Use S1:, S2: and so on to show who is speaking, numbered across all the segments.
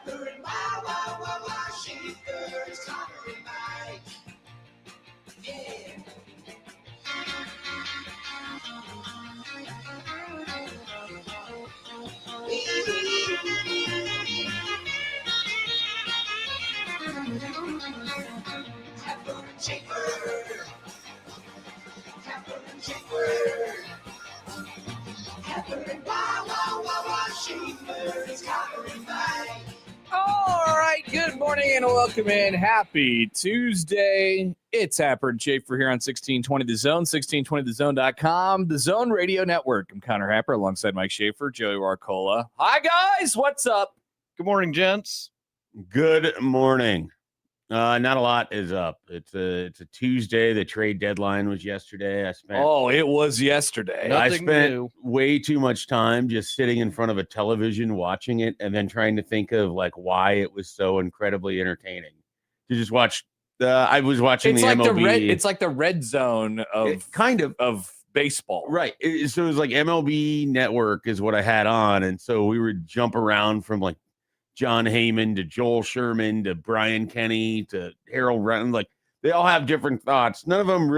S1: Happer and Schaefer, it's Connor and Mike. Yeah. Happer and Schaefer. Happer and Schaefer. Happer and Schaefer, it's Connor and Mike.
S2: All right, good morning and welcome in. Happy Tuesday. It's Happer and Schaefer here on 1620 The Zone, 1620thezone.com, the Zone Radio Network. I'm Connor Happer alongside Mike Schaefer, Joey Warcola. Hi, guys. What's up?
S3: Good morning, gents.
S4: Good morning. Not a lot is up. It's a Tuesday. The trade deadline was yesterday.
S2: It was yesterday.
S4: I spent way too much time just sitting in front of a television watching it and then trying to think of like why it was so incredibly entertaining to just watch. I was watching
S2: It's
S4: the
S2: like
S4: MLB.
S2: it's like the red zone of baseball.
S4: Right. So it was like MLB Network is what I had on. And so we would jump around from like John Heyman to Joel Sherman to Brian Kenny to Harold Renton. Like they all have different thoughts. None of them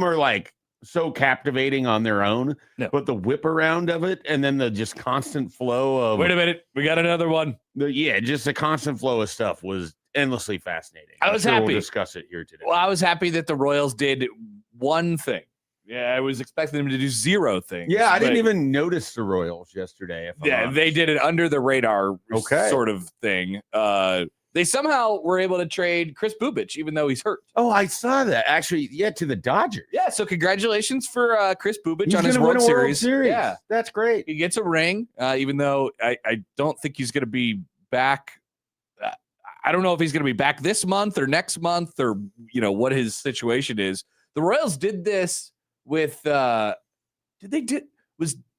S4: are like so captivating on their own, but the whip around of it and then the just constant flow of.
S2: Wait a minute. We got another one.
S4: Just the constant flow of stuff was endlessly fascinating.
S2: I was happy.
S4: We'll discuss it here today.
S2: Well, I was happy that the Royals did one thing. Yeah, I was expecting them to do zero things.
S4: Yeah, I didn't even notice the Royals yesterday.
S2: They did it under the radar sort of thing. They somehow were able to trade Chris Bubich, even though he's hurt.
S4: Oh, I saw that. Actually, to the Dodgers.
S2: Yeah, so congratulations for Chris Bubich
S4: He's
S2: on his
S4: World
S2: Series.
S4: Yeah, that's great.
S2: He gets a ring, even though I don't think he's going to be back. I don't know if he's going to be back this month or next month or, what his situation is. The Royals did this with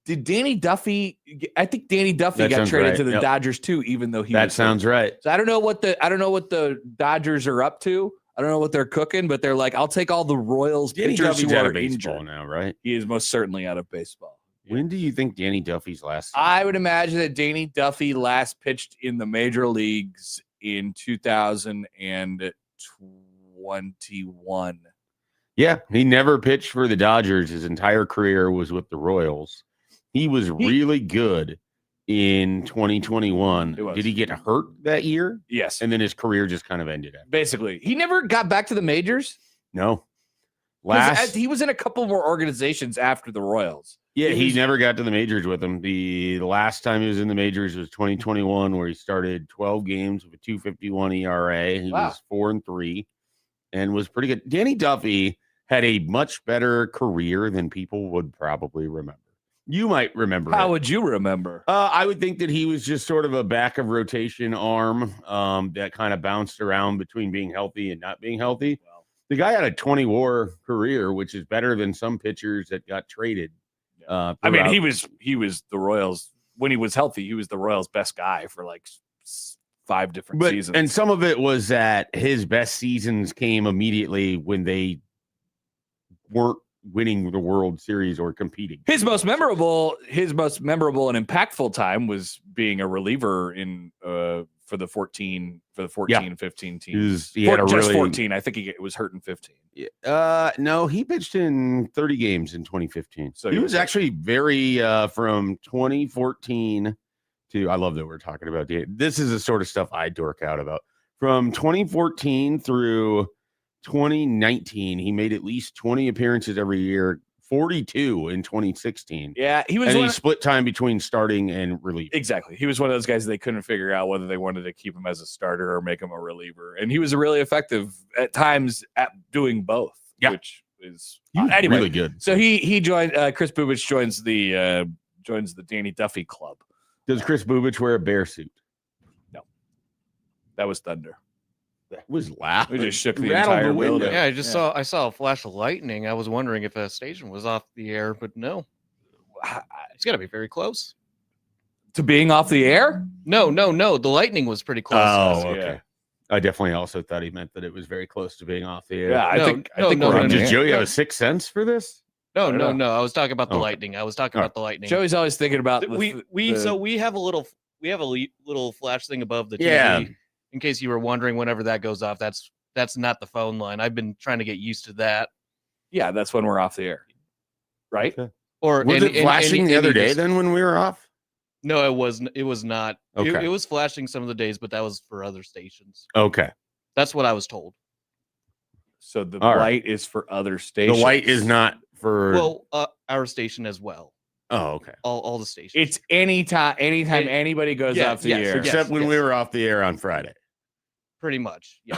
S2: did Danny Duffy? I think Danny Duffy got traded to the Dodgers too, even though he.
S4: That sounds right.
S2: So I don't know what the Dodgers are up to. I don't know what they're cooking, but they're like, I'll take all the Royals
S4: Danny
S2: pitchers
S4: Duffy's
S2: who
S4: out
S2: are
S4: of baseball
S2: injured.
S4: now, right?
S2: He is most certainly out of baseball.
S4: When do you think Danny Duffy's last?
S2: I would imagine that Danny Duffy last pitched in the major leagues in 2021.
S4: Yeah, he never pitched for the Dodgers. His entire career was with the Royals. He was really good in 2021. Did he get hurt that year?
S2: Yes.
S4: And then his career just kind of ended.
S2: Basically. He never got back to the majors?
S4: No.
S2: He was in a couple more organizations after the Royals.
S4: Yeah, he never got to the majors with them. The last time he was in the majors was 2021, where he started 12 games with a 2.51 ERA. He was 4-3 and was pretty good. Danny Duffy had a much better career than people would probably remember. You might remember.
S2: How would you remember?
S4: I would think that he was just sort of a back of rotation arm that kind of bounced around between being healthy and not being healthy. Well, the guy had a 20-WAR career, which is better than some pitchers that got traded.
S2: I mean, he was the Royals when he was healthy. He was the Royals' best guy for like 5 different seasons.
S4: And some of it was that his best seasons came immediately when they weren't winning the World Series or competing.
S2: His most memorable and impactful time was being a reliever in for the 14 and 15 teams.
S4: He had
S2: just 14. I think it was hurt in 15.
S4: No, he pitched in 30 games in 2015. So he was actually very from 2014 to. I love that we're talking about this is the sort of stuff I dork out about. From 2014 through 2019, he made at least 20 appearances every year, 42 in 2016.
S2: Yeah,
S4: he split time between starting and relief.
S2: Exactly. He was one of those guys they couldn't figure out whether they wanted to keep him as a starter or make him a reliever. And he was really effective at times at doing both, which is anyway,
S4: really good.
S2: So he joined Chris Bubich joins the Danny Duffy club.
S4: Does Chris Bubich wear a bear suit?
S2: No. That was thunder.
S4: That was loud.
S2: We just shook the entire building.
S3: Yeah, I saw a flash of lightning. I was wondering if a station was off the air, but no. It's got to be very close.
S2: To being off the air?
S3: No. The lightning was pretty close.
S4: Oh, okay. Yeah. I definitely also thought he meant that it was very close to being off the air.
S2: Yeah, I think
S4: does Joey have a sixth sense for this?
S3: No,
S2: don't
S3: no,
S2: know.
S3: no. I was talking about the
S4: Okay.
S3: lightning. I was talking
S4: All
S3: about the lightning.
S2: Joey's always thinking about
S3: So we have a little little flash thing above the TV.
S4: Yeah.
S3: In case you were wondering, whenever that goes off, that's not the phone line. I've been trying to get used to that.
S2: Yeah, that's when we're off the air, right?
S4: Okay.
S3: Or
S4: Was it flashing the other day
S3: just-
S4: then when we were off?
S3: No, it was. It was not.
S4: Okay.
S3: It was flashing some of the days, but that was for other stations.
S4: Okay.
S3: That's what I was told.
S2: So the
S4: All right.
S2: light is for other stations.
S4: The white is not for.
S3: Well, our station as well.
S4: Oh, okay.
S3: All the stations.
S2: It's anytime
S3: It-
S2: anybody goes
S3: yeah,
S2: off the
S3: yes,
S2: air.
S4: Except when we were off the air on Friday.
S3: pretty much. Yeah.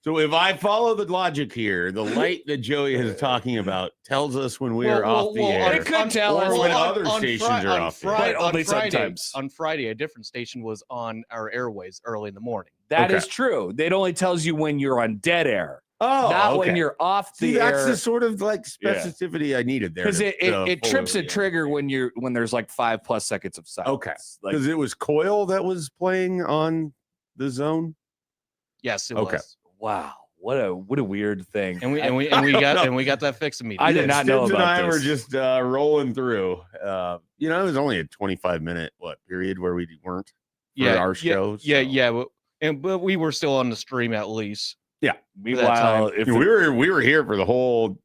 S4: So if I follow the logic here, the light that Joey is talking about tells us when we are off the air.
S2: It could tell us
S4: when other stations are off the air.
S2: But only sometimes.
S3: On Friday, a different station was on our airways early in the morning.
S2: That
S4: Okay.
S2: is true. It only tells you when you're on dead air,
S4: Oh,
S2: not when
S4: okay.
S2: you're off
S4: See,
S2: the
S4: that's
S2: air.
S4: the sort of like
S2: Yeah.
S4: specificity I needed there.
S2: Because it
S4: to
S2: trips
S4: fully
S2: a trigger when there's like 5+ seconds of silence.
S4: Okay.
S2: Like,
S4: Because it was Coil that was playing on the zone.
S3: Yes, it
S4: Okay.
S3: was.
S2: wow, what a weird thing.
S3: And we got that fixed immediately.
S2: I did not know
S4: Stibbs
S2: about
S4: and I
S2: this.
S4: were just rolling through. It was only a 25-minute period where we weren't for our show.
S3: Yeah. But we were still on the stream at least.
S2: Meanwhile, if
S4: we were here for the whole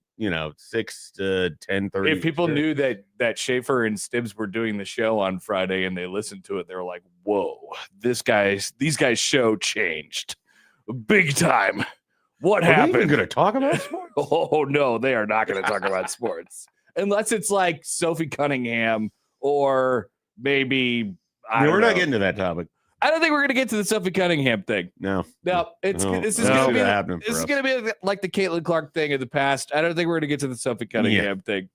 S4: 6 to 10:30.
S2: if people knew that Schaefer and Stibbs were doing the show on Friday and they listened to it, they were like, "Whoa, these guys' show changed big time. What
S4: Are we
S2: happened?"
S4: even going to talk about sports?
S2: Oh no, they are not going to talk about sports unless it's like Sophie Cunningham or maybe
S4: We're not getting to that topic.
S2: I don't think we're going to get to the Sophie Cunningham thing.
S4: No,
S2: No, this is
S4: I don't
S2: going
S4: see
S2: to
S4: that
S2: be
S4: happening for
S2: this is
S4: us.
S2: going to be like the Caitlin Clark thing of the past. I don't think we're going to get to the Sophie Cunningham thing.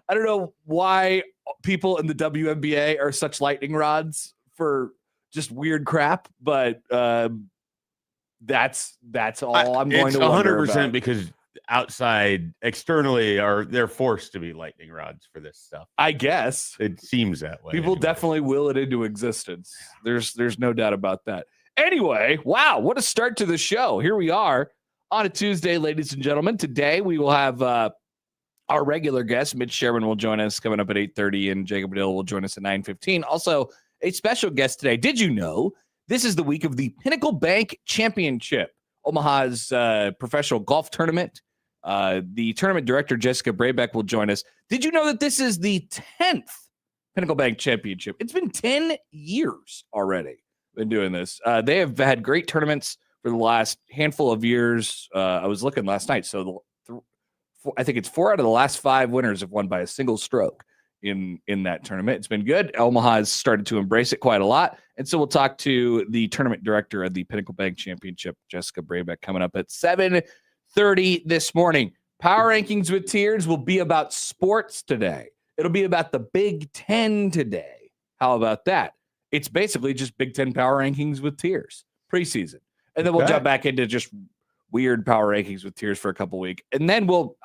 S2: I don't know why people in the WNBA are such lightning rods for just weird crap, but that's all I'm going
S4: it's
S2: to wonder
S4: 100%
S2: about.
S4: because outside externally they're forced to be lightning rods for this stuff.
S2: I guess
S4: It seems that way.
S2: people
S4: anyway.
S2: definitely will it into existence. There's no doubt about that. Anyway, wow, what a start to the show. Here we are on a Tuesday, ladies and gentlemen. Today we will have our regular guest, Mitch Sherman, will join us coming up at 8:30, and Jacob Dill will join us at 9:15. Also, a special guest today. Did you know this is the week of the Pinnacle Bank Championship, Omaha's professional golf tournament? The tournament director, Jessica Brabeck, will join us. Did you know that this is the 10th Pinnacle Bank Championship? It's been 10 years already been doing this. They have had great tournaments for the last handful of years. I was looking last night. So I think it's 4 out of the last 5 winners have won by a single stroke in that tournament. It's been good. Omaha has started to embrace it quite a lot. And so we'll talk to the tournament director of the Pinnacle Bank Championship, Jessica Brabeck, coming up at 7:30 this morning. Power Rankings with Tears will be about sports today. It'll be about the Big Ten today. How about that? It's basically just Big Ten Power Rankings with Tears preseason. And then we'll
S4: Okay.
S2: jump back into just weird Power Rankings with Tears for a couple weeks. And then we'll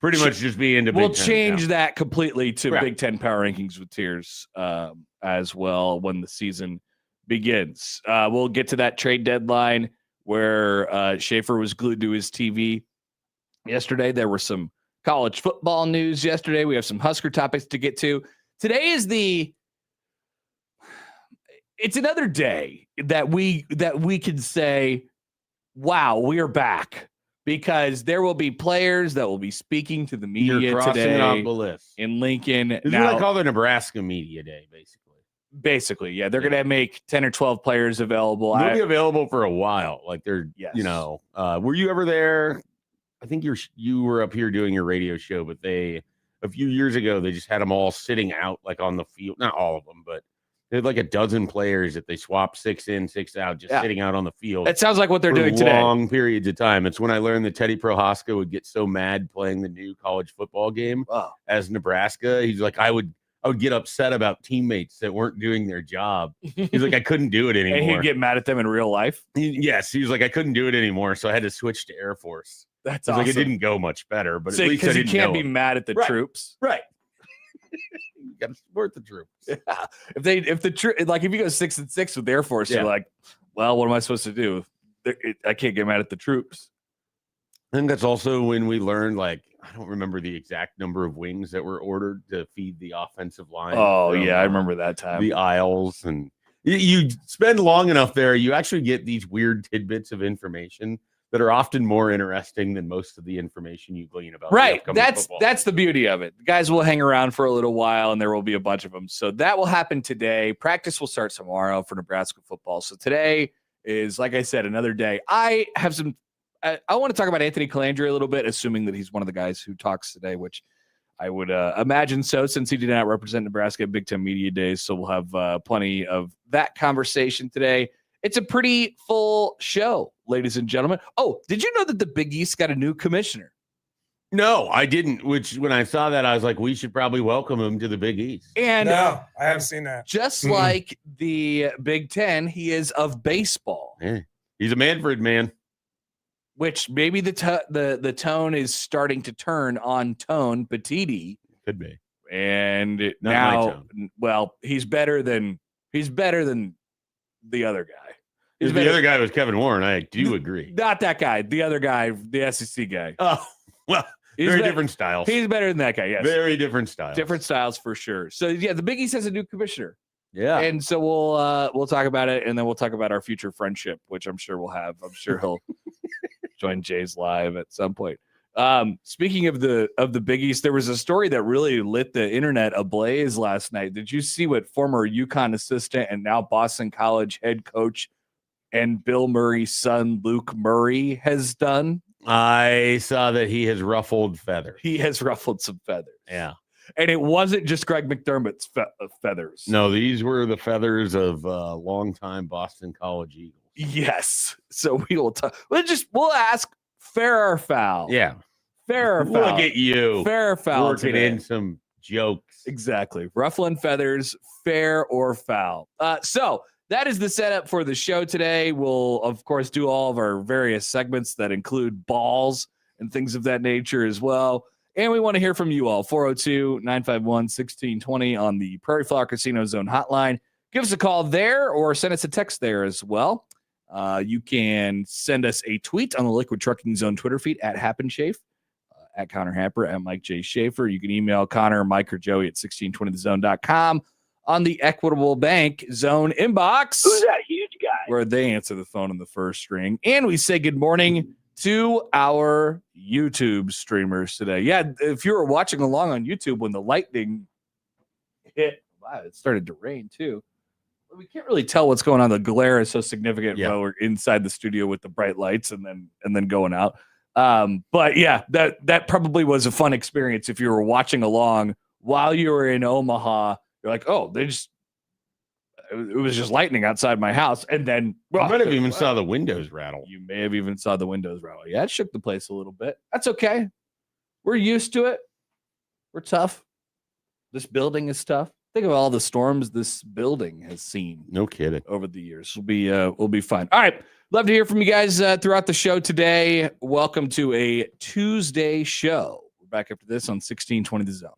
S4: pretty much just be into
S2: we'll
S4: Big Ten
S2: change
S4: now.
S2: that completely to
S4: Right.
S2: Big Ten Power Rankings with Tears as well when the season begins. We'll get to that trade deadline where Schaefer was glued to his TV yesterday. There were some college football news yesterday. We have some Husker topics to get to. Today is it's another day that we can say, wow, we are back, because there will be players that will be speaking to the media
S4: You're crossing it off
S2: today
S4: the list.
S2: in Lincoln.
S4: This is
S2: Now,
S4: what I call the Nebraska Media Day, basically.
S2: yeah, they're going to make 10 or 12 players available.
S4: They'll be available for a while. Like they're,
S2: Yes.
S4: were you ever there? I think you were up here doing your radio show, but a few years ago, they just had them all sitting out like on the field. Not all of them, but they had like a dozen players that they swapped 6 in, 6 out, just sitting out on the field.
S2: That sounds like what they're
S4: for
S2: doing today.
S4: long periods of time. It's when I learned that Teddy Prohaska would get so mad playing the new college football game
S2: Wow.
S4: as Nebraska. He's like, I would get upset about teammates that weren't doing their job. He's like, I couldn't do it anymore.
S2: And he'd get mad at them in real life.
S4: Yes, he was like, I couldn't do it anymore, so I had to switch to Air Force.
S2: That's
S4: It's
S2: awesome.
S4: like it didn't go much better, but
S2: So,
S4: at least I
S2: because you
S4: didn't
S2: can't
S4: know
S2: be
S4: him.
S2: mad at the
S4: Right.
S2: troops.
S4: Right. You got to support the troops.
S2: Yeah. If you go 6-6 with the Air Force,
S4: Yeah.
S2: you're like, well, what am I supposed to do? I can't get mad at the troops.
S4: I think that's also when we learned, like, I don't remember the exact number of wings that were ordered to feed the offensive line.
S2: Oh, yeah, I remember that time.
S4: The aisles. And you spend long enough there, you actually get these weird tidbits of information that are often more interesting than most of the information you glean about.
S2: Right.
S4: The
S2: That's the beauty of it. The guys will hang around for a little while, and there will be a bunch of them. So that will happen today. Practice will start tomorrow for Nebraska football. So today is, like I said, another day. I have some. I want to talk about Anthony Calandri a little bit, assuming that he's one of the guys who talks today, which I would imagine so, since he did not represent Nebraska at Big Ten Media Days. So we'll have plenty of that conversation today. It's a pretty full show, ladies and gentlemen. Oh, did you know that the Big East got a new commissioner?
S4: No, I didn't. Which, when I saw that, I was like, we should probably welcome him to the Big East.
S2: And
S5: no, I haven't seen that.
S2: Just like the Big Ten, he is of baseball.
S4: Yeah. He's a Manfred man.
S2: Which maybe the tone is starting to turn on Tone Petiti.
S4: Could be.
S2: And
S4: Not
S2: now, well, he's better than the other guy.
S4: If the other guy was Kevin Warren, I do agree.
S2: Not that guy. The other guy, the SEC guy.
S4: Oh, well, different styles.
S2: He's better than that guy, yes.
S4: Very different styles.
S2: Different styles for sure. So, yeah, the Big East has a new commissioner.
S4: Yeah.
S2: And so we'll talk about it, and then we'll talk about our future friendship, which I'm sure we'll have. I'm sure he'll join Jay's live at some point. Speaking of the Big East, there was a story that really lit the internet ablaze last night. Did you see what former UConn assistant and now Boston College head coach and Bill Murray's son, Luke Murray, has done?
S4: I saw that he has ruffled feathers.
S2: He has ruffled some feathers.
S4: Yeah.
S2: And it wasn't just Greg McDermott's feathers.
S4: No, these were the feathers of longtime Boston College Eagles.
S2: Yes. So we will talk. We'll ask fair or foul.
S4: Yeah.
S2: Fair or foul.
S4: Look at you.
S2: Fair or foul.
S4: Working
S2: today.
S4: in some jokes.
S2: Exactly. Ruffling feathers, fair or foul. So that is the setup for the show today. We'll, of course, do all of our various segments that include balls and things of that nature as well. And we want to hear from you all. 402-951-1620 on the Prairie Flower Casino Zone hotline. Give us a call there or send us a text there as well. You can send us a tweet on the Liquid Trucking Zone Twitter feed at HappenSchafe, at Connor Happer, at Mike J. Schaefer. You can email Connor, Mike, or Joey at 1620thezone.com on the Equitable Bank Zone inbox.
S6: Who's that huge guy?
S2: Where they answer the phone in the first ring. And we say good morning to our YouTube streamers today. Yeah, if you were watching along on YouTube when the lightning hit, wow, it started to rain too. We can't really tell what's going on. The glare is so significant while we're inside the studio with the bright lights and then going out. But yeah, that probably was a fun experience if you were watching along while you were in Omaha. You're like, oh, it was just lightning outside my house. And then
S4: You might have even saw the windows rattle.
S2: You may have even saw the windows rattle. Yeah, it shook the place a little bit. That's okay. We're used to it. We're tough. This building is tough. Think of all the storms this building has seen.
S4: No kidding.
S2: Over the years. We'll be fine. All right. Love to hear from you guys throughout the show today. Welcome to a Tuesday show. We're back after this on 1620 The Zone.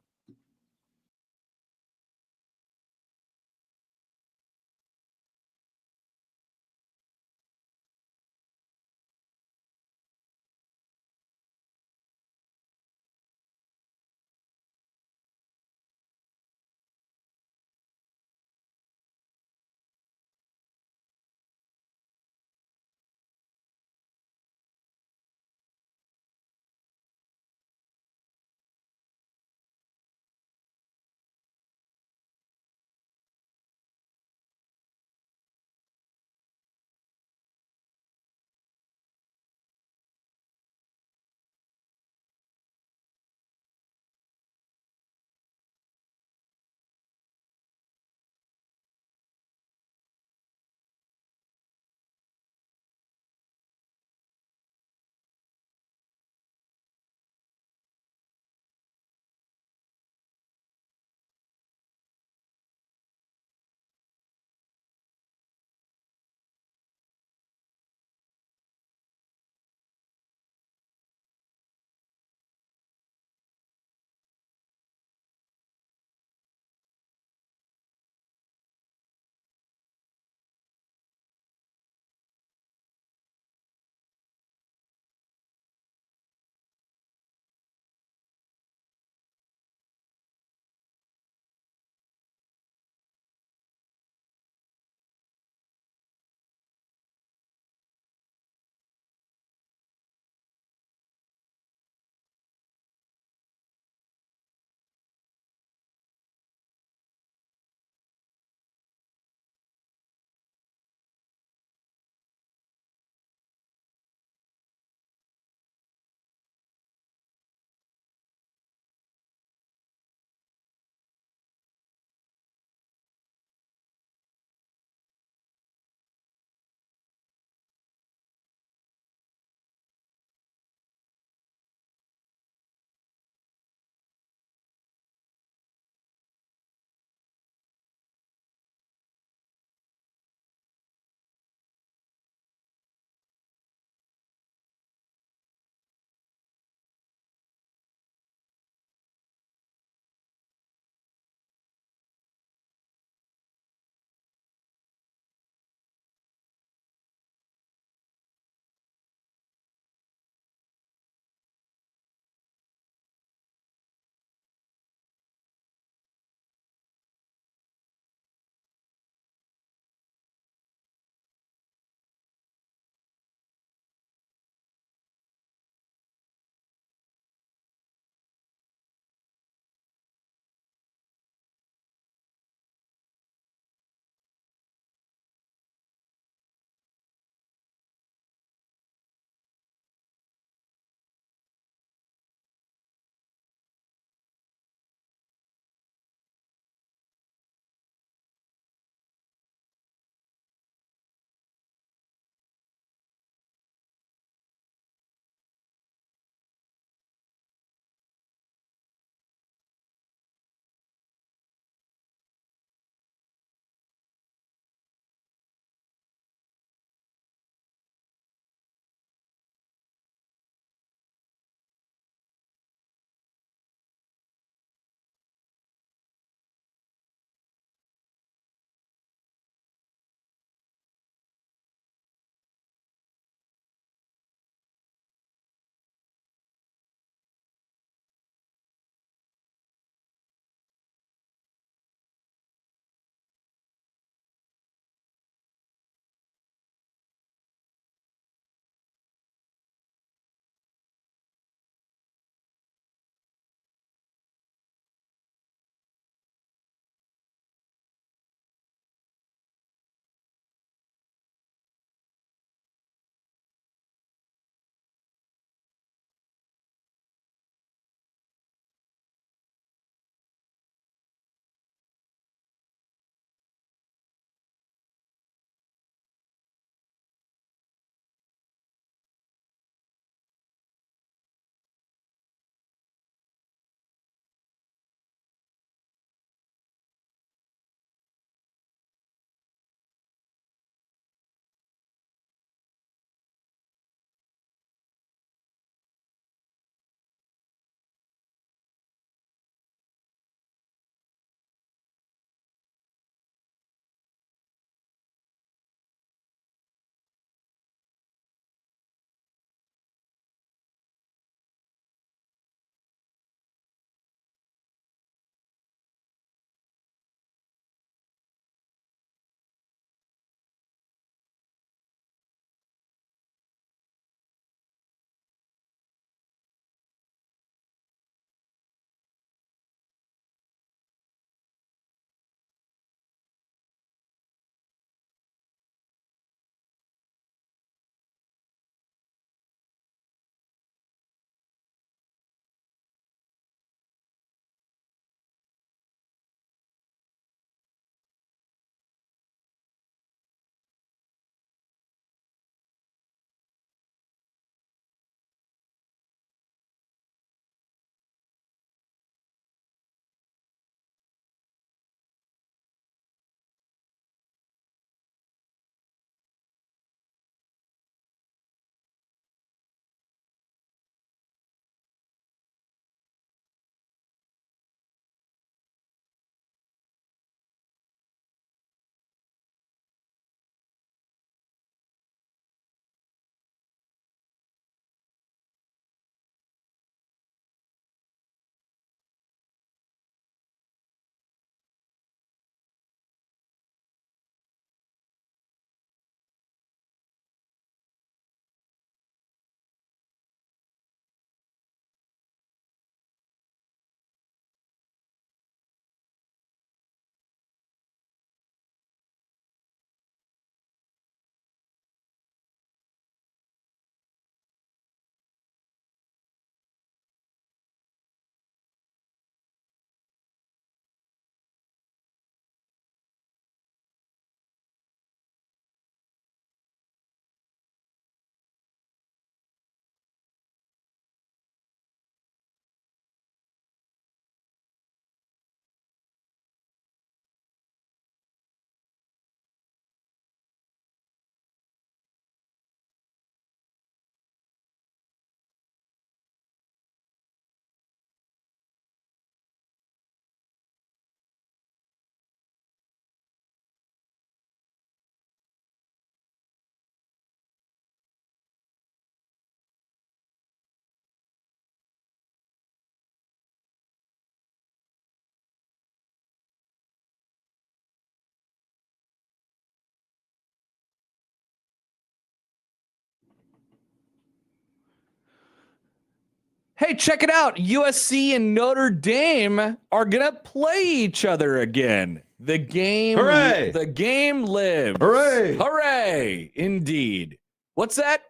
S2: Hey, check it out. USC and Notre Dame are going to play each other again. The game
S4: Hooray!
S2: The game lives.
S4: Hooray!
S2: Hooray! Indeed. What's that?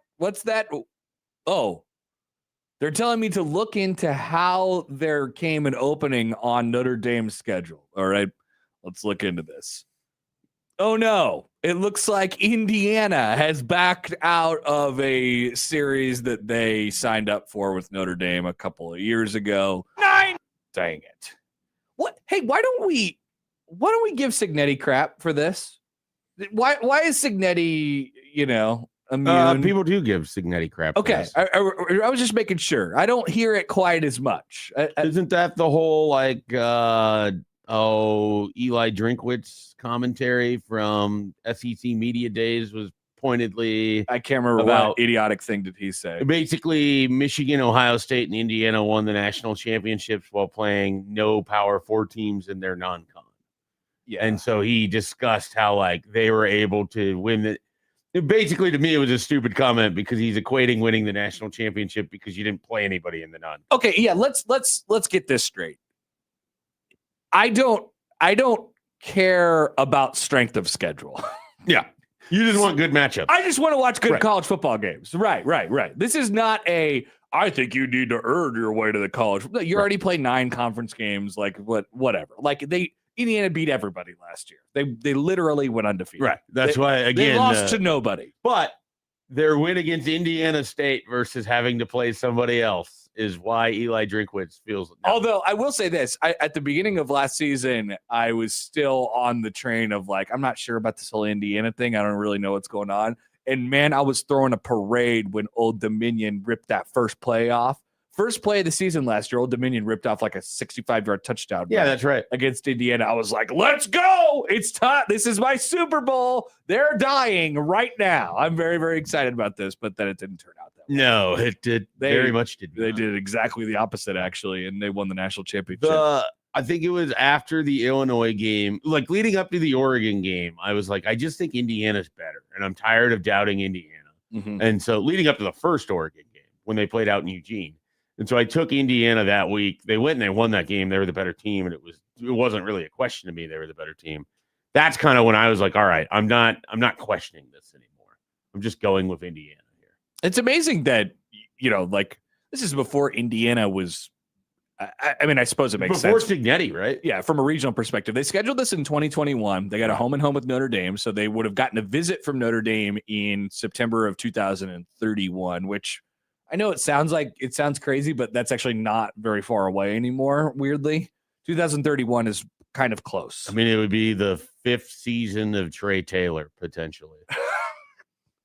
S2: Oh, they're telling me to look into how there came an opening on Notre Dame's schedule. All right, let's look into this. Oh, no. It looks like Indiana has backed out of a series that they signed up for with Notre Dame a couple of years ago. 9! Dang it. What? Hey, why don't we give Signetti crap for this? Why is Signetti, immune?
S4: People do give Signetti crap.
S2: Okay. I was just making sure. I don't hear it quite as much.
S4: Isn't that the whole Eli Drinkwitz commentary from SEC Media Days was pointedly.
S2: I can't remember what idiotic thing did he say.
S4: Basically, Michigan, Ohio State, and Indiana won the national championships while playing no Power 4 teams in their non-con.
S2: Yeah.
S4: And so he discussed how they were able to win it. Basically, to me, it was a stupid comment because he's equating winning the national championship because you didn't play anybody in the non.
S2: Okay, yeah, let's get this straight. I don't care about strength of schedule.
S4: Yeah. You just want good matchups.
S2: I just want to watch good college football games. Right. This is not I think you need to earn your way to the college. You already played 9 conference games, whatever. Indiana beat everybody last year. They literally went undefeated.
S4: Right. That's why, again,
S2: they lost to nobody.
S4: But their win against Indiana State versus having to play somebody else is why Eli Drinkwitz feels.
S2: Although I will say this, at the beginning of last season, I was still on the train of I'm not sure about this whole Indiana thing. I don't really know what's going on. And man, I was throwing a parade when Old Dominion ripped that first play off. First play of the season last year, Old Dominion ripped off a 65-yard touchdown.
S4: Yeah, that's right.
S2: Against Indiana. I was like, let's go. It's time. This is my Super Bowl. They're dying right now. I'm very, very excited about this, but then it didn't turn out that way.
S4: No, it did. Very much did.
S2: They did exactly the opposite, actually, and they won the national championship.
S4: I think it was after the Illinois game, leading up to the Oregon game, I was like, I just think Indiana's better, and I'm tired of doubting Indiana.
S2: Mm-hmm.
S4: And so leading up to the first Oregon game, when they played out in Eugene, and so I took Indiana that week. They went and they won that game. They were the better team, and it wasn't really a question to me. They were the better team. That's kind of when I was like, all right, I'm not questioning this anymore. I'm just going with Indiana here.
S2: It's amazing that this is before Indiana was. I suppose it makes sense.
S4: Before Signetti, right?
S2: Yeah, from a regional perspective. They scheduled this in 2021. They got a home and home with Notre Dame, so they would have gotten a visit from Notre Dame in September of 2031, which I know it sounds crazy, but that's actually not very far away anymore, weirdly. 2031 is kind of close.
S4: I mean, it would be the 5th season of Trey Taylor, potentially.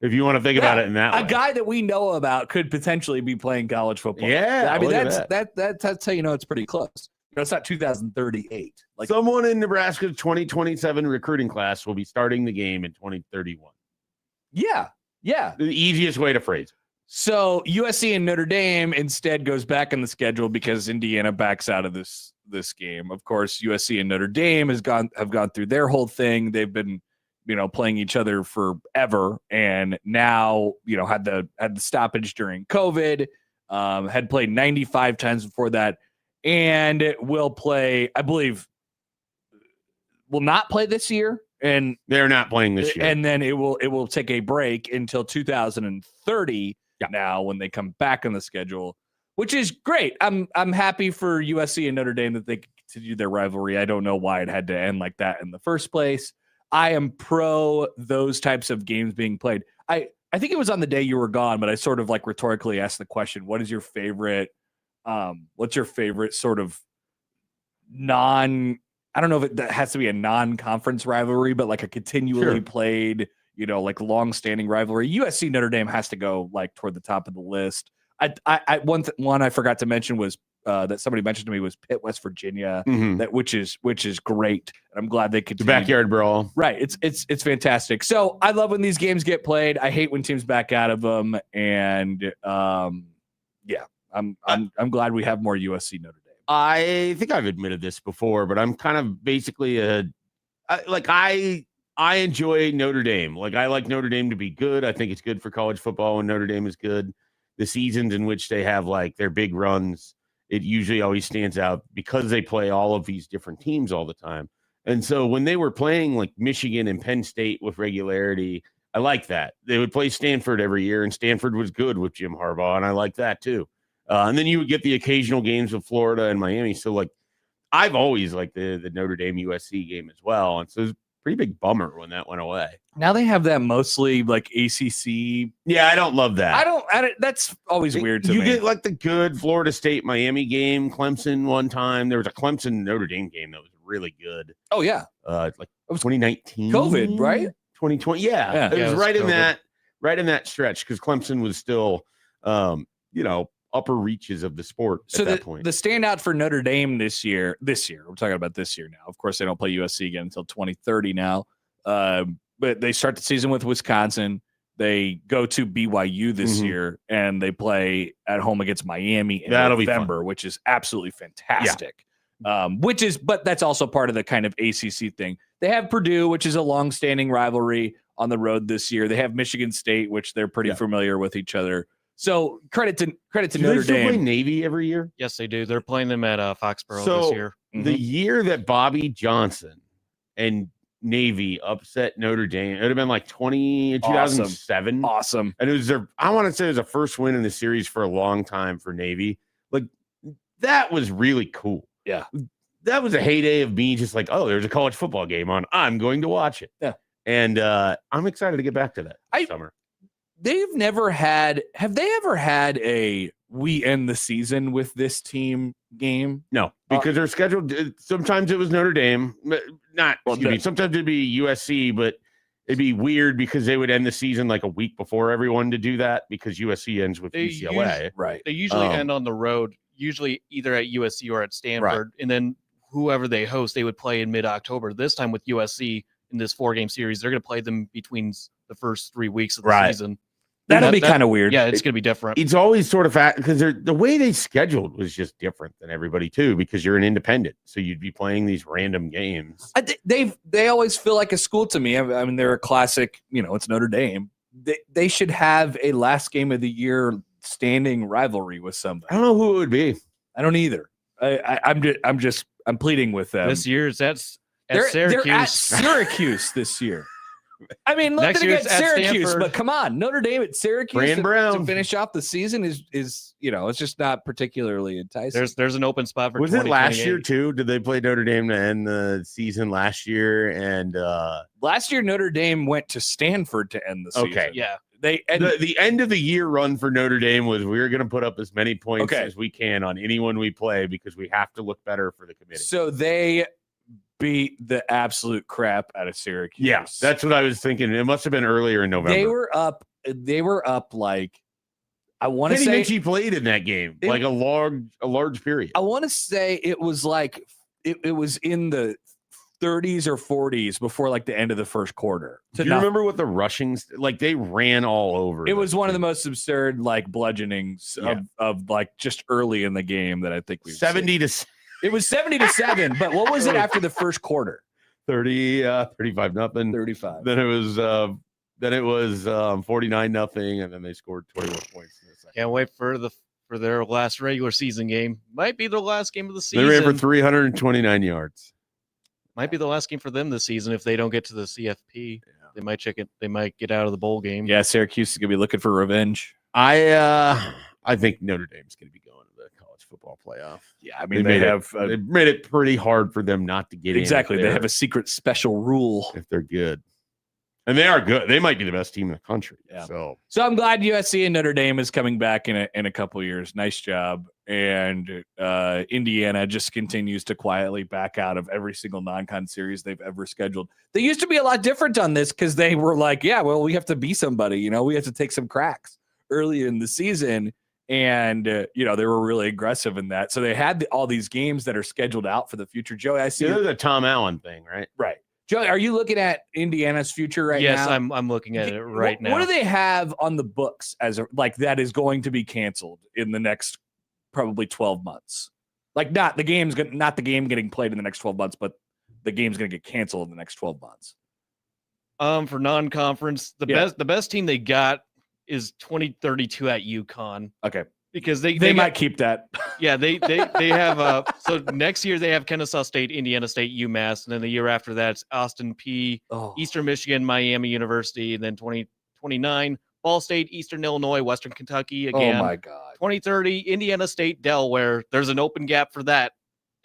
S4: If you want to think about it in that way.
S2: A guy that we know about could potentially be playing college football.
S4: Yeah.
S2: I mean, that's how you know it's pretty close. It's not 2038.
S4: Someone in Nebraska's 2027 recruiting class will be starting the game in 2031.
S2: Yeah.
S4: The easiest way to phrase it.
S2: So USC and Notre Dame instead goes back in the schedule because Indiana backs out of this game. Of course, USC and Notre Dame have gone through their whole thing. They've been playing each other forever, and now had the stoppage during COVID. Had played 95 times before that, and will play. I believe will not play this year. And
S4: they're not playing this year.
S2: And then it will take a break until 2030.
S4: Yeah.
S2: Now when they come back on the schedule, which is great. I'm happy for USC and Notre Dame that they continue their rivalry. I don't know why it had to end like that in the first place. I am pro those types of games being played. I think it was on the day you were gone, but I sort of rhetorically asked the question, what's your favorite sort of I don't know if that has to be a non-conference rivalry, but a continually played, long-standing rivalry. USC Notre Dame has to go toward the top of the list. One I forgot to mention was that somebody mentioned to me was Pitt, West Virginia, which is great. I'm glad they could.
S4: The backyard brawl,
S2: right? It's fantastic. So I love when these games get played. I hate when teams back out of them, and I'm glad we have more USC Notre Dame.
S4: I think I've admitted this before, but I'm kind of basically I enjoy Notre Dame. I like Notre Dame to be good. I think it's good for college football when Notre Dame is good. the seasons in which they have like their big runs, it usually always stands out because they play all of these different teams all the time. And so when they were playing like Michigan and Penn State with regularity, I like that. They would play Stanford every year, and Stanford was good with Jim Harbaugh, and I like that too. And then you would get the occasional games of Florida and Miami. So like I've always liked the Notre Dame USC game as well. And so it's a pretty big bummer when that went away.
S2: Now they have that mostly like ACC.
S4: Yeah, I don't love that.
S2: I don't that's always weird to me.
S4: You get like the good Florida State Miami game, Clemson one time. There was a Clemson Notre Dame game that was really good.
S2: Oh yeah.
S4: Like it was 2019.
S2: COVID, right?
S4: 2020. Yeah. It was right in that stretch because Clemson was still upper reaches of the sport at that point.
S2: The standout for Notre Dame this year, we're talking about this year now. Of course, they don't play USC again until 2030 now. But they start the season with Wisconsin. They go to BYU this year, and they play at home against Miami in November, which is absolutely fantastic. Yeah. But that's also part of the kind of ACC thing. They have Purdue, which is a long-standing rivalry on the road this year. They have Michigan State, which they're pretty familiar with each other. So credit to Notre Dame.
S4: Play Navy every year?
S3: Yes, they do. They're playing them at Foxborough this year.
S4: The year that Bobby Johnson and Navy upset Notre Dame, it would have been like 2007.
S2: Awesome.
S4: And it was I want to say it was a first win in the series for a long time for Navy. Like that was really cool.
S2: Yeah.
S4: That was a heyday of me just like, oh, there's a college football game on. I'm going to watch it.
S2: Yeah.
S4: And I'm excited to get back to that this summer.
S2: Have they ever had a we end the season with this team game?
S4: No, because they're scheduled. Sometimes it was Notre Dame, sometimes it'd be USC, but it'd be weird because they would end the season like a week before everyone to do that because USC ends with UCLA.
S2: Right.
S3: They usually end on the road, usually either at USC or at Stanford.
S4: Right.
S3: And then whoever they host, they would play in mid-October. This time with USC in this 4-game series, they're going to play them between the first 3 weeks of the season.
S2: That'll be kind of weird.
S3: Yeah, it's going to be different.
S4: It's always sort of because the way they scheduled was just different than everybody too, because you're an independent, so you'd be playing these random games.
S2: They always feel like a school to me. I mean, they're a classic. It's Notre Dame. They should have a last game of the year standing rivalry with somebody.
S4: I don't know who it would be.
S2: I don't either. I'm pleading with them.
S3: This year it's at Syracuse.
S2: They're at Syracuse this year. I mean, nothing against Syracuse, but come on, Notre Dame at Syracuse to finish off the season is it's just not particularly enticing.
S3: There's an open spot for.
S4: Was it last year too? Did they play Notre Dame to end the season last year? And
S2: last year Notre Dame went to Stanford to end the season.
S4: Okay,
S3: yeah.
S4: The end of the year run for Notre Dame was we were going to put up as many points as we can on anyone we play because we have to look better for the committee.
S2: So they beat the absolute crap out of Syracuse.
S4: Yeah, that's what I was thinking. It must have been earlier in November.
S2: They were up like I want to say
S4: Minchie played in that game like a large period.
S2: I want to say it was like it was in the 30s or 40s before like the end of the first quarter.
S4: Do you remember what the rushing like they ran all over?
S2: It was one of the most absurd like bludgeonings of like just early in the game that I think we
S4: 70 to.
S2: It was 70-7, but what was it after the first quarter?
S4: 35 nothing.
S2: 35.
S4: Then it was 49 nothing, and then they scored 21 points in the second.
S3: Can't wait for their last regular season game. Might be their last game of the season.
S4: They ran for 329 yards.
S3: Might be the last game for them this season if they don't get to the CFP. Yeah. They might check it. They might get out of the bowl game.
S2: Yeah, Syracuse is gonna be looking for revenge.
S4: I think Notre Dame's gonna be going to the college football playoff.
S2: Yeah, I mean
S4: they made it pretty hard for them not to get in.
S2: Exactly. They have a secret special rule
S4: if they're good. And they are good. They might be the best team in the country.
S2: Yeah.
S4: So
S2: I'm glad USC and Notre Dame is coming back in a couple of years. Nice job. And Indiana just continues to quietly back out of every single non-con series they've ever scheduled. They used to be a lot different on this because they were like, yeah, well, we have to be somebody. We have to take some cracks early in the season. And, they were really aggressive in that. So they had all these games that are scheduled out for the future. Joey, I see.
S4: This is a Tom Allen thing, right?
S2: Right. Joey, are you looking at Indiana's future right now?
S3: Yes, I'm looking at it right now.
S2: What do they have on the books that is going to be canceled in the next probably 12 months? Like not the game getting played in the next 12 months, but the game's going to get canceled in the next 12 months.
S3: For non-conference, the best team they got is 2032 at UConn.
S2: Okay.
S3: Because
S2: They
S3: got-
S2: might keep that.
S3: Yeah, they have so next year they have Kennesaw State, Indiana State, UMass, and then the year after that's Austin P, Eastern Michigan, Miami University, and then 2029 Ball State, Eastern Illinois, Western Kentucky again.
S2: Oh my God.
S3: 2030 Indiana State, Delaware. There's an open gap for that.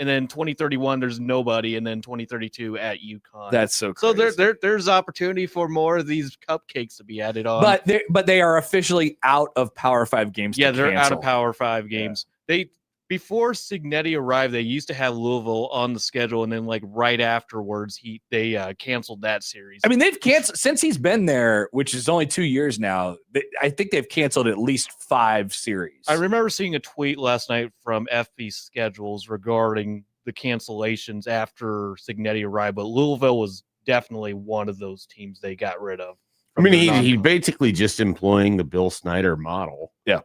S3: And then 2031 there's nobody, and then 2032 at UConn.
S2: That's so crazy.
S3: So there's opportunity for more of these cupcakes to be added on.
S2: But they are officially out of Power 5 games.
S3: Yeah, they're out of Power 5 games. Yeah. Before Cignetti arrived, they used to have Louisville on the schedule, and then like right afterwards, they canceled that series.
S2: I mean, they've canceled since he's been there, which is only 2 years now. I think they've canceled at least 5 series.
S3: I remember seeing a tweet last night from FB Schedules regarding the cancellations after Cignetti arrived, but Louisville was definitely one of those teams they got rid of.
S4: I mean, he basically just employing the Bill Snyder model.
S2: Yeah.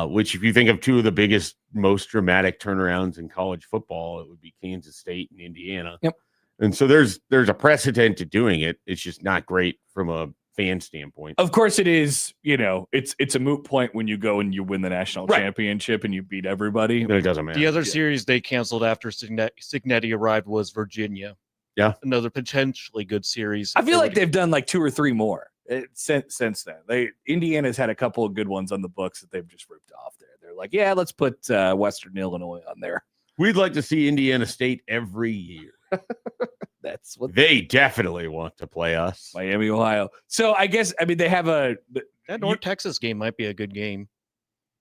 S4: Which, if you think of two of the biggest, most dramatic turnarounds in college football, it would be Kansas State and Indiana.
S2: Yep.
S4: And so there's a precedent to doing it. It's just not great from a fan standpoint.
S2: Of course, it is. You know, it's a moot point when you go and you win the national championship and you beat everybody.
S4: But it doesn't matter.
S3: The other series they canceled after Cignetti arrived was Virginia.
S4: Yeah,
S3: another potentially good series.
S2: I feel like they've done like 2 or 3 more. Since then, Indiana's had a couple of good ones on the books that they've just ripped off there. They're like, yeah, let's put Western Illinois on there.
S4: We'd like to see Indiana State every year.
S2: That's what
S4: they definitely want to play us.
S2: Miami, Ohio. So I guess they have
S3: that North Texas game might be a good game.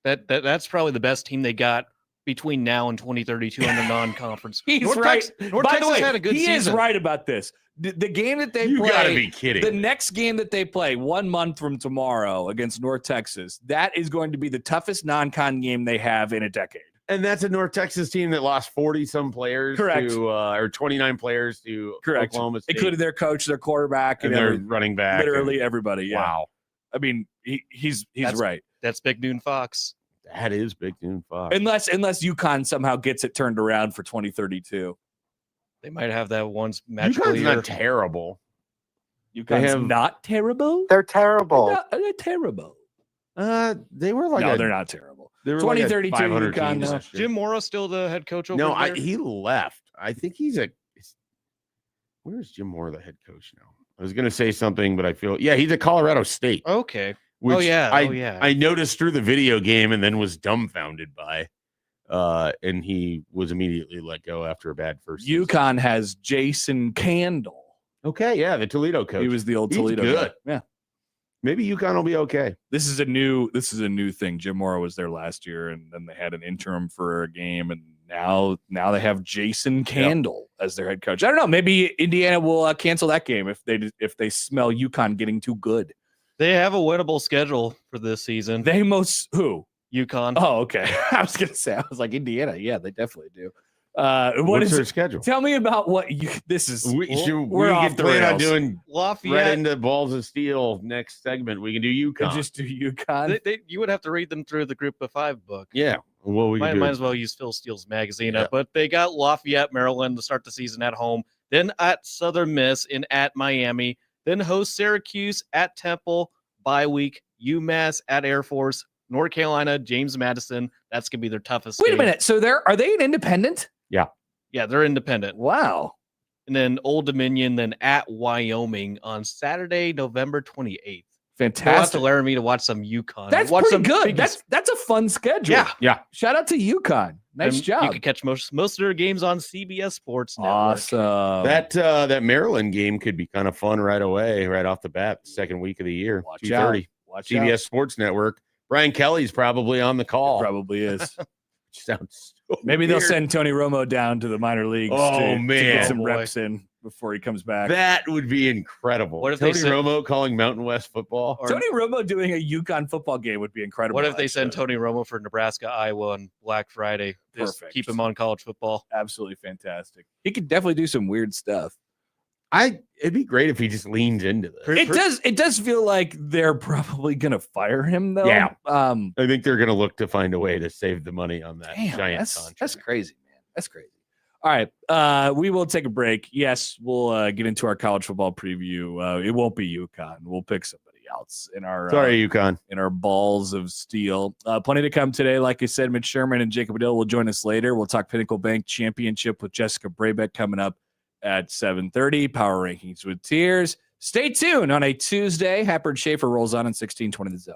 S3: That's probably the best team they got between now and 2032 on the non-conference.
S2: He's right.
S3: North Texas had a good season.
S2: He is right about this. The game that they play,
S4: you gotta be kidding.
S2: The next game that they play 1 month from tomorrow against North Texas, that is going to be the toughest non-con game they have in a decade.
S4: And that's a North Texas team that lost 40-some players,
S2: correct,
S4: or 29 players to
S2: correct,
S4: Oklahoma State,
S2: including their coach, their quarterback,
S4: and their running back,
S2: literally everybody. Yeah.
S4: Wow,
S2: I mean, he's right.
S3: That's Big Noon Fox.
S4: That is Big Noon Fox.
S2: Unless UConn somehow gets it turned around for 2032,
S3: they might have that once magical
S4: UConn's
S3: year.
S4: Not terrible.
S2: UConn's not terrible.
S1: They're terrible.
S2: They're terrible.
S4: They were like
S2: no, they're not terrible.
S4: They were
S2: 2032
S4: like
S2: UConn.
S3: Jim Mora still the head coach over there?
S4: He left. I think where's Jim Mora, the head coach now? I was going to say something, but I feel he's at Colorado State.
S3: Okay.
S4: Which I noticed through the video game and then was dumbfounded by. And he was immediately let go after a bad first season.
S2: UConn has Jason Candle.
S4: Okay, yeah, the Toledo coach.
S2: He was the old Toledo
S4: good.
S2: guy. Yeah.
S4: Maybe UConn will be okay.
S2: This is a new thing. Jim Mora was there last year, and then they had an interim for a game, and now they have Jason Candle as their head coach. I don't know. Maybe Indiana will cancel that game if they smell UConn getting too good.
S3: They have a winnable schedule for this season.
S2: Who?
S3: UConn.
S2: Oh, okay. I was gonna say. I was like Indiana. Yeah, they definitely do.
S4: What's their schedule?
S2: Tell me about what this is.
S4: We
S2: off
S4: can
S2: the
S4: plan on
S2: rails.
S4: doing
S3: Lafayette
S4: right into balls of steel next segment. We can do UConn.
S2: Just do UConn.
S3: You would have to read them through the Group of 5 book.
S4: Yeah. Well, we
S3: might as well use Phil Steele's magazine up. But they got Lafayette, Maryland to start the season at home, then at Southern Miss and at Miami, then host Syracuse at Temple, bye week, UMass at Air Force, North Carolina, James Madison. That's gonna be their toughest.
S2: Wait a minute. So are they an independent?
S3: Yeah, they're independent.
S2: Wow.
S3: And then Old Dominion, then at Wyoming on Saturday, November 28th.
S2: Fantastic.
S3: You'll have to Larry to watch some UConn.
S2: That's
S3: watch
S2: pretty good.
S3: Biggest...
S2: That's a fun schedule.
S4: Yeah.
S2: Shout out to UConn. Nice job.
S3: You can catch most of their games on CBS Sports Network.
S2: Awesome.
S4: That Maryland game could be kind of fun right away, right off the bat. Second week of the year.
S2: Watch
S4: 2:30.
S2: Watch
S4: CBS Sports Network. Brian Kelly's probably on the call.
S2: Probably is.
S4: Sounds so
S2: Maybe
S4: weird.
S2: they'll send Tony Romo down to the minor leagues to get some reps in before he comes back.
S4: That would be incredible.
S3: What if
S4: Tony
S3: they send...
S4: Romo calling Mountain West football?
S2: Tony Romo doing a UConn football game would be incredible.
S3: What if they send Tony Romo for Nebraska, Iowa on Black Friday? Just
S2: Perfect.
S3: Keep him on college football.
S2: Absolutely fantastic. He could definitely do some weird stuff.
S4: It'd be great if he just leans into this.
S2: It does feel like they're probably gonna fire him though.
S4: Yeah. I think they're gonna look to find a way to save the money on that giant contract.
S2: That's crazy, man. That's crazy. All right. We will take a break. Yes, we'll get into our college football preview. It won't be UConn. We'll pick somebody else in our
S4: Sorry, UConn.
S2: in our balls of steel. Plenty to come today. Like I said, Mitch Sherman and Jacob Adil will join us later. We'll talk Pinnacle Bank Championship with Jessica Brabeck coming up at 7:30. Power rankings with Tears. Stay tuned on a Tuesday. Happer and Schaefer rolls on 1620 The Zone.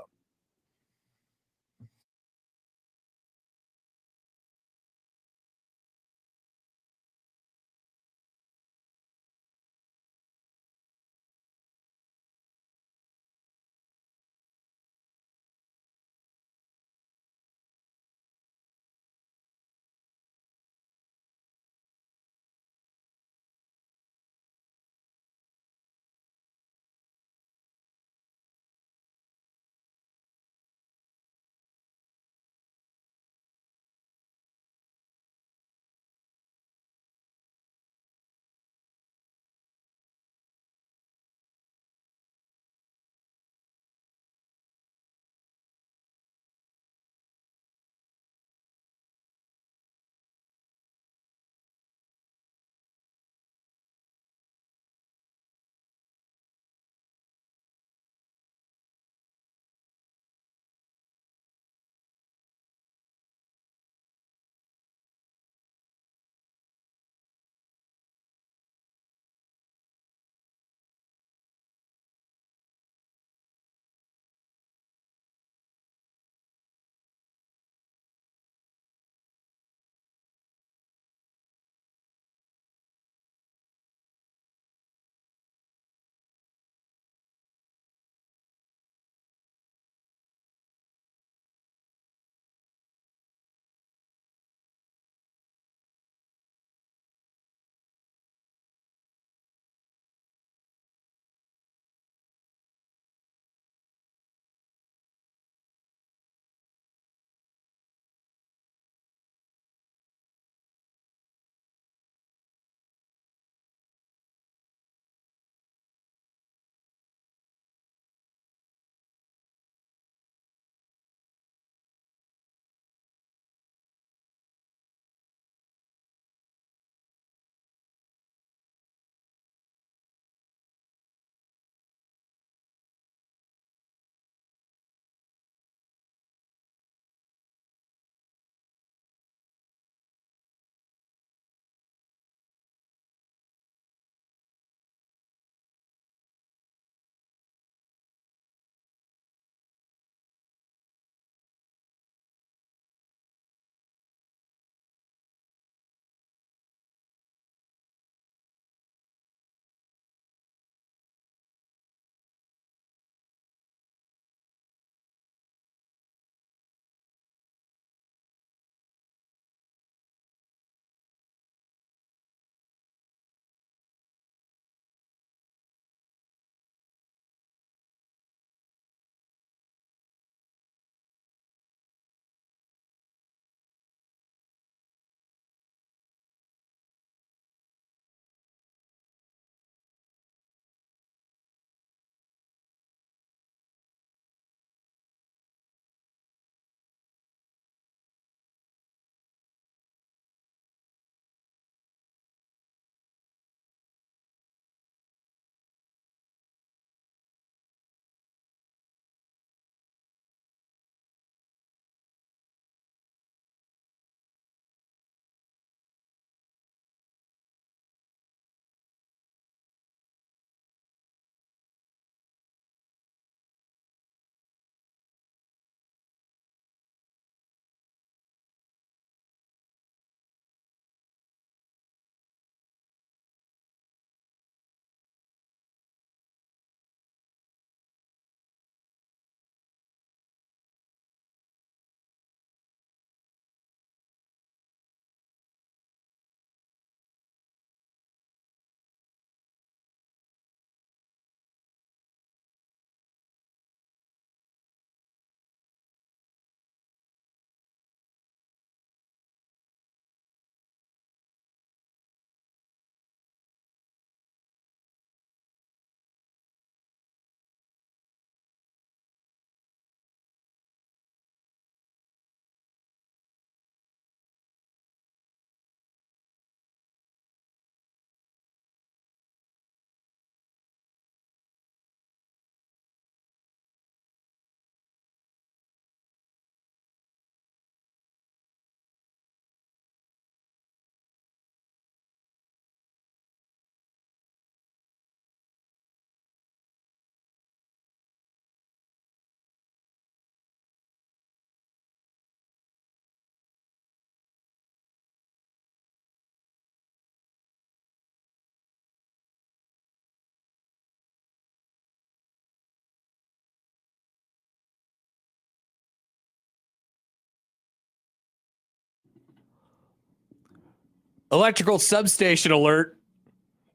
S2: Electrical substation alert.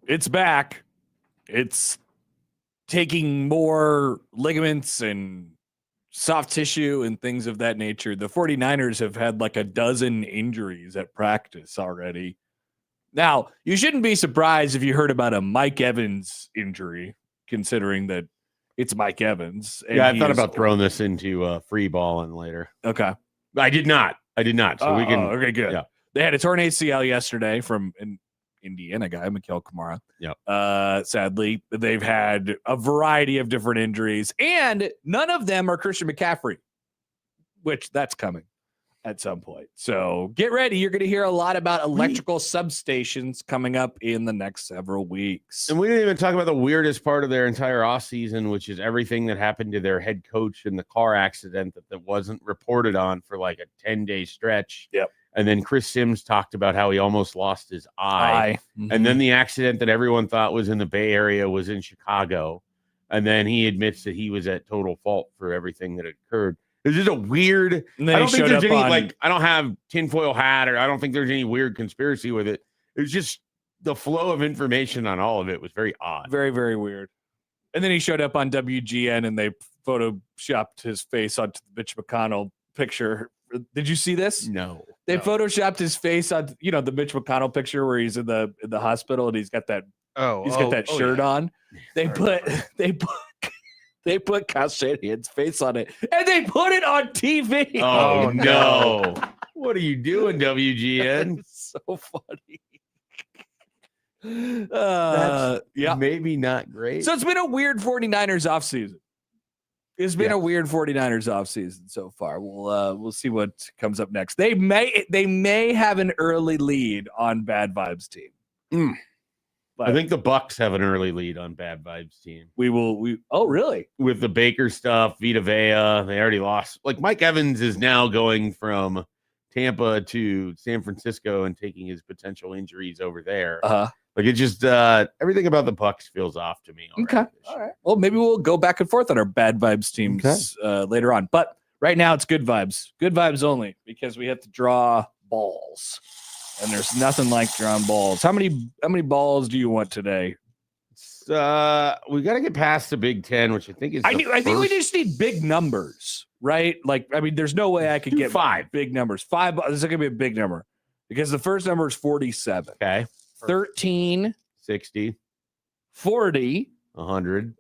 S2: It's back. It's taking more ligaments and soft tissue and things of that nature. The 49ers have had like a dozen injuries at practice already. Now, you shouldn't be surprised if you heard about a Mike Evans injury, considering that it's Mike Evans.
S4: Yeah, I thought about throwing this into free balling later.
S2: Okay.
S4: I did not. So we can.
S2: Okay, good.
S4: Yeah.
S2: They had a torn ACL yesterday from an Indiana guy, Mikael Kamara.
S4: Yeah.
S2: Sadly, they've had a variety of different injuries, and none of them are Christian McCaffrey, which that's coming at some point. So get ready. You're going to hear a lot about electrical substations coming up in the next several weeks.
S4: And we didn't even talk about the weirdest part of their entire offseason, which is everything that happened to their head coach in the car accident that wasn't reported on for like a 10-day stretch.
S2: Yep.
S4: And then Chris Sims talked about how he almost lost his eye.
S2: Mm-hmm.
S4: And then the accident that everyone thought was in the Bay Area was in Chicago. And then he admits that he was at total fault for everything that occurred. It's just a weird. I don't think there's any I don't have tinfoil hat, or I don't think there's any weird conspiracy with it. It was just the flow of information on all of it was very odd.
S2: Very, very weird. And then he showed up on WGN and they photoshopped his face onto the Mitch McConnell picture. Did you see this?
S4: No.
S2: They photoshopped his face on, the Mitch McConnell picture where he's in the hospital and he's got that shirt on. They put Kyle Shanahan's face on it, and they put it on TV.
S4: Oh, no. What are you doing, WGN?
S2: That's so funny.
S4: That's maybe not great.
S2: So it's been a weird 49ers offseason. It's been a weird 49ers offseason so far. We'll see what comes up next. They may have an early lead on Bad Vibes team.
S4: But I think the Bucks have an early lead on Bad Vibes team.
S2: Oh, really?
S4: With the Baker stuff, Vita Vea, they already lost. Like Mike Evans is now going from Tampa to San Francisco and taking his potential injuries over there. Like it just everything about the Bucks feels off to me.
S2: Okay. All right. Well, maybe we'll go back and forth on our Bad Vibes teams later on. But right now it's good vibes. Good vibes only, because we have to draw balls. And there's nothing like drawing balls. How many balls do you want today?
S4: We got to get past the Big Ten, which I think is.
S2: I think we just need big numbers, right? Like, I mean, there's no way I could get
S4: 5
S2: big numbers. 5. This is going to be a big number because the first number is 47.
S4: Okay.
S2: 13,
S4: 60,
S2: 40,
S4: 100.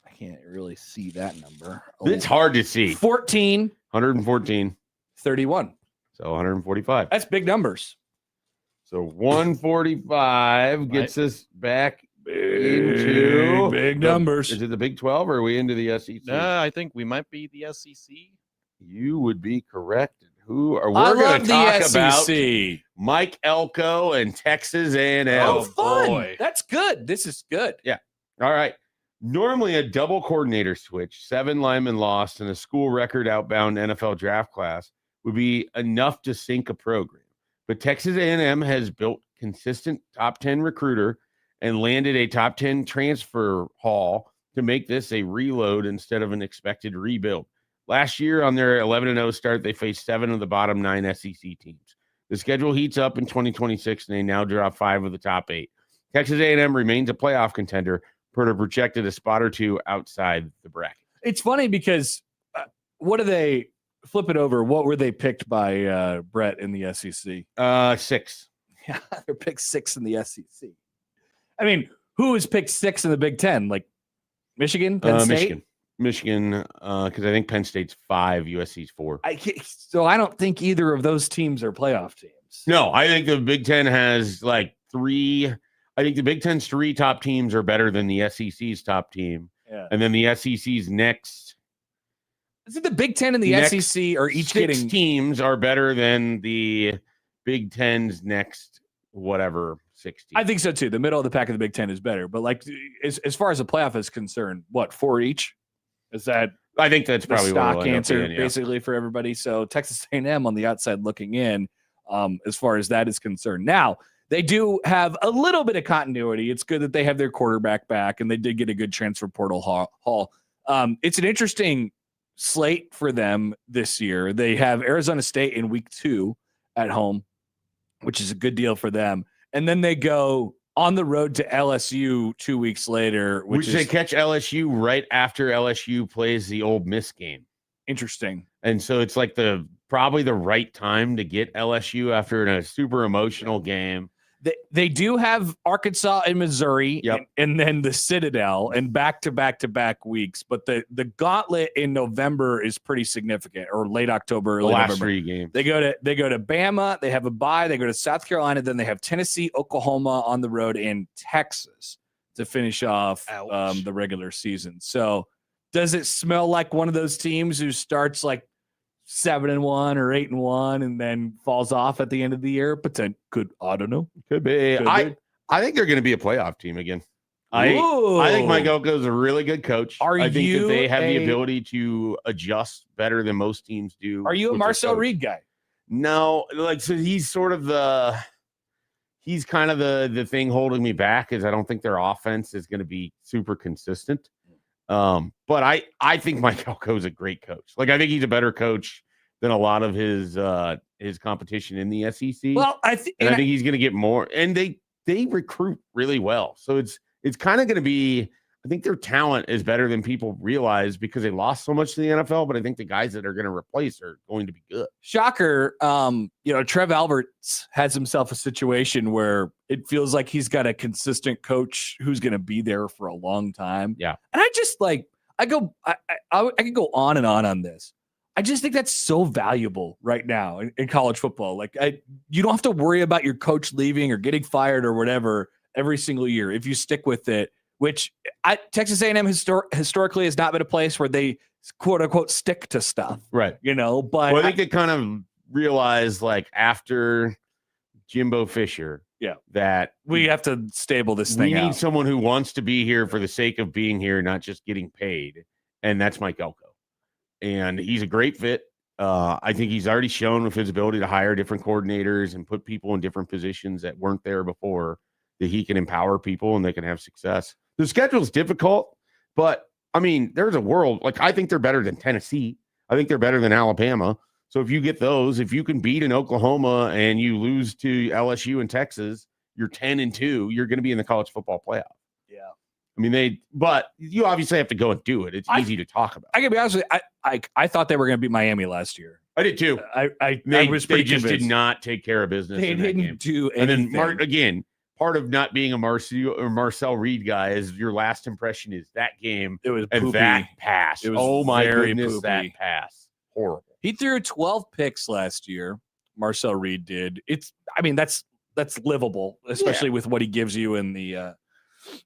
S2: I can't really see that number.
S4: It's hard to see.
S2: 14,
S4: 114,
S2: 31.
S4: So 145.
S2: That's big numbers.
S4: So 145 gets us back into
S2: big numbers.
S4: Is it the Big 12 or are we into the SEC?
S3: I think we might be the SEC.
S4: You would be correct. We're
S2: going to
S4: talk
S2: about
S4: Mike Elko and Texas A&M.
S2: Oh, fun. Boy. That's good. This is good.
S4: Yeah. All right. Normally a double coordinator switch, 7 linemen lost, and a school record outbound NFL draft class would be enough to sink a program. But Texas A&M has built consistent top 10 recruiter and landed a top 10 transfer haul to make this a reload instead of an expected rebuild. Last year on their 11-0 start, they faced 7 of the bottom 9 SEC teams. The schedule heats up in 2026, and they now drop 5 of the top 8. Texas A&M remains a playoff contender, projected a spot or 2 outside the bracket.
S2: It's funny because what do they flip it over? What were they picked by Brett in the SEC?
S4: 6.
S2: Yeah, they're picked 6 in the SEC. I mean, who was picked 6 in the Big Ten? Like Michigan, Penn State?
S4: Michigan, because I think Penn State's 5, USC's 4.
S2: So I don't think either of those teams are playoff teams.
S4: No, I think the Big Ten has like 3. I think the Big Ten's 3 top teams are better than the SEC's top team.
S2: Yeah.
S4: And then the SEC's next.
S2: Is it the Big Ten and the SEC are each
S4: 6
S2: getting
S4: teams are better than the Big Ten's next whatever 16?
S2: I think so too. The middle of the pack of the Big Ten is better. But like as far as the playoff is concerned, what, 4 each? Is that
S4: I think that's probably
S2: stock
S4: what
S2: answer basically for everybody. So Texas A&M on the outside looking in, as far as that is concerned. Now they do have a little bit of continuity. It's good that they have their quarterback back, and they did get a good transfer portal haul. It's an interesting slate for them this year. They have Arizona State in week 2 at home. which is a good deal for them. And then they go on the road to LSU 2 weeks later, which
S4: they catch LSU right after LSU plays the Ole Miss game.
S2: Interesting.
S4: And so it's like probably the right time to get LSU after a super emotional game.
S2: They do have Arkansas and Missouri, and then the Citadel, and back-to-back weeks. But the gauntlet in November is pretty significant, or late October, early
S4: last
S2: November.
S4: 3 games.
S2: They go to Bama. They have a bye. They go to South Carolina. Then they have Tennessee, Oklahoma on the road, and Texas to finish off the regular season. So does it smell like one of those teams who starts like 7-1 or 8-1 and then falls off at the end of the year? But then I don't know.
S4: Could be. I think they're going to be a playoff team again. I think Mike Elko is a really good coach. I think that they have the ability to adjust better than most teams do.
S2: Are you a Marcel Reed guy?
S4: No, so he's sort of he's kind of the thing holding me back is I don't think their offense is going to be super consistent. But I think Mike Elko is a great coach. Like, I think he's a better coach than a lot of his competition in the SEC.
S2: Well, I think
S4: he's going to get more, and they recruit really well. So it's kind of going to be, I think their talent is better than people realize because they lost so much to the NFL, but I think the guys that are going to replace are going to be good.
S2: Shocker. Trev Alberts has himself a situation where it feels like he's got a consistent coach who's going to be there for a long time.
S4: Yeah.
S2: And I just I could go on and on this. I just think that's so valuable right now in college football. Like, you don't have to worry about your coach leaving or getting fired or whatever every single year if you stick with it. Which Texas A&M historically has not been a place where they quote unquote stick to stuff,
S4: right?
S2: But
S4: I think they kind of realized like after Jimbo Fisher, that
S2: we have to stable this thing.
S4: We need someone who wants to be here for the sake of being here, not just getting paid, and that's Mike Elko. And he's a great fit. I think he's already shown with his ability to hire different coordinators and put people in different positions that weren't there before that he can empower people and they can have success. The schedule's difficult, but I mean, there's a world like I think they're better than Tennessee. I think they're better than Alabama. So if you get those, if you can beat in Oklahoma and you lose to LSU and Texas, you're 10-2. You're going to be in the college football playoff.
S2: Yeah,
S4: I mean but you obviously have to go and do it. It's easy to talk about.
S2: I can be honest with you. I thought they were going to beat Miami last year.
S4: I did too.
S2: I was
S4: they
S2: pretty
S4: just
S2: convinced.
S4: Did not take care of business.
S2: They didn't do anything.
S4: And then part of not being a Marcel Reed guy is your last impression is that game.
S2: It was
S4: and
S2: poopy.
S4: that pass.
S2: It was
S4: oh my goodness,
S2: poopy.
S4: that pass. Horrible.
S2: He threw 12 picks last year. Marcel Reed did. That's livable, especially with what he gives you in the
S4: you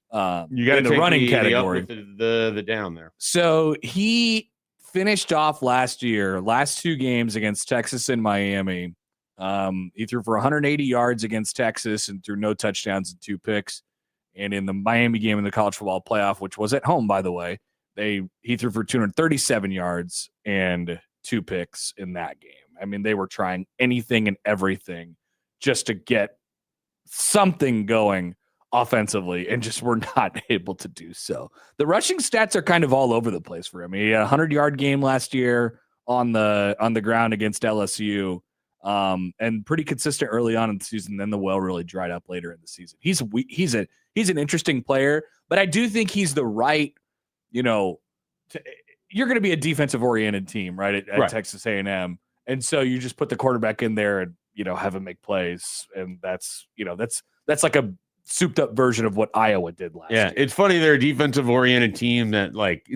S4: got in
S2: the running category.
S4: The down there.
S2: So he finished off last 2 games against Texas and Miami. He threw for 180 yards against Texas and threw no touchdowns and 2 picks. And in the Miami game in the college football playoff, which was at home, by the way, he threw for 237 yards and 2 picks in that game. I mean, they were trying anything and everything just to get something going offensively and just were not able to do so. The rushing stats are kind of all over the place for him. He had a 100-yard game last year on the ground against LSU. And pretty consistent early on in the season. Then the well really dried up later in the season. He's an interesting player, but I do think he's the right, you're going to be a defensive oriented team, right? At Texas A&M. And so you just put the quarterback in there and, have him make plays. And that's like a souped up version of what Iowa did last year.
S4: It's funny. They're a defensive oriented team that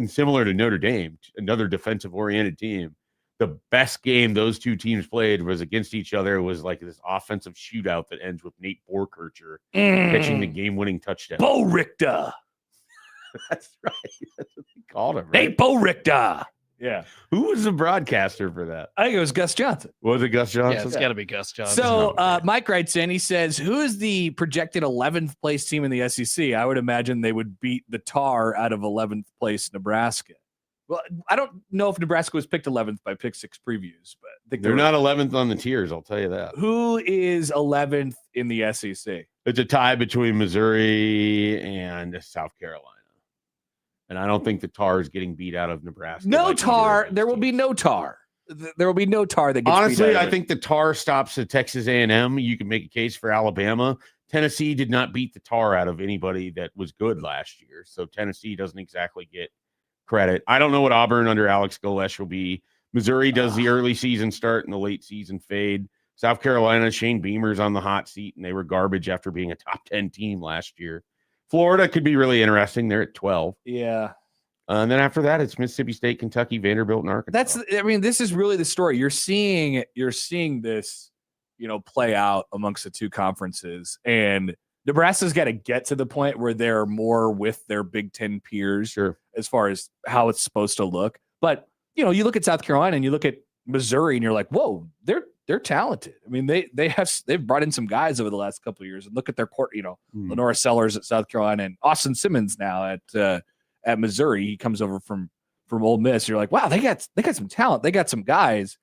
S4: similar to Notre Dame, another defensive oriented team. The best game those two teams played was against each other. It was like this offensive shootout that ends with Nate Borkercher catching the game-winning touchdown.
S2: Bo Richter.
S4: That's right. That's what they called him, right?
S2: Nate Bo Richter. Yeah.
S4: Who was the broadcaster for that?
S2: I think it was Gus Johnson.
S4: Was it Gus Johnson?
S3: Yeah, it's got to be Gus Johnson.
S2: So Mike writes in, he says, who is the projected 11th place team in the SEC? I would imagine they would beat the Tar out of 11th place Nebraska. Well, I don't know if Nebraska was picked 11th by Pick 6 previews, but I think
S4: they're not 11th on the tiers. I'll tell you that.
S2: Who is 11th in the SEC?
S4: It's a tie between Missouri and South Carolina. And I don't think the Tar is getting beat out of Nebraska.
S2: No Tar. There will be no Tar. There will be no tar that gets beat
S4: Honestly,
S2: out of
S4: I
S2: it.
S4: think the tar stops at Texas A&M. You can make a case for Alabama. Tennessee did not beat the tar out of anybody that was good last year, so Tennessee doesn't exactly get credit. I don't know what Auburn under Alex Golesh will be. Missouri does the early season start and the late season fade. South Carolina, Shane Beamer's on the hot seat, and they were garbage after being a top 10 team last year. Florida could be really interesting. They're at 12.
S2: Yeah.
S4: And then after that, it's Mississippi State, Kentucky, Vanderbilt, and Arkansas.
S2: This is really the story. You're seeing this, play out amongst the two conferences, and Nebraska's got to get to the point where they're more with their Big Ten peers as far as how it's supposed to look. But, you look at South Carolina and you look at Missouri and you're like, whoa, they're talented. I mean, they've brought in some guys over the last couple of years, and look at their court, Lenora Sellers at South Carolina and Austin Simmons now at Missouri. He comes over from Ole Miss. You're like, wow, they got some talent. They got some guys,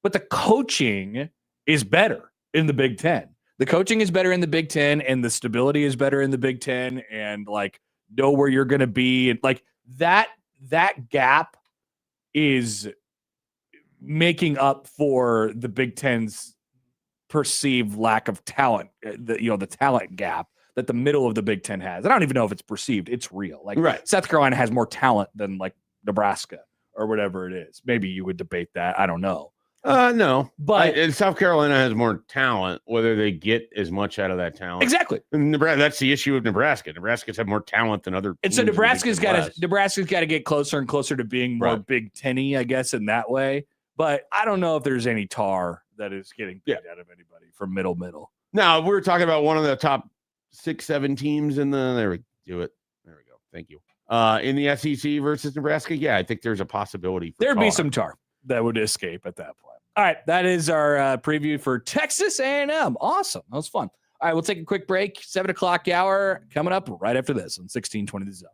S2: but the coaching is better in the Big Ten. The coaching is better in the Big Ten, and the stability is better in the Big Ten, and like know where you're going to be. And like that gap is making up for the Big Ten's perceived lack of talent, the talent gap that the middle of the Big Ten has. I don't even know if it's perceived. It's real. Like South Carolina has more talent than like Nebraska or whatever it is. Maybe you would debate that. I don't know.
S4: No,
S2: but
S4: South Carolina has more talent. Whether they get as much out of that talent,
S2: exactly.
S4: Nebraska, that's the issue of Nebraska. Nebraska's have more talent than other.
S2: And so Nebraska's got to get closer and closer to being more Big Ten-y, I guess, in that way. But I don't know if there's any tar that is getting beat out of anybody from middle.
S4: No, we're talking about one of the top 6-7 teams in the. There we do it. There we go. Thank you. In the SEC versus Nebraska, yeah, I think there's a possibility.
S2: There'd be some tar that would escape at that point. All right, that is our preview for Texas A&M. Awesome. That was fun. All right, we'll take a quick break. 7 o'clock hour coming up right after this on 1620 The Zone.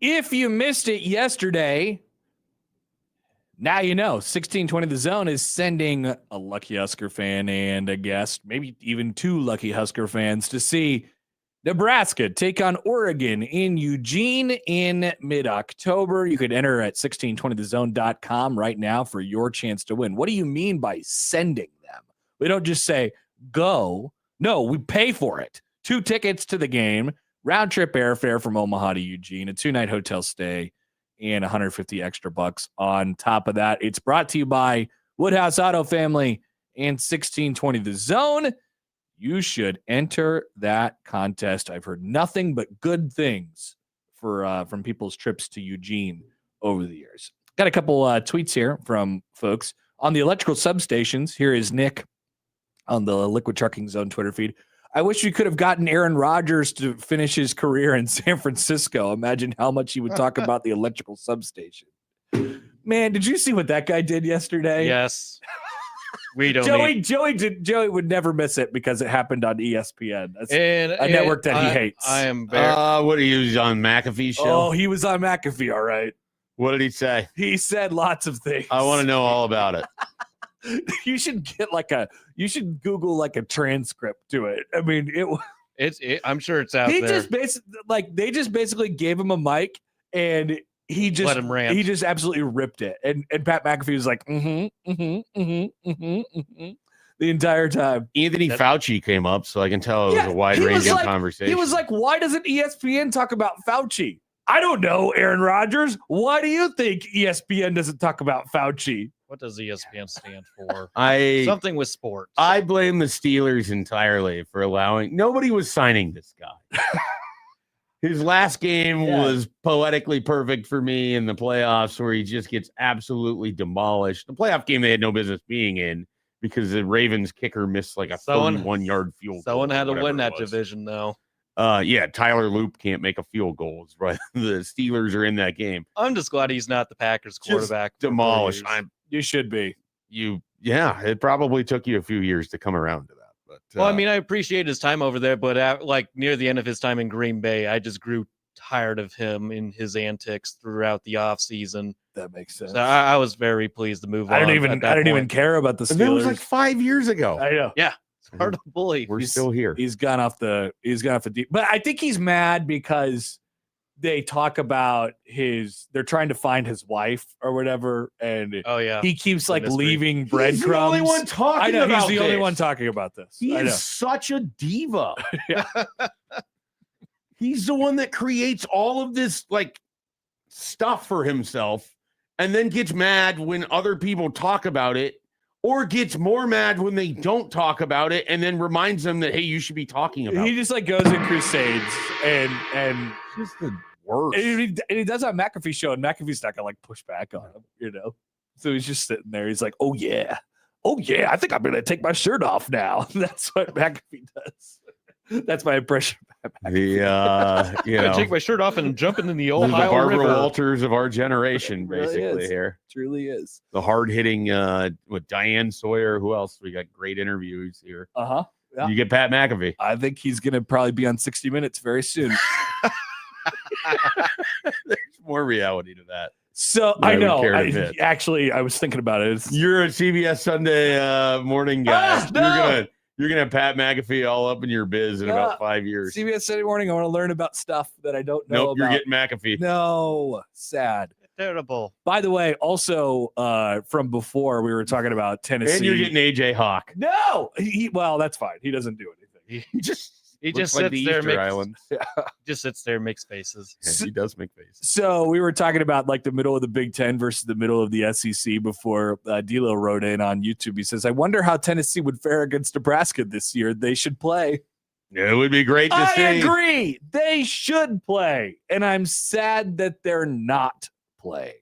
S2: If you missed it yesterday, now you know. 1620 The Zone is sending a lucky Husker fan and a guest, maybe even 2 lucky Husker fans, to see Nebraska take on Oregon in Eugene in mid-October. You could enter at 1620thezone.com right now for your chance to win. What do you mean by sending them? We don't just say, go. No, we pay for it. 2 tickets to the game, round-trip airfare from Omaha to Eugene, a 2-night hotel stay, and 150 extra bucks on top of that. It's brought to you by Woodhouse Auto Family and 1620 The Zone. You should enter that contest. I've heard nothing but good things from people's trips to Eugene over the years. Got a couple tweets here from folks on the electrical substations. Here is Nick on the Liquid Trucking Zone Twitter feed. I wish we could have gotten Aaron Rodgers to finish his career in San Francisco. Imagine how much he would talk about the electrical substation. Man, did you see what that guy did yesterday?
S3: Yes. We don't.
S2: Joey would never miss it because it happened on ESPN. That's a network that he hates.
S3: I am very.
S4: What he was on McAfee's show?
S2: Oh, he was on McAfee. All right.
S4: What did he say?
S2: He said lots of things.
S4: I want to know all about it.
S2: You should get you should Google like a transcript to it. I mean,
S3: I'm sure it's out there.
S2: They just basically gave him a mic and he just
S3: let him rant.
S2: He just absolutely ripped it. And Pat McAfee was like, the entire time.
S4: Anthony Fauci came up, so I can tell it was a wide-ranging conversation.
S2: He was like, why doesn't ESPN talk about Fauci? I don't know, Aaron Rodgers. Why do you think ESPN doesn't talk about Fauci?
S3: What does ESPN stand for? Something with sports.
S4: I blame the Steelers entirely for allowing. Nobody was signing this guy. His last game was poetically perfect for me in the playoffs, where he just gets absolutely demolished. The playoff game they had no business being in because the Ravens kicker missed like a 31-yard field goal.
S3: Someone had to win that division, though.
S4: Tyler Loop can't make a field goal. Right? The Steelers are in that game.
S3: I'm just glad he's not the Packers quarterback.
S4: Just demolished.
S2: You should be.
S4: It probably took you a few years to come around to that. But
S3: I mean, I appreciate his time over there, but near the end of his time in Green Bay, I just grew tired of him in his antics throughout the offseason.
S2: That makes sense.
S3: So I was very pleased to move on.
S2: I didn't even care about the Steelers.
S4: That was like 5 years ago.
S2: I know.
S3: Yeah. It's hard to believe.
S4: We're still here.
S2: He's gone off the deep. But I think he's mad because they talk about they're trying to find his wife or whatever, and he keeps leaving breadcrumbs.
S4: He's the only one talking about
S2: he's the only one talking about this.
S4: He is such a diva. He's the one that creates all of this stuff for himself and then gets mad when other people talk about it, or gets more mad when they don't talk about it and then reminds them that, hey, you should be talking about it.
S2: He just goes in crusades and
S4: just the worst.
S2: And he does on McAfee show, and McAfee's not gonna push back on him, So he's just sitting there. He's like, oh yeah, I think I'm gonna take my shirt off now. That's what McAfee does. That's my impression.
S3: I'm gonna take my shirt off and jump into the Ohio
S4: the Barbara
S3: River.
S4: Walters of our generation, basically here.
S2: Truly is.
S4: The hard hitting with Diane Sawyer. Who else? We got great interviews here.
S2: Yeah.
S4: You get Pat McAfee.
S2: I think he's gonna probably be on 60 Minutes very soon.
S4: There's more reality to that.
S2: So I know. I was thinking about it.
S4: You're a CBS Sunday morning guy. You're gonna have Pat McAfee all up in your biz in about 5 years.
S2: CBS Sunday morning. I want to learn about stuff that I don't know.
S4: Nope, you're getting McAfee.
S2: No, sad.
S3: Terrible.
S2: By the way, also from before we were talking about Tennessee,
S4: and you're getting AJ Hawk.
S2: No, well, that's fine. He doesn't do anything.
S3: He just sits
S4: like
S3: there,
S4: just
S3: sits there, makes faces.
S4: Yeah, he does make faces.
S2: So we were talking about the middle of the Big Ten versus the middle of the SEC before D'Lo wrote in on YouTube. He says, "I wonder how Tennessee would fare against Nebraska this year. They should play."
S4: It would be great to see.
S2: I agree. They should play, and I'm sad that they're not playing.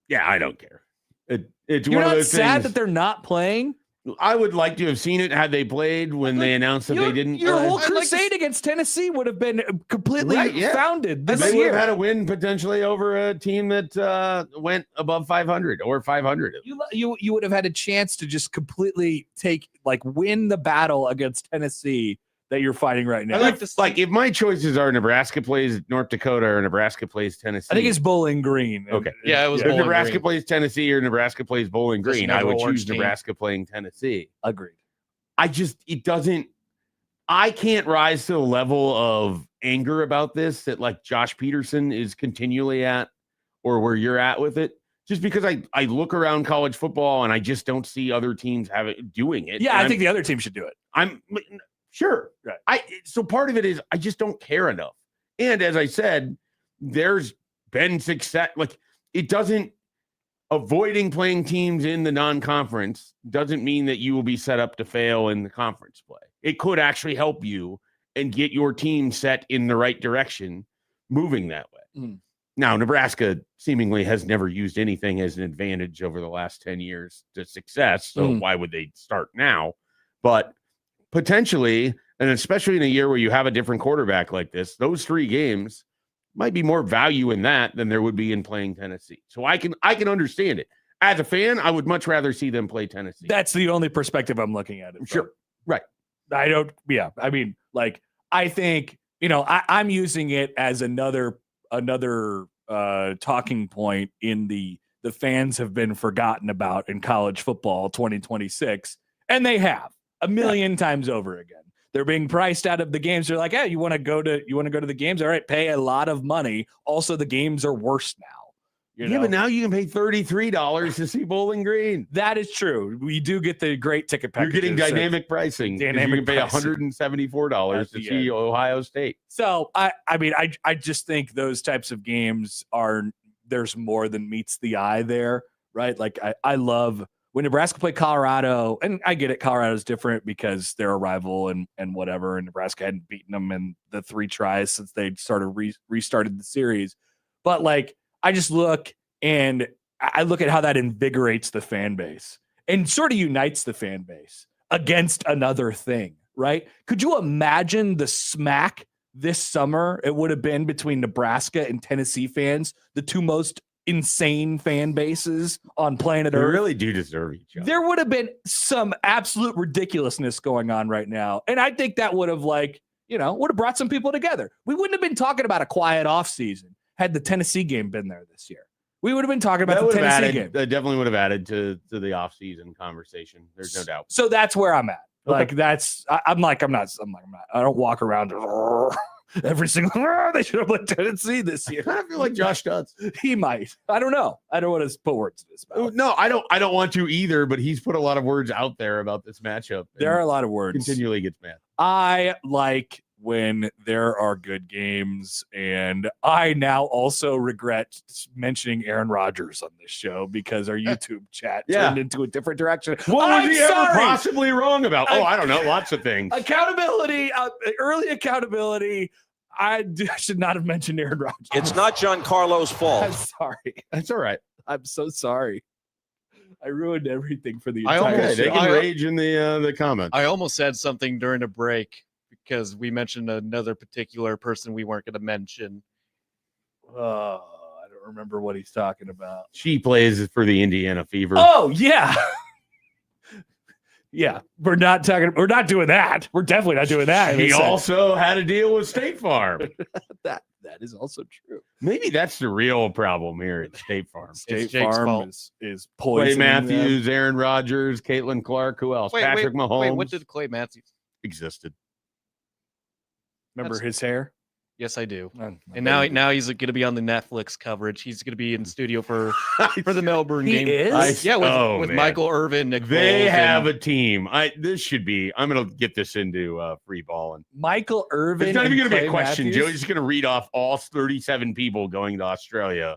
S4: Yeah, I don't care. It's
S2: You're
S4: one of
S2: not
S4: those
S2: sad
S4: things.
S2: that they're not playing.
S4: I would like to have seen it had they played when they announced that they didn't.
S2: Your
S4: play.
S2: whole crusade against Tennessee would have been completely founded this
S4: they would
S2: year.
S4: have had a win potentially over a team that went above 500 or 500.
S2: You would have had a chance to just completely win the battle against Tennessee that you're fighting right now.
S3: I like this.
S4: Like if my choices are Nebraska plays North Dakota or Nebraska plays Tennessee.
S2: I think it's Bowling Green.
S4: Okay.
S3: Yeah, it was
S4: If
S3: Bowling
S4: Nebraska
S3: Green.
S4: plays Tennessee or Nebraska plays Bowling
S3: Just
S4: Green,
S3: never
S4: I would
S3: orange
S4: choose
S3: team.
S4: Nebraska playing Tennessee.
S2: Agreed.
S4: I can't rise to the level of anger about this that like Josh Peterson is continually at or where you're at with it. Just because I look around college football and I just don't see other teams doing it.
S2: Yeah,
S4: And
S2: I think the other team should do it.
S4: I'm sure.
S2: Right.
S4: So part of it is I just don't care enough. And as I said, there's been success. Like it doesn't avoiding playing teams in the non-conference doesn't mean that you will be set up to fail in the conference play. It could actually help you and get your team set in the right direction, moving that way.
S2: Mm.
S4: Now, Nebraska seemingly has never used anything as an advantage over the last 10 years to success. So why would they start now? But potentially, and especially in a year where you have a different quarterback like this, those 3 games might be more value in that than there would be in playing Tennessee. So I can understand it. As a fan, I would much rather see them play Tennessee.
S2: That's the only perspective I'm looking at it from.
S4: Sure. Right.
S2: I mean, like, I think, I'm using it as another talking point in the fans have been forgotten about in college football 2026. And they have a million times over again. They're being priced out of the games. They're like, hey, you want to go to the games? All right, pay a lot of money. Also, the games are worse now.
S4: But now you can pay $33 to see Bowling Green.
S2: That is true. We do get the great ticket packages.
S4: You're getting dynamic pricing. You can pay $174 to see Ohio State.
S2: So I mean, I just think those types of games there's more than meets the eye there, right? Like I love when Nebraska played Colorado, and I get it, Colorado's different because they're a rival and whatever, and Nebraska hadn't beaten them in the 3 tries since they restarted the series. But like, I just look at how that invigorates the fan base and sort of unites the fan base against another thing, right? Could you imagine the smack this summer it would have been between Nebraska and Tennessee fans, the 2 most insane fan bases on planet Earth?
S4: They really do deserve each other.
S2: There would have been some absolute ridiculousness going on right now. And I think that would have would have brought some people together. We wouldn't have been talking about a quiet offseason had the Tennessee game been there this year. We would have been talking about the Tennessee game.
S4: That definitely would have added to the offseason conversation. There's no doubt.
S2: So that's where I'm at.
S4: Okay.
S2: Like I'm not. I don't walk around every single. They should have played Tennessee this year.
S4: I kind of feel like Josh does.
S2: He might. I don't know. I don't want to put words to this.
S4: No, I don't want to either. But he's put a lot of words out there about this matchup.
S2: There are a lot of words.
S4: Continually gets mad.
S2: I like when there are good games, and I now also regret mentioning Aaron Rodgers on this show because our YouTube chat turned into a different direction.
S4: What was he ever possibly wrong about? I don't know. Lots of things.
S2: Accountability, early accountability. I should not have mentioned Aaron Rodgers.
S1: It's not Giancarlo's fault.
S2: I'm sorry.
S4: That's all right.
S2: I'm so sorry. I ruined everything for the entire
S4: Okay,
S2: show.
S4: they can rage in the comments.
S3: I almost said something during a break because we mentioned another particular person we weren't going to mention.
S2: I don't remember what he's talking about.
S4: She plays for the Indiana Fever.
S2: Oh, yeah. Yeah, we're not doing that. We're definitely not doing that.
S4: He also had a deal with State Farm.
S2: that is also true.
S4: Maybe that's the real problem here at State Farm.
S2: State
S3: Jake's
S2: Farm
S3: fault.
S2: is
S4: Clay
S2: poisoning
S4: Matthews, Aaron Rodgers, Caitlin Clark, who else? Patrick Mahomes.
S3: Wait, what did Clay Matthews?
S4: Existed.
S2: Remember his hair?
S3: Yes, I do.
S2: And
S3: And now he's going to be on the Netflix coverage. He's going to be in studio for the Melbourne
S2: He
S3: game.
S2: is?
S3: Yeah, with
S4: man.
S3: Michael Irvin, Nick
S4: They
S3: Foles,
S4: have
S3: and-
S4: a team. I'm going to get this into free balling.
S2: Michael Irvin.
S4: It's not even going to be a
S2: Clay
S4: question.
S2: Matthews?
S4: Joey's just going to read off all 37 people going to Australia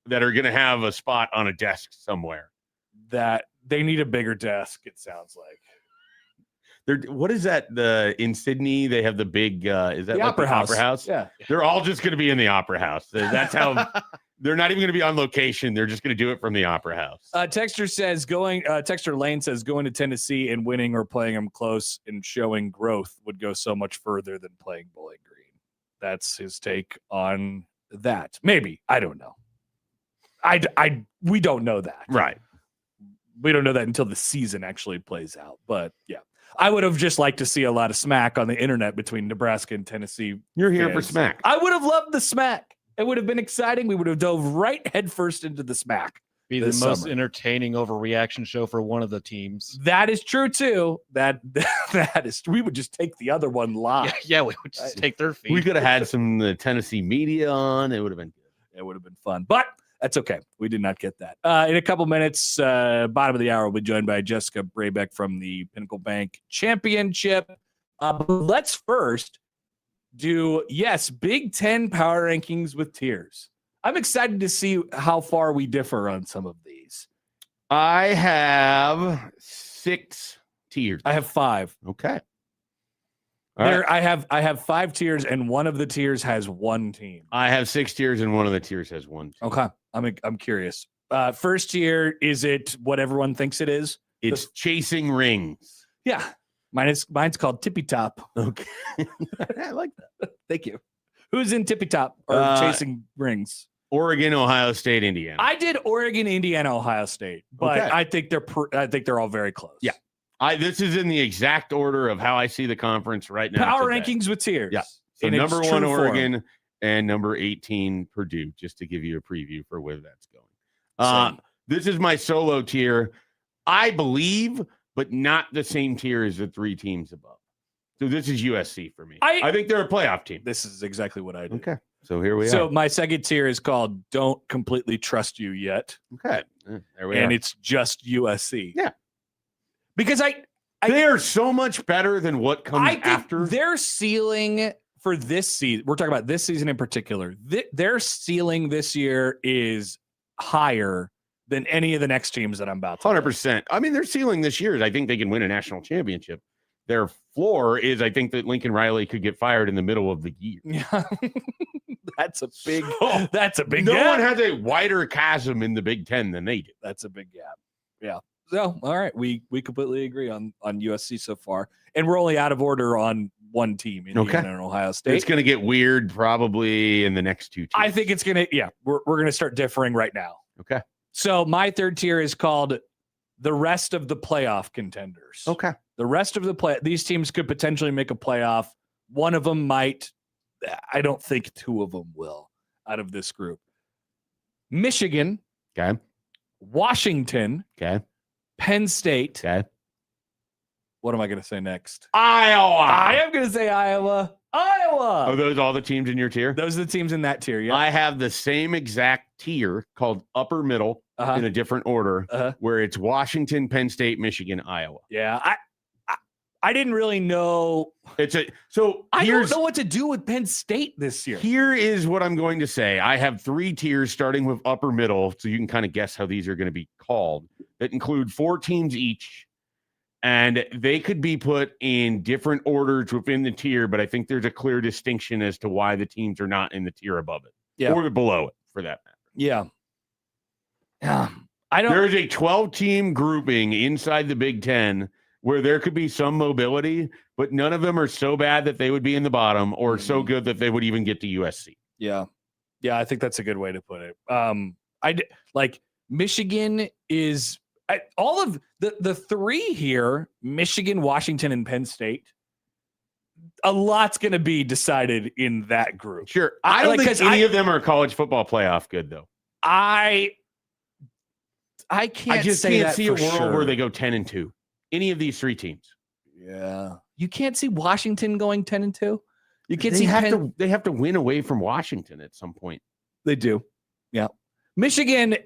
S4: that are going to have a spot on a desk somewhere.
S2: That they need a bigger desk, it sounds like.
S4: What is that? In Sydney, they have the big. Is that
S2: The
S4: like
S2: Opera
S4: the
S2: House.
S4: Opera House?
S2: Yeah.
S4: They're all just going to be in the Opera House. That's how. They're not even going to be on location. They're just going to do it from the Opera House.
S2: Texter Lane says going to Tennessee and winning or playing them close and showing growth would go so much further than playing Bowling Green. That's his take on that. Maybe. I don't know. We don't know that.
S4: Right.
S2: We don't know that until the season actually plays out. But yeah. I would have just liked to see a lot of smack on the internet between Nebraska and Tennessee.
S4: You're here for
S2: fans.
S4: smack.
S2: I would have loved the smack. It would have been exciting. We would have dove right headfirst into the smack.
S3: Be the
S2: this
S3: most
S2: summer.
S3: entertaining overreaction show for one of the teams.
S2: That is true too. That is. We would just take the other one live.
S3: Yeah, we would just take their feet.
S4: We could have had some Tennessee media on. It would have been good.
S2: It would have been fun, but that's okay. We did not get that. In a couple minutes, bottom of the hour, we'll be joined by Jessica Brabeck from the Pinnacle Bank Championship. But let's first do, Big Ten power rankings with tiers. I'm excited to see how far we differ on some of these.
S4: I have 6 tiers.
S2: I have 5.
S4: Okay.
S2: I have 5 tiers, and one of the tiers has one team.
S4: I have 6 tiers, and one of the tiers has one team.
S2: Okay, I'm curious. First tier, is it what everyone thinks it is?
S4: It's chasing rings.
S2: Yeah, mine's called Tippy Top.
S4: Okay, I like that.
S2: Thank you. Who's in Tippy Top or chasing rings?
S4: Oregon, Ohio State, Indiana.
S2: I did Oregon, Indiana, Ohio State, but
S4: Okay.
S2: I think they're all very close.
S4: Yeah. This is in the exact order of how I see the conference right now.
S2: Power
S4: today.
S2: rankings with tiers.
S4: Yeah. So
S2: in its
S4: number
S2: true
S4: 1,
S2: form.
S4: Oregon, and number 18, Purdue, just to give you a preview for where that's going.
S2: Same.
S4: This is my solo tier, I believe, but not the same tier as the 3 teams above. So this is USC for me. I think they're a playoff team.
S2: This is exactly what I did.
S4: Okay. So here we are.
S2: So my second tier is called Don't Completely Trust You Yet.
S4: Okay. There we are.
S2: And it's just USC.
S4: Yeah.
S2: Because
S4: they are so much better than what comes
S2: I think
S4: after.
S2: their ceiling for this season, we're talking about this season in particular, their ceiling this year is higher than any of the next teams that I'm about to
S4: 100%. I mean, their ceiling this year is I think they can win a national championship. Their floor is I think that Lincoln Riley could get fired in the middle of the year.
S2: Yeah. That's a big
S4: So,
S2: gap.
S4: No one has a wider chasm in the Big Ten than they do.
S2: That's a big gap. Yeah. So, all right, we completely agree on USC so far, and we're only out of order on one team, Indiana and Ohio State.
S4: It's going to get weird probably in the next 2 teams.
S2: I think it's going to. Yeah, we're going to start differing right now.
S4: Okay.
S2: So my third tier is called the rest of the playoff contenders.
S4: Okay.
S2: The rest of the these teams could potentially make a playoff. One of them might. I don't think 2 of them will out of this group. Michigan.
S4: Okay.
S2: Washington.
S4: Okay.
S2: Penn State.
S4: Okay.
S2: What am I going to say next?
S4: Iowa.
S2: I am going to say Iowa. Iowa.
S4: Are those all the teams in your tier?
S2: Those are the teams in that tier. Yeah.
S4: I have the same exact tier called upper middle in a different order where it's Washington, Penn State, Michigan, Iowa.
S2: Yeah. I didn't really know.
S4: I
S2: don't know what to do with Penn State this year.
S4: Here is what I'm going to say. I have 3 tiers starting with upper middle, so you can kind of guess how these are going to be called. That include 4 teams each, and they could be put in different orders within the tier, but I think there's a clear distinction as to why the teams are not in the tier above it or below it, for that matter.
S2: Yeah.
S4: There is a 12-team grouping inside the Big Ten where there could be some mobility, but none of them are so bad that they would be in the bottom or so good that they would even get to USC.
S2: Yeah. Yeah, I think that's a good way to put it. Michigan is all of the 3 here, Michigan, Washington, and Penn State. A lot's going to be decided in that group.
S4: Sure. I don't think any of them are college football playoff good, though.
S2: I can't
S4: see a world where they go 10-2. Any of these 3 teams.
S2: Yeah. You can't see Washington going 10-2. You can't
S4: they have to win away from Washington at some point.
S2: They do. Yeah. Michigan,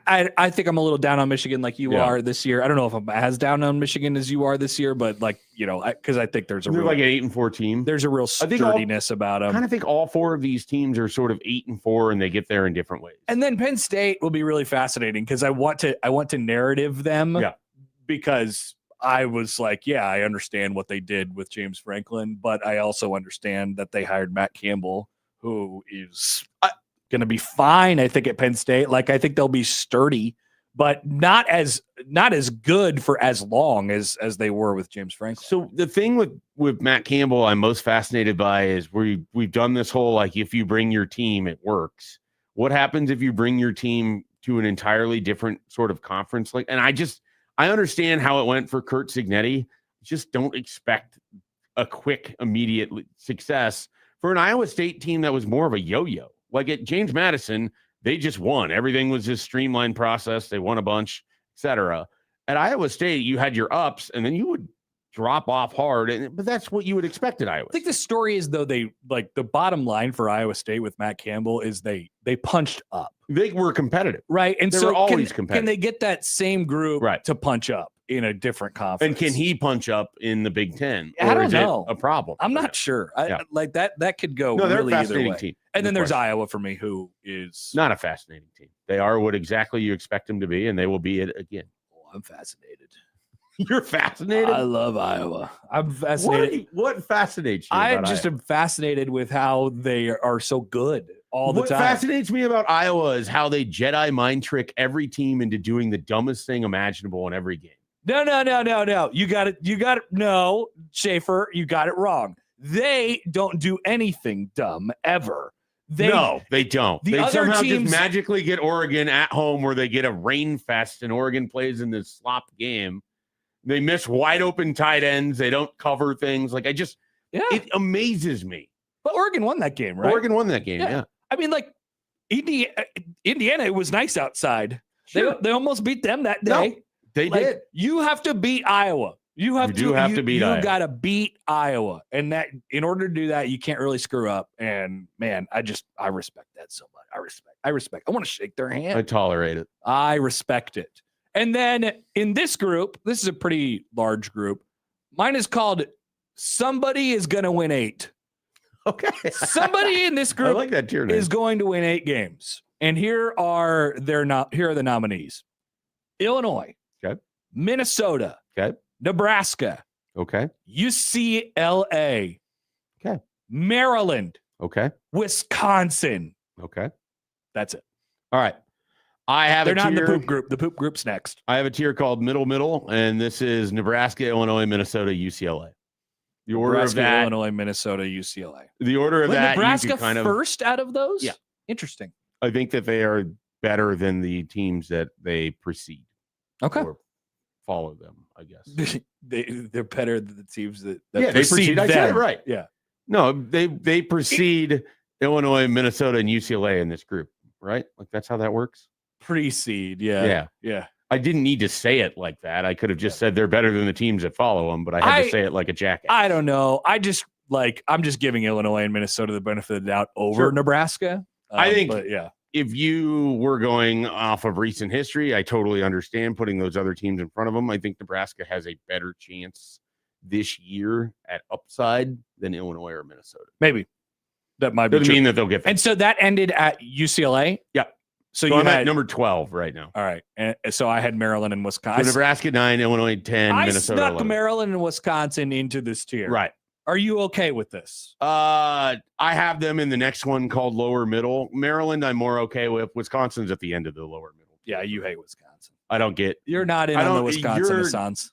S2: I think I'm a little down on Michigan like you are this year. I don't know if I'm as down on Michigan as you are this year, but because I think there's
S4: like an 8-4 team.
S2: There's a real sturdiness about them.
S4: I kind of think all 4 of these teams are sort of 8-4, and they get there in different ways.
S2: And then Penn State will be really fascinating because I want to narrative them.
S4: Yeah.
S2: Because I was like, I understand what they did with James Franklin, but I also understand that they hired Matt Campbell, who is going to be fine, I think, at Penn State. Like, I think they'll be sturdy, but not as good for as long as they were with James Franklin.
S4: So the thing with Matt Campbell I'm most fascinated by is we've done this whole, like, if you bring your team, it works. What happens if you bring your team to an entirely different sort of conference? And I understand how it went for Kurt Signetti. just don't expect a quick, immediate success for an Iowa State team that was more of a yo-yo. Like at James Madison, they just won. Everything was this streamlined process. They won a bunch, etc. At Iowa State, you had your ups, and then you would drop off hard. But that's what you would expect at Iowa.
S2: I think the story is, though, they like the bottom line for Iowa State with Matt Campbell is they punched up.
S4: They were competitive.
S2: Right. And
S4: they
S2: so
S4: were always competitive.
S2: Can they get that same group to punch up in a different conference?
S4: And can he punch up in the Big Ten?
S2: I don't know.
S4: A problem?
S2: I'm not sure. Like that could go
S4: they're
S2: really
S4: a fascinating
S2: either way.
S4: team.
S2: And then there's Iowa for me, who is
S4: not a fascinating team. They are what exactly you expect them to be, and they will be it again.
S2: Oh, I'm fascinated.
S4: You're fascinated?
S2: I love Iowa. I'm fascinated.
S4: What fascinates you?
S2: I just am fascinated with how they are so good all the time.
S4: What fascinates me about Iowa is how they Jedi mind trick every team into doing the dumbest thing imaginable in every game.
S2: No. You got it. No, Schaefer, you got it wrong. They don't do anything dumb ever.
S4: No, they don't.
S2: The
S4: they
S2: other
S4: somehow
S2: teams
S4: just magically get Oregon at home where they get a rain fest and Oregon plays in this slop game. They miss wide open tight ends. They don't cover things. Like it amazes me.
S2: But Oregon won that game, right?
S4: Oregon won that game, yeah.
S2: I mean, like Indiana, it was nice outside.
S4: Sure.
S2: They almost beat them that day.
S4: No, they did.
S2: You have to beat Iowa. You have to beat Iowa. You got to beat Iowa. And that in order to do that, you can't really screw up. And man, I respect that so much. I respect. I want to shake their hand.
S4: I tolerate it.
S2: I respect it. And then in this group, this is a pretty large group. Mine is called Somebody is Going to Win 8.
S4: Okay.
S2: Somebody in this group
S4: I like that tier name.
S2: is going to win 8 games. And here are the nominees. Illinois.
S4: Okay.
S2: Minnesota.
S4: Okay.
S2: Nebraska.
S4: Okay.
S2: UCLA.
S4: Okay.
S2: Maryland.
S4: Okay.
S2: Wisconsin.
S4: Okay.
S2: That's it.
S4: All right.
S2: They're not in the poop group. The poop group's next.
S4: I have a tier called middle, and this is Nebraska, Illinois, Minnesota, UCLA. The order
S2: Nebraska,
S4: of that,
S2: Illinois, Minnesota, UCLA.
S4: The order of that,
S2: Nebraska
S4: you kind of
S2: first out of those?
S4: Yeah.
S2: Interesting.
S4: I think that they are better than the teams that they precede.
S2: Okay.
S4: Or follow them, I guess.
S2: They're better than the teams that
S4: they precede. I said it right.
S2: Yeah.
S4: No, they precede Illinois, Minnesota, and UCLA in this group, right? Like that's how that works.
S2: Precede, yeah.
S4: I didn't need to say it like that. I could have just said they're better than the teams that follow them, but I had to say it like a jackass.
S2: I don't know. I'm just giving Illinois and Minnesota the benefit of the doubt over Nebraska.
S4: I think, if you were going off of recent history, I totally understand putting those other teams in front of them. I think Nebraska has a better chance this year at upside than Illinois or Minnesota.
S2: Maybe that might be
S4: doesn't mean that they'll get there.
S2: And so that ended at UCLA.
S4: Yeah. So
S2: you
S4: I'm
S2: had
S4: at number 12 right now.
S2: All right. And so I had Maryland and Wisconsin.
S4: So Nebraska 9, Illinois 10, Minnesota 11.
S2: I snuck Maryland and Wisconsin into this tier.
S4: Right.
S2: Are you okay with this?
S4: I have them in the next one called lower middle. Maryland, I'm more okay with. Wisconsin's at the end of the lower middle.
S2: Yeah, you hate Wisconsin.
S4: I don't get.
S2: You're not in on the Wisconsin Renaissance.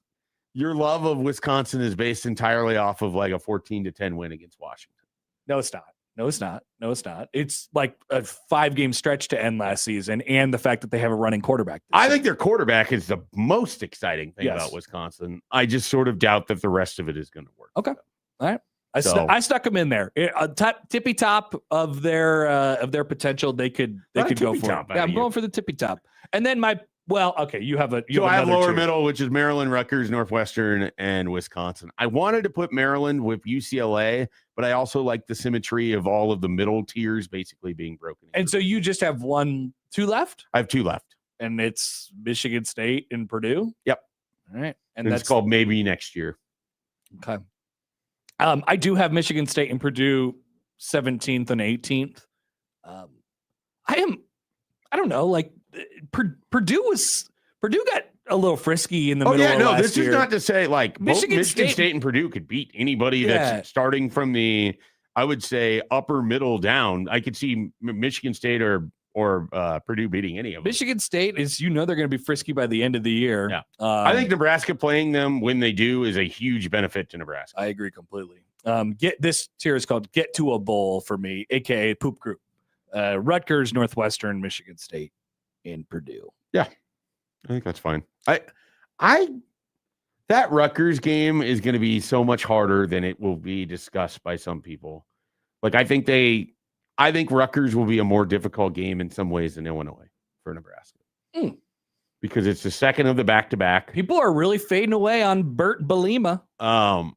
S4: Your love of Wisconsin is based entirely off of like a 14-10 win against Washington.
S2: No, it's not. No, it's not. No, it's not. It's like a 5-game stretch to end last season, and the fact that they have a running quarterback.
S4: I think their quarterback is the most exciting thing about Wisconsin. I just sort of doubt that the rest of it is going to work.
S2: Okay. All right. I stuck them in there. Tippy top of their potential. They could go for it. Yeah, I'm going for the tippy top. And then you have a.
S4: I have lower middle, which is Maryland, Rutgers, Northwestern, and Wisconsin. I wanted to put Maryland with UCLA, but I also like the symmetry of all of the middle tiers basically being broken.
S2: And so you just have 2 left?
S4: I have 2 left.
S2: And it's Michigan State and Purdue?
S4: Yep.
S2: All right.
S4: And that's called maybe next year.
S2: Okay. I do have Michigan State and Purdue 17th and 18th. I don't know, like Purdue got a little frisky in the middle of last
S4: this
S2: year.
S4: Is not to say like Michigan State and Purdue could beat anybody that's starting from the, I would say, upper middle down. I could see Michigan State or Purdue beating any of them.
S2: Michigan State is, they're going to be frisky by the end of the year.
S4: Yeah. I think Nebraska playing them when they do is a huge benefit to Nebraska.
S2: I agree completely. This tier is called Get to a Bowl for me, aka Poop Group. Rutgers, Northwestern, Michigan State, and Purdue.
S4: Yeah, I think that's fine. I That Rutgers game is going to be so much harder than it will be discussed by some people. Like, I think Rutgers will be a more difficult game in some ways than Illinois for Nebraska. Because it's the second of the back-to-back.
S2: People are really fading away on Bert Belima.
S4: I'm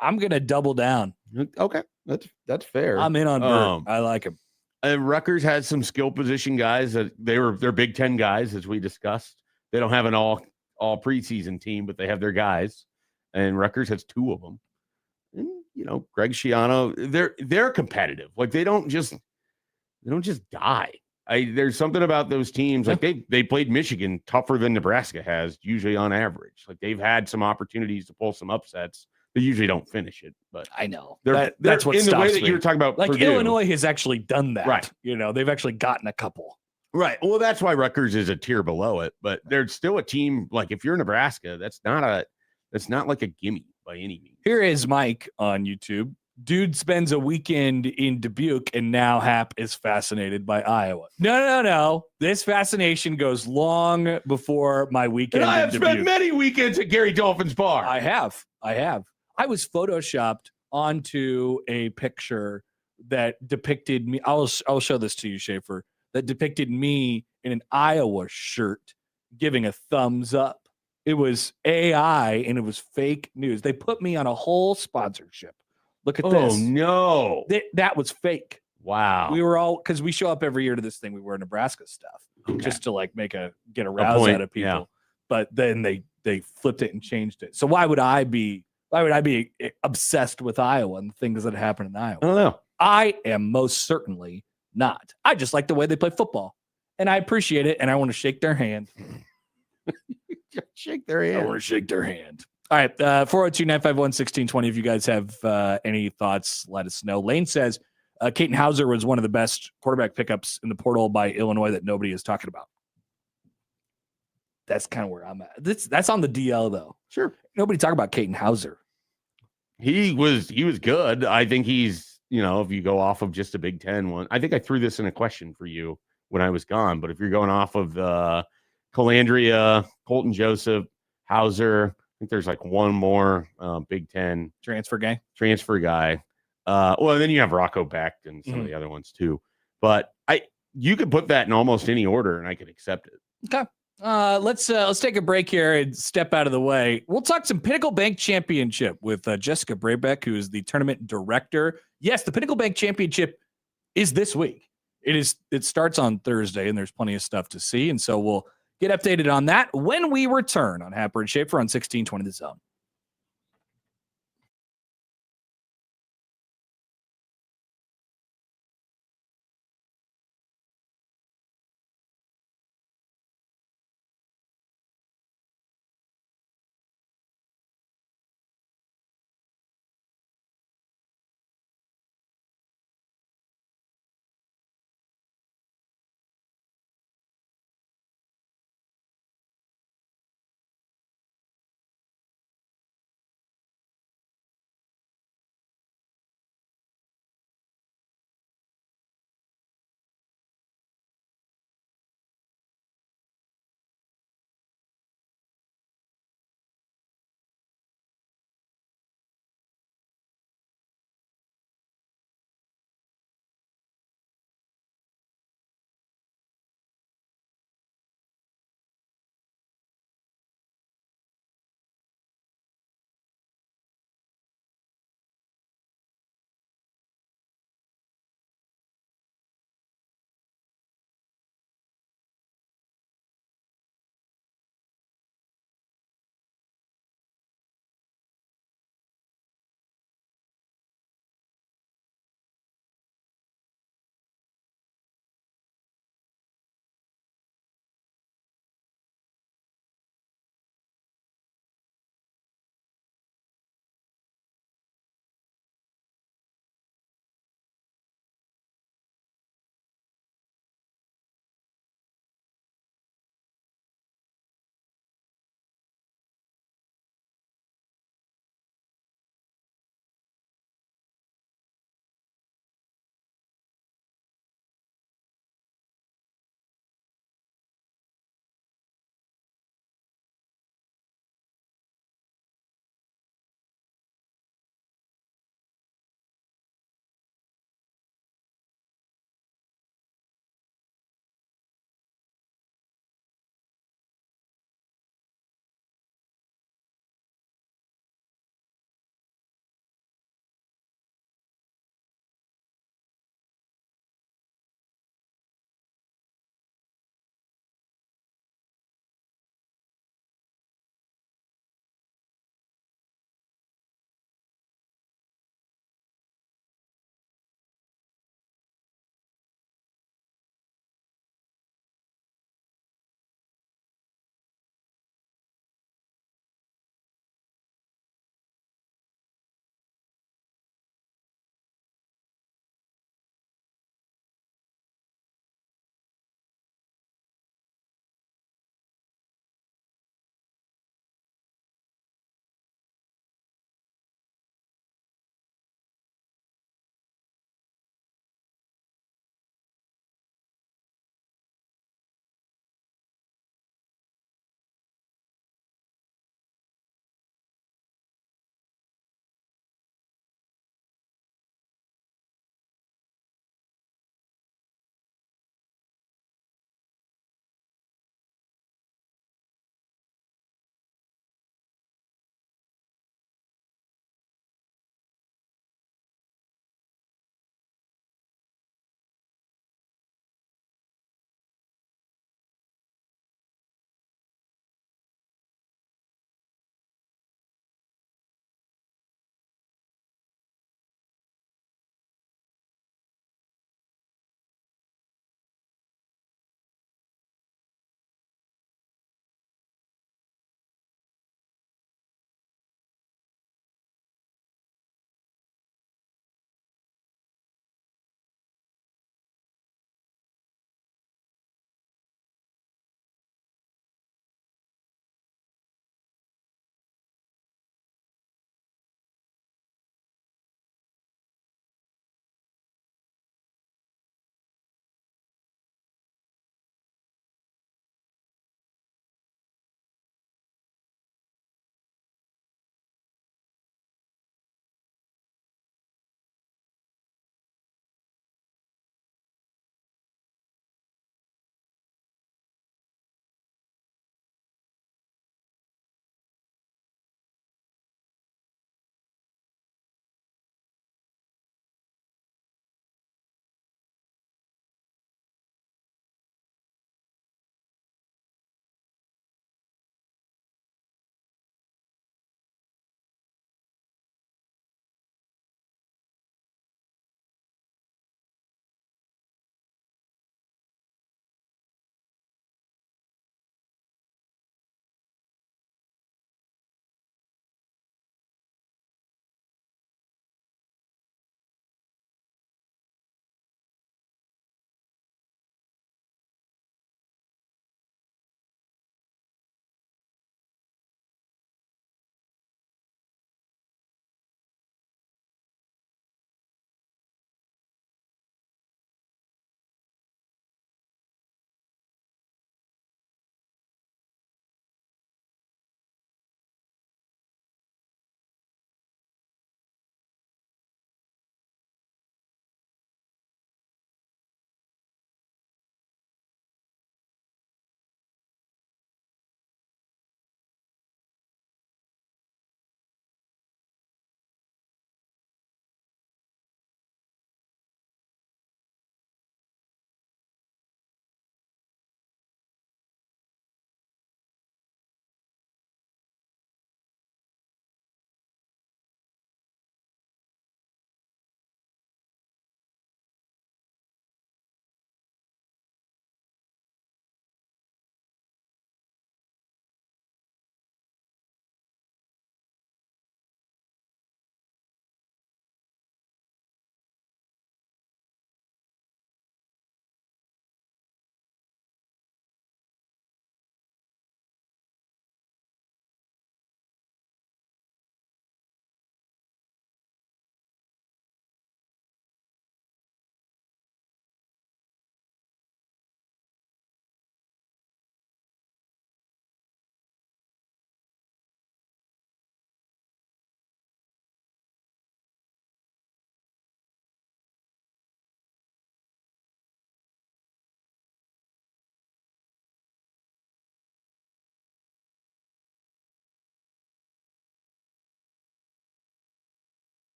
S2: gonna double down.
S4: Okay, that's fair.
S2: I'm in on Bert. I like him.
S4: And Rutgers has some skill position guys that they're Big Ten guys, as we discussed. They don't have an all preseason team, but they have their guys. And Rutgers has two of them. And Greg Schiano, they're competitive. Like they don't just die. There's something about those teams. Like they played Michigan tougher than Nebraska has usually on average. Like they've had some opportunities to pull some upsets. They usually don't finish it, but
S2: I know
S4: that's what
S2: in
S4: the way
S2: stops
S4: that
S2: me.
S4: you were talking about.
S2: Like
S4: Purdue.
S2: Illinois has actually done that,
S4: right?
S2: They've actually gotten a couple,
S4: right? Well, that's why Rutgers is a tier below it, but they're still a team. Like if you're Nebraska, that's not like a gimme by any means.
S2: Here is Mike on YouTube. Dude spends a weekend in Dubuque, and now Hap is fascinated by Iowa. No. This fascination goes long before my weekend.
S4: And I have spent many weekends at Gary Dolphin's bar.
S2: I have. I was photoshopped onto a picture that depicted me. I'll show this to you, Schaefer. That depicted me in an Iowa shirt, giving a thumbs up. It was AI and it was fake news. They put me on a whole sponsorship. Look at this.
S4: Oh, no.
S2: That was fake.
S4: Wow.
S2: We were all, because we show up every year to this thing. We wear Nebraska stuff just to like get a rouse out of people.
S4: Yeah.
S2: But then they flipped it and changed it. So why would I be obsessed with Iowa and the things that happen in Iowa?
S4: I don't know.
S2: I am most certainly not. I just like the way they play football. And I appreciate it. And I want to shake their hand.
S4: Shake their hand.
S2: I want to shake their hand. All right, 402-951-1620. If you guys have any thoughts, let us know. Lane says Caton Hauser was one of the best quarterback pickups in the portal by Illinois that nobody is talking about. That's kind of where I'm at. That's on the DL, though.
S4: Sure.
S2: Nobody talk about Caton Hauser.
S4: He was good. I think he's, if you go off of just a Big Ten one, I think I threw this in a question for you when I was gone. But if you're going off of the Calandria, Colton Joseph, Hauser, I think there's like one more Big Ten
S2: transfer guy.
S4: Well, and then you have Rocco Beck and some of the other ones too. But you could put that in almost any order, and I could accept it.
S2: Okay. Let's take a break here and step out of the way. We'll talk some Pinnacle Bank Championship with Jessica Brabeck, who is the tournament director. Yes, the Pinnacle Bank Championship is this week. It starts on Thursday, and there's plenty of stuff to see. And so we'll get updated on that when we return on Happer and Schaefer on 1620 The Zone.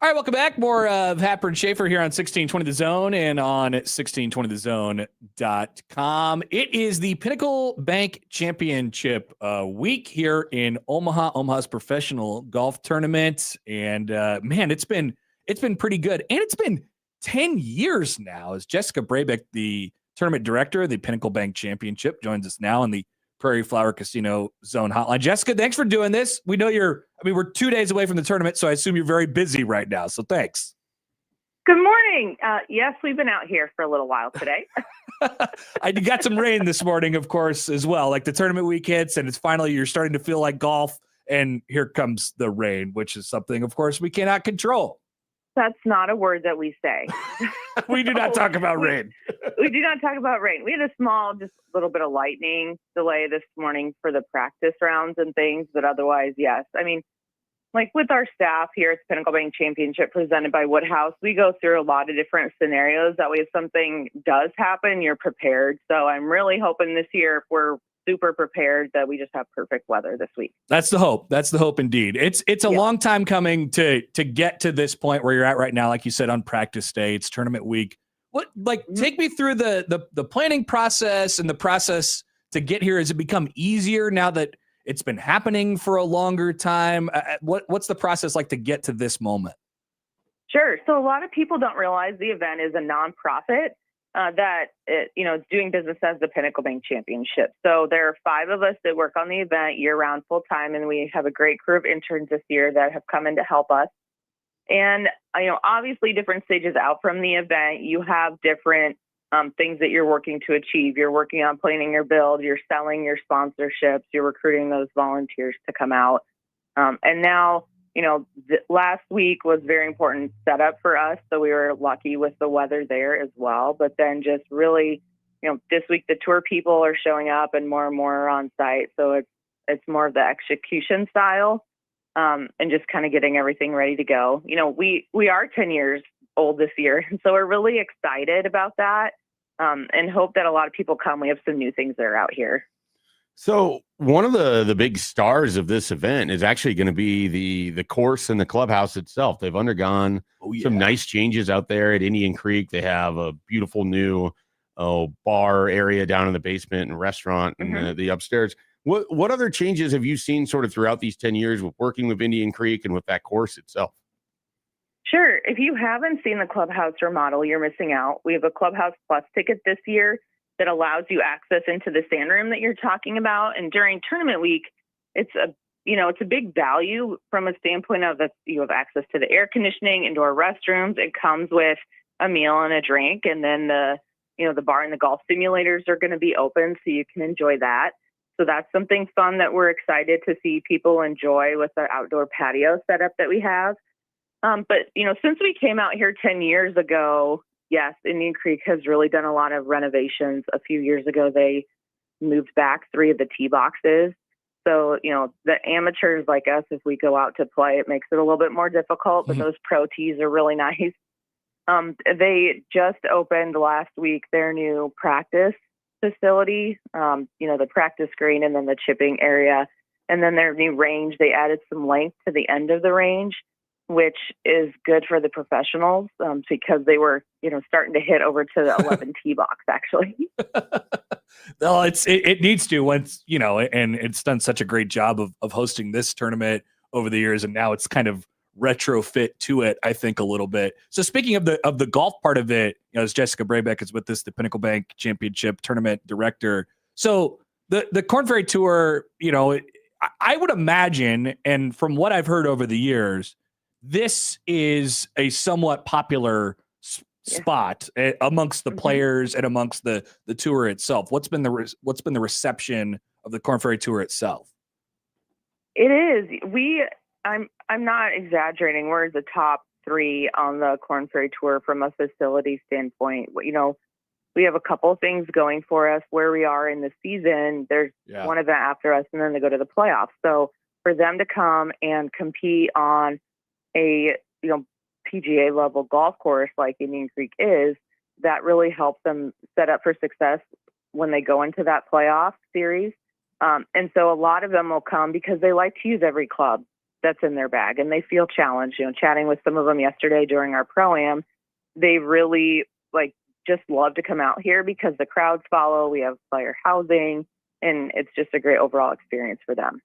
S2: All right, welcome back. More of Happer and Schaefer here on 1620 The Zone and on 1620thezone.com. It is the Pinnacle Bank Championship week here in Omaha, Omaha's professional golf tournament. And man, it's been pretty good. And it's been 10 years now as Jessica Brabeck, the tournament director of the Pinnacle Bank Championship, joins us now in the Prairie Flower Casino Zone hotline. Jessica, thanks for doing this. We know we're 2 days away from the tournament, so I assume you're very busy right now. So thanks.
S5: Good morning. Yes, we've been out here for a little while today.
S2: I got some rain this morning, of course, as well. Like the tournament week hits, and it's finally you're starting to feel like golf, and here comes the rain, which is something, of course, we cannot control.
S5: That's not a word that we say.
S2: We do not talk about rain.
S5: We do not talk about rain. We had a small, just a little bit of lightning delay this morning for the practice rounds and things, but otherwise, yes. I mean, like with our staff here at the Pinnacle Bank Championship presented by Woodhouse, we go through a lot of different scenarios. That way, if something does happen, you're prepared. So I'm really hoping this year, if we're super prepared, that we just have perfect weather this week.
S2: That's the hope. That's the hope indeed. It's a long time coming to get to this point where you're at right now. Like you said, on practice day, it's tournament week. Take me through the planning process and the process to get here. Has it become easier now that it's been happening for a longer time? What's the process like to get to this moment?
S5: Sure. So a lot of people don't realize the event is a nonprofit is doing business as the Pinnacle Bank Championship. So there are 5 of us that work on the event year-round full-time, and we have a great crew of interns this year that have come in to help us. And, obviously different stages out from the event, you have different things that you're working to achieve. You're working on planning your build, you're selling your sponsorships, you're recruiting those volunteers to come out. And now, last week was very important setup for us. So we were lucky with the weather there as well. But then just really, this week the tour people are showing up and more are on site. So it's more of the execution style and just kind of getting everything ready to go. We are 10 years old this year. And so we're really excited about that and hope that a lot of people come. We have some new things that are out here.
S4: So one of the big stars of this event is actually going to be the course and the clubhouse itself. They've undergone some nice changes out there at Indian Creek. They have a beautiful new bar area down in the basement and restaurant and the upstairs. What other changes have you seen sort of throughout these 10 years with working with Indian Creek and with that course itself?
S5: Sure. If you haven't seen the clubhouse remodel, you're missing out. We have a Clubhouse Plus ticket this year that allows you access into the sand room that you're talking about. And during tournament week, it's a big value from a standpoint of that you have access to the air conditioning, indoor restrooms. It comes with a meal and a drink. And then the bar and the golf simulators are going to be open so you can enjoy that. So that's something fun that we're excited to see people enjoy with our outdoor patio setup that we have. But since we came out here 10 years ago, yes, Indian Creek has really done a lot of renovations. A few years ago, they moved back 3 of the tee boxes. So, the amateurs like us, if we go out to play, it makes it a little bit more difficult, but those pro tees are really nice. They just opened last week their new practice facility, the practice green and then the chipping area. And then their new range, they added some length to the end of the range, which is good for the professionals because they were, starting to hit over to the 11 tee box, actually.
S2: Well, it needs to once, and it's done such a great job of hosting this tournament over the years. And now it's kind of retrofit to it, I think, a little bit. So speaking of the golf part of it, as Jessica Brabeck is with this, the Pinnacle Bank Championship tournament director. So the Korn Ferry Tour, I would imagine, and from what I've heard over the years, this is a somewhat popular spot amongst the players and amongst the tour itself. What's been the reception of the Korn Ferry Tour itself?
S5: It is. I'm not exaggerating. We're the top 3 on the Korn Ferry Tour from a facility standpoint. We have a couple of things going for us where we are in the season. There's one event after us, and then they go to the playoffs. So for them to come and compete on a PGA level golf course like Indian Creek is, that really helps them set up for success when they go into that playoff series. And so a lot of them will come because they like to use every club. that's in their bag, and they feel challenged. Chatting with some of them yesterday during our Pro-Am, they really just love to come out here because the crowds follow. We have player housing, and it's just a great overall experience for them.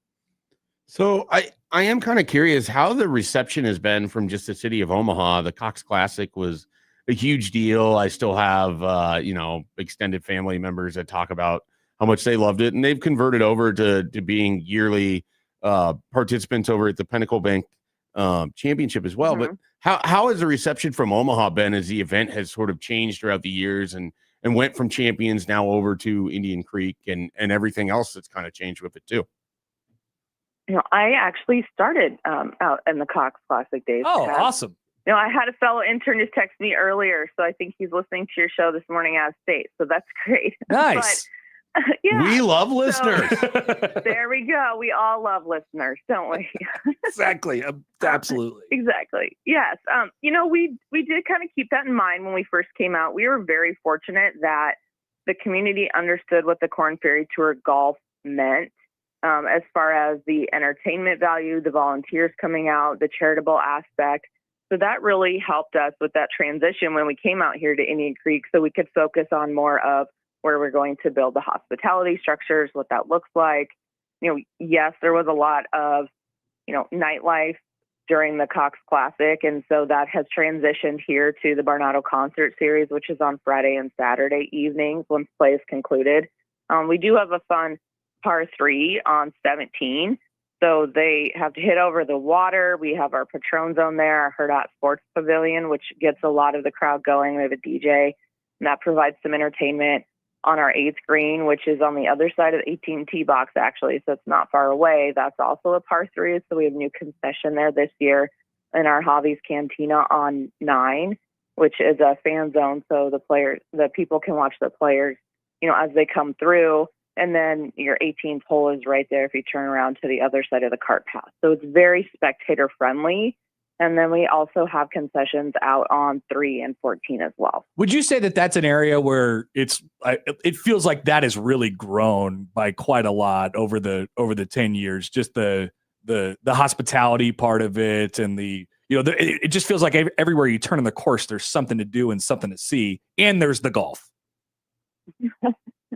S4: So I am kind of curious how the reception has been from just the city of Omaha. The Cox Classic was a huge deal. I still have, extended family members that talk about how much they loved it, and they've converted over to being yearly participants over at the Pinnacle Bank Championship as well.
S5: Mm-hmm.
S4: But how has the reception from Omaha been as the event has sort of changed throughout the years and went from champions now over to Indian Creek and everything else that's kind of changed with it too?
S5: I actually started out in the Cox Classic days.
S2: Oh, awesome.
S5: I had a fellow intern just text me earlier, so I think he's listening to your show this morning out of state. So that's great.
S2: Nice.
S5: But, yeah,
S4: we love listeners.
S5: There we go. We all love listeners, don't we?
S2: Exactly. Absolutely.
S5: Exactly. Yes. We did kind of keep that in mind when we first came out. We were very fortunate that the community understood what the Korn Ferry Tour golf meant. As far as the entertainment value, the volunteers coming out, the charitable aspect. So that really helped us with that transition when we came out here to Indian Creek, so we could focus on more of where we're going to build the hospitality structures, what that looks like. Yes, there was a lot of, nightlife during the Cox Classic. And so that has transitioned here to the Barnado Concert Series, which is on Friday and Saturday evenings once play is concluded. We do have a fun par 3 on 17. So they have to hit over the water. We have our Patron Zone there, our Hurdat Sports Pavilion, which gets a lot of the crowd going. We have a DJ, and that provides some entertainment on our 8th green, which is on the other side of the 18 tee box, actually, so it's not far away. That's also a par 3, so we have a new concession there this year in our Hobbies Cantina on 9, which is a fan zone, so the people can watch the players, as they come through. And then your 18th hole is right there if you turn around to the other side of the cart path. So it's very spectator friendly. And then we also have concessions out on 3 and 14 as well.
S2: Would you say that that's an area where it feels like that has really grown by quite a lot over the 10 years? Just the hospitality part of it, and it just feels like everywhere you turn on the course, there's something to do and something to see, and there's the golf.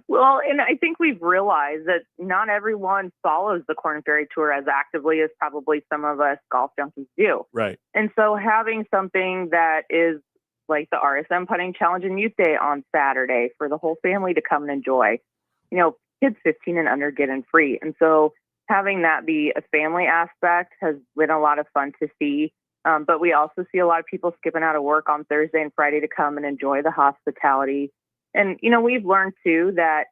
S5: Well, and I think we've realized that not everyone follows the Korn Ferry Tour as actively as probably some of us golf junkies do.
S2: Right.
S5: And so having something that is like the RSM Putting Challenge and Youth Day on Saturday for the whole family to come and enjoy, kids 15 and under get in free. And so having that be a family aspect has been a lot of fun to see. But we also see a lot of people skipping out of work on Thursday and Friday to come and enjoy the hospitality. And, we've learned, too, that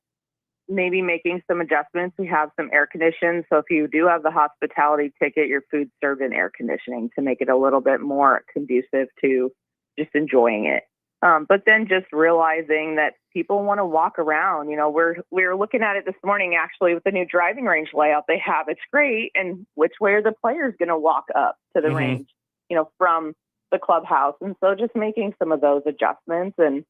S5: maybe making some adjustments. We have some air conditioning. So if you do have the hospitality ticket, your food's served in air conditioning to make it a little bit more conducive to just enjoying it. But then just realizing that people want to walk around. We were looking at it this morning, actually, with the new driving range layout they have. It's great. And which way are the players going to walk up to the range, from the clubhouse? And so just making some of those adjustments and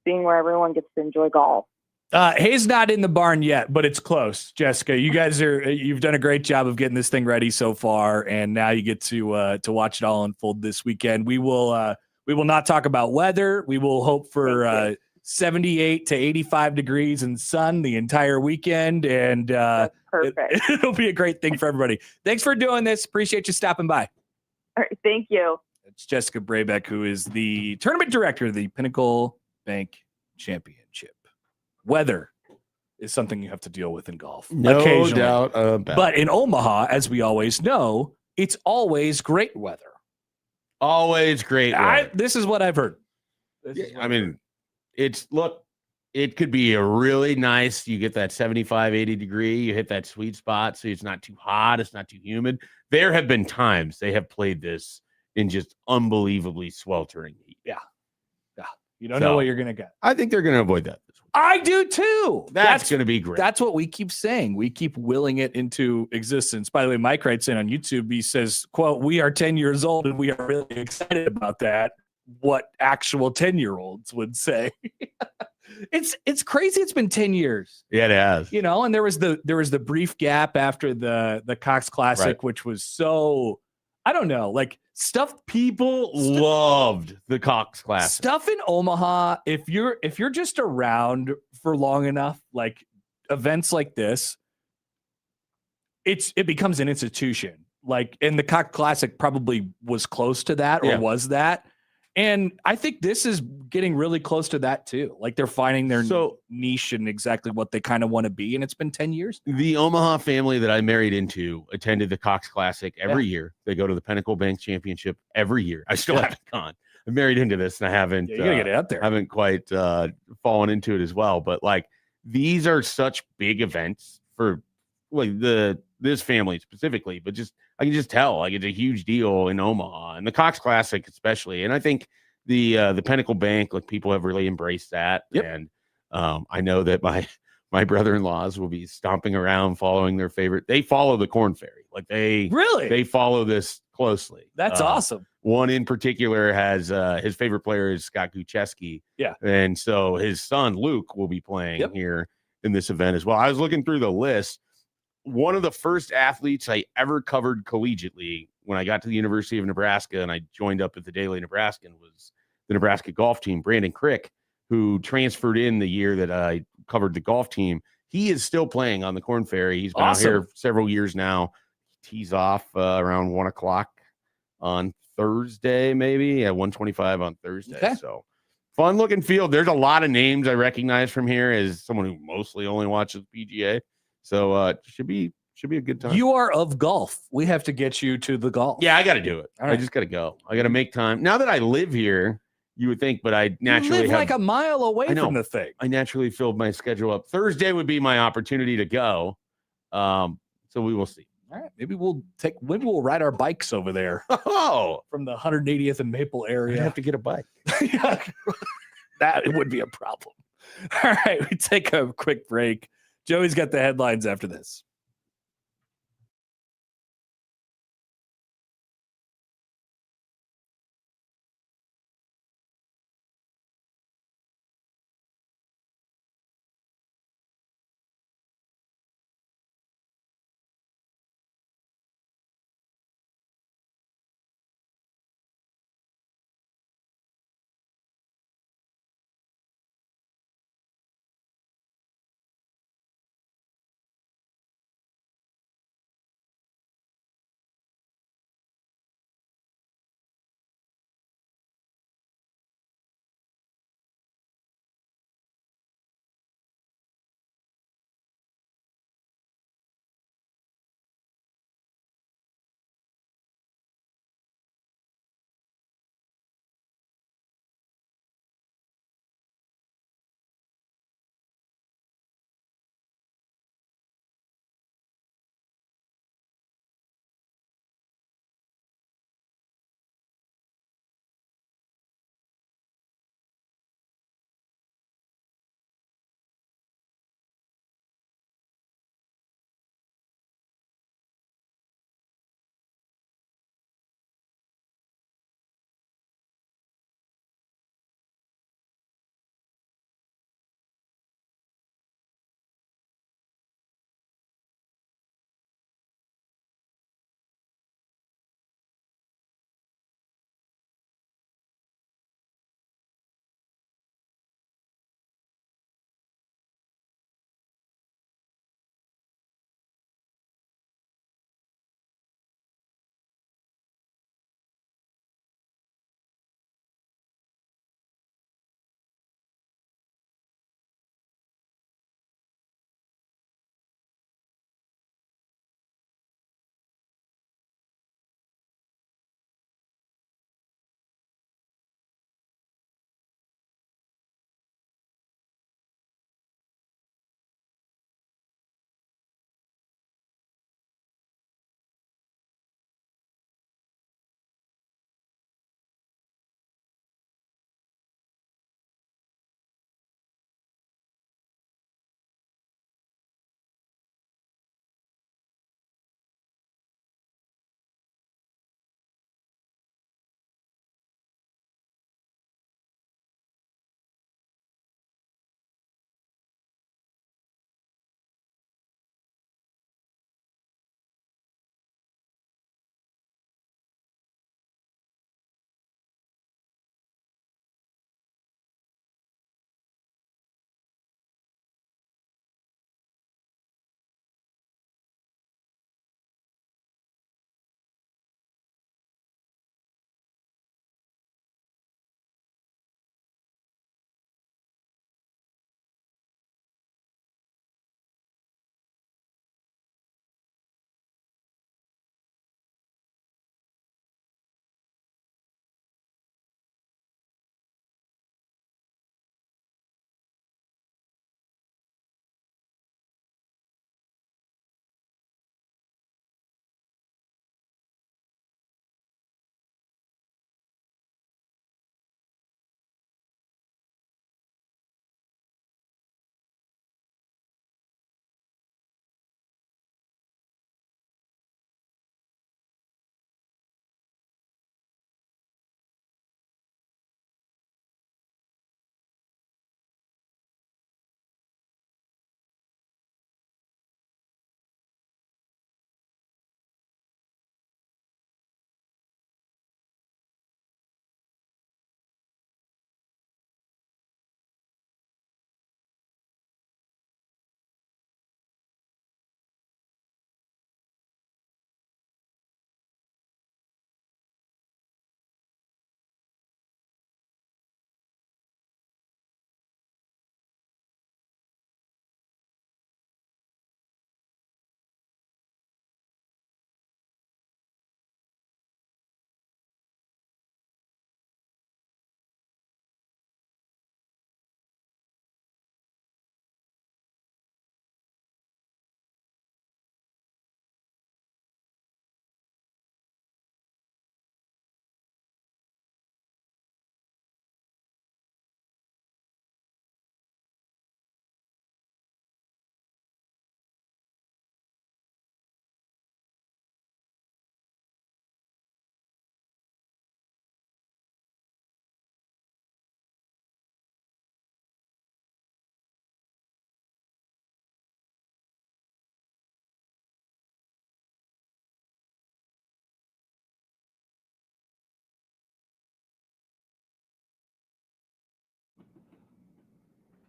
S5: seeing where everyone gets to enjoy golf.
S2: Hay's not in the barn yet, but it's close. Jessica, you've done a great job of getting this thing ready so far, and now you get to watch it all unfold this weekend. We will not talk about weather. We will hope for 78 to 85 degrees and sun the entire weekend, and
S5: perfect.
S2: It'll be a great thing for everybody. Thanks for doing this. Appreciate you stopping by.
S5: All right, thank you.
S2: It's Jessica Brabeck, who is the tournament director of the Pinnacle Bank Championship. Weather is something you have to deal with in golf.
S4: No doubt about it.
S2: But in Omaha, as we always know, it's always great weather.
S4: Always great weather.
S2: This is what I've heard.
S4: It could be a really nice, you get that 75, 80 degree, you hit that sweet spot, so it's not too hot, it's not too humid. There have been times they have played this in just unbelievably sweltering heat.
S2: Yeah. You don't know what you're going to get.
S4: I think they're going to avoid that this week.
S2: I do too.
S4: That's going to be great.
S2: That's what we keep saying. We keep willing it into existence. By the way, Mike writes in on YouTube. He says, quote, "We are 10 years old and we are really excited about that." What actual 10-year-olds would say. It's crazy. It's been 10 years.
S4: Yeah, it has.
S2: You know, and there was the brief gap after the Cox Classic,
S4: Right.
S2: which was so, I don't know, like
S4: People loved the Cox Classic.
S2: stuff in Omaha. If you're just around for long enough, like events like this, it becomes an institution. Like, and the Cox Classic probably was close to that, or
S4: Yeah.
S2: was that. And I think this is getting really close to that too. Like they're finding their niche and exactly what they kind of want to be. And it's been 10 years.
S4: The Omaha family that I married into attended the Cox Classic every year. They go to the Pinnacle Bank Championship every year. I still haven't gone. I'm married into this and I haven't.
S2: You gotta get it out there.
S4: Haven't quite fallen into it as well. But like these are such big events for like this family specifically. But just I can just tell like it's a huge deal in Omaha and the Cox Classic especially. And I think the Pinnacle Bank, like people have really embraced that.
S2: Yep.
S4: And I know that my brother-in-laws will be stomping around following their favorite. They follow the Corn Ferry. Like they follow this closely.
S2: That's awesome.
S4: One in particular has his favorite player is Scott Gucheski.
S2: Yeah.
S4: And so his son Luke will be playing here in this event as well. I was looking through the list. One of the first athletes I ever covered collegiately when I got to the University of Nebraska and I joined up at the Daily Nebraskan was the Nebraska golf team, Brandon Crick, who transferred in the year that I covered the golf team. He is still playing on the Corn Ferry. He's been out here several years now. Tees off around 1:00 on Thursday, maybe at 1:25 on Thursday.
S2: Okay.
S4: So fun looking field. There's a lot of names I recognize from here as someone who mostly only watches PGA. So it should be a good time.
S2: You are of golf. We have to get you to the golf.
S4: Yeah, I got to do it.
S2: All right.
S4: I just got to go. I got to make time. Now that I live here, you would think, but I naturally
S2: you live like a mile away from the thing.
S4: I naturally filled my schedule up. Thursday would be my opportunity to go. So we will see.
S2: All right. Maybe we'll ride our bikes over there.
S4: Oh,
S2: from the 180th and Maple area.
S4: I'd have to get a bike.
S2: That would be a problem. All right. We take a quick break. Joey's got the headlines after this.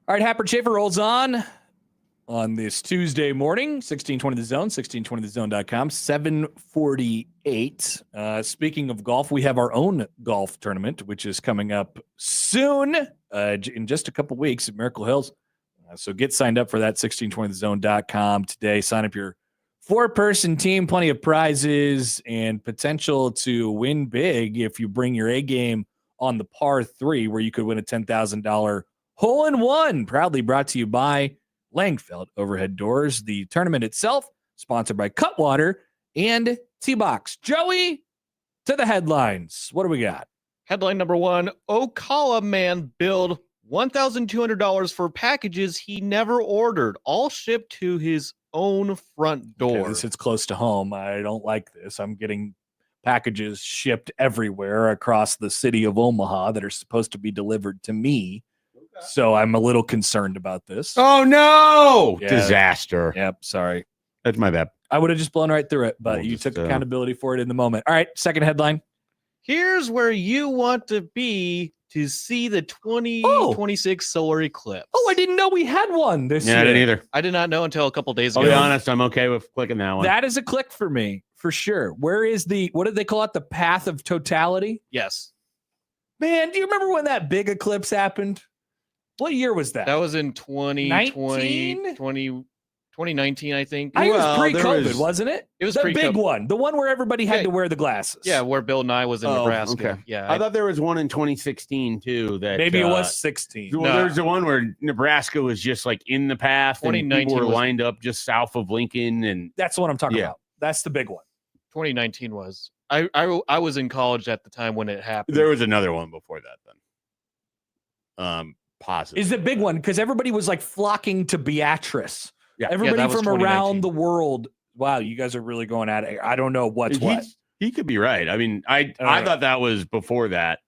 S2: All right, Happer Schaefer rolls on this Tuesday morning, 1620 The Zone, 1620thezone.com, 7:48. Speaking of golf, we have our own golf tournament, which is coming up soon, in just a couple weeks at Miracle Hills. So get signed up for that, 1620thezone.com today. Sign up your 4-person team, plenty of prizes, and potential to win big if you bring your A game on the par 3, where you could win a $10,000 hole-in-one. Proudly brought to you by Langfeld Overhead Doors. The tournament itself, sponsored by Cutwater and T-Box. Joey, to the headlines. What do we got?
S3: Headline number 1, Ocala man billed $1,200 for packages he never ordered, all shipped to his own front door.
S2: Okay, this hits close to home. I don't like this. I'm getting packages shipped everywhere across the city of Omaha that are supposed to be delivered to me. So I'm a little concerned about this.
S4: Oh, no.
S2: Yeah.
S4: Disaster.
S2: Yep. Sorry.
S4: That's my bad.
S2: I would have just blown right through it, but
S4: We'll
S2: you
S4: just,
S2: took accountability for it in the moment. All right. Second headline.
S3: Here's where you want to be to see the 2026 solar eclipse.
S2: Oh, I didn't know we had one this year.
S4: I didn't either.
S3: I did not know until a couple days
S4: I'll
S3: ago.
S4: be honest. I'm okay with clicking that one.
S2: That is a click for me, for sure. Where is what did they call it? The path of totality?
S3: Yes.
S2: Man, do you remember when that big eclipse happened? What year was that?
S3: That was in
S2: 19?
S3: 2019, I think.
S2: I think it
S4: Well,
S2: was
S4: there
S2: pre-COVID,
S4: was-
S2: wasn't it?
S3: It was
S2: the big
S3: pre-COVID.
S2: one, the one where everybody had
S3: Yeah.
S2: to wear the glasses.
S3: Yeah, where Bill Nye was in
S4: Oh,
S3: Nebraska.
S4: okay.
S3: Yeah.
S4: I thought there was one in 2016 too. That
S2: Maybe it was 16.
S4: Well,
S3: No.
S4: there's the one where Nebraska was just like in the path, and
S3: 2019
S4: people were
S3: was-
S4: lined up just south of Lincoln, and
S2: That's what I'm talking
S4: Yeah.
S2: about. That's the big one.
S3: 2019 was. I was in college at the time when it happened.
S4: there was another one before that. Then, positive
S2: Is the big one because everybody was like flocking to Beatrice.
S4: Yeah.
S2: Everybody
S3: that was
S2: from around
S3: 2019.
S2: the world. Wow, you guys are really going at it. I don't know what's what.
S4: He could be right. I mean, I thought that was before that,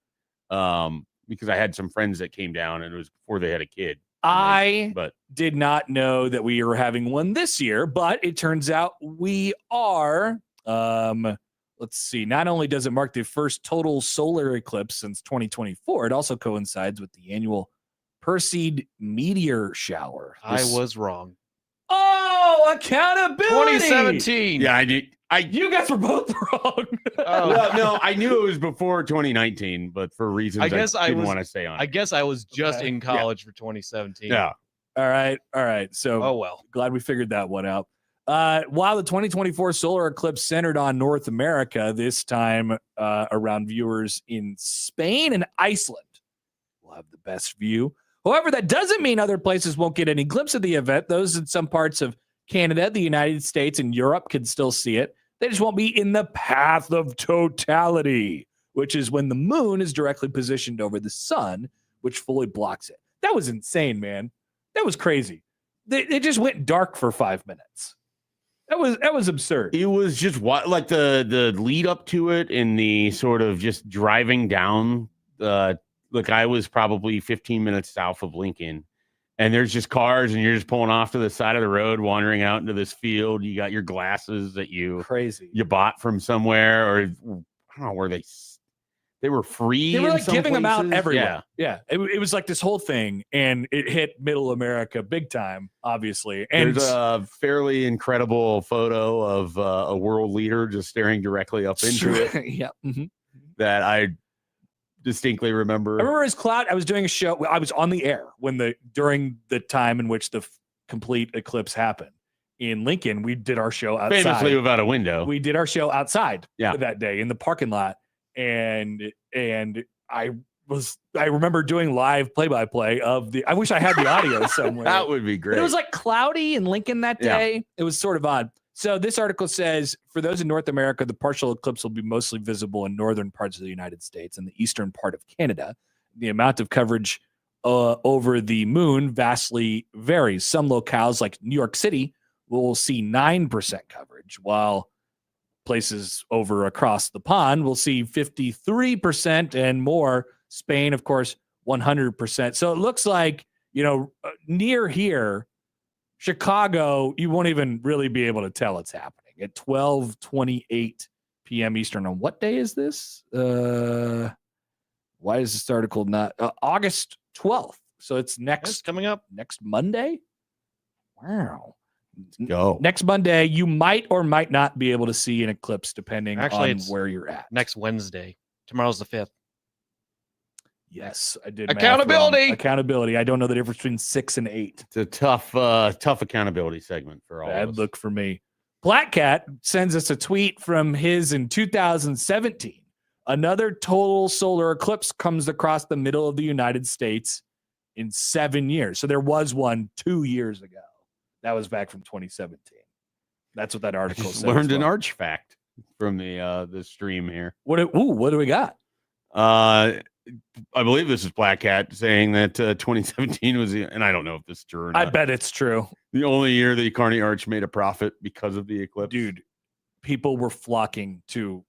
S4: because I had some friends that came down, and it was before they had a kid. But
S2: Did not know that we were having one this year, but it turns out we are. Let's see. Not only does it mark the first total solar eclipse since 2024, it also coincides with the annual Perseid meteor shower.
S3: I was wrong.
S2: Oh, accountability.
S3: 2017.
S4: yeah, I did.
S2: You guys were both wrong.
S3: Oh.
S4: Well, no, I knew it was before 2019, but for reasons
S3: I guess I
S4: didn't
S3: was-
S4: want to stay on.
S3: I guess I was just
S2: Okay.
S3: in college for 2017.
S4: yeah.
S2: All right. So
S3: Oh well.
S2: glad we figured that one out. While the 2024 solar eclipse centered on North America, this time around viewers in Spain and Iceland will have the best view. However, that doesn't mean other places won't get any glimpse of the event. Those in some parts of Canada, the United States, and Europe can still see it. They just won't be in the path of totality, which is when the moon is directly positioned over the sun, which fully blocks it. That was insane, man. That was crazy. They just went dark for 5 minutes. That was absurd.
S4: It was just what, like the lead up to it, and the sort of just driving down. Look, I was probably 15 minutes south of Lincoln, and there's just cars, and you're just pulling off to the side of the road, wandering out into this field. You got your glasses that you
S2: Crazy.
S4: bought from somewhere, or I don't know where they were free.
S2: They were
S4: in
S2: like
S4: some
S2: giving them out
S4: places.
S2: everywhere. Yeah. It was like this whole thing, and it hit middle America big time, obviously. And
S4: There's a fairly incredible photo of a world leader just staring directly up into it
S2: yeah. Mhm.
S4: that I distinctly remember.
S2: I remember his cloud. I was doing a show. I was on the air during the time in which the complete eclipse happened in Lincoln. We did our show outside.
S4: Famously without a window.
S2: We did our show outside
S4: Yeah.
S2: that day in the parking lot. And I remember doing live play-by-play of I wish I had the audio somewhere.
S4: That would be
S2: But
S4: great.
S2: it was like cloudy in Lincoln that
S4: Yeah.
S2: day. It was sort of odd. So this article says, for those in North America, the partial eclipse will be mostly visible in northern parts of the United States and the eastern part of Canada. The amount of coverage over the moon vastly varies. Some locales like New York City will see 9% coverage, while places over across the pond will see 53% and more. Spain, of course, 100%. So it looks like, near here, Chicago, you won't even really be able to tell it's happening at 12:28 p.m. Eastern. On what day is this? Why is this article not August 12th? So it's
S3: It's coming up.
S2: next Monday. Wow.
S4: Go.
S2: Next Monday, you might or might not be able to see an eclipse depending
S3: Actually,
S2: on
S3: it's
S2: where you're at.
S3: Next Wednesday. Tomorrow's the 5th.
S2: Yes, I did.
S3: Accountability.
S2: Math wrong. Accountability. I don't know the difference between 6 and 8.
S4: It's a tough accountability segment for all of
S2: Bad
S4: us.
S2: look for me. Black Cat sends us a tweet from his in 2017. Another total solar eclipse comes across the middle of the United States in 7 years. So there was one 2 years ago. That was back from 2017. That's what that article said.
S4: Learned an arch fact from the stream here.
S2: What do we got?
S4: I believe this is Black Cat saying that 2017 was, and I don't know if this is true or not.
S2: I bet it's true.
S4: The only year the Kearney Arch made a profit because of the eclipse.
S2: Dude, people were flocking to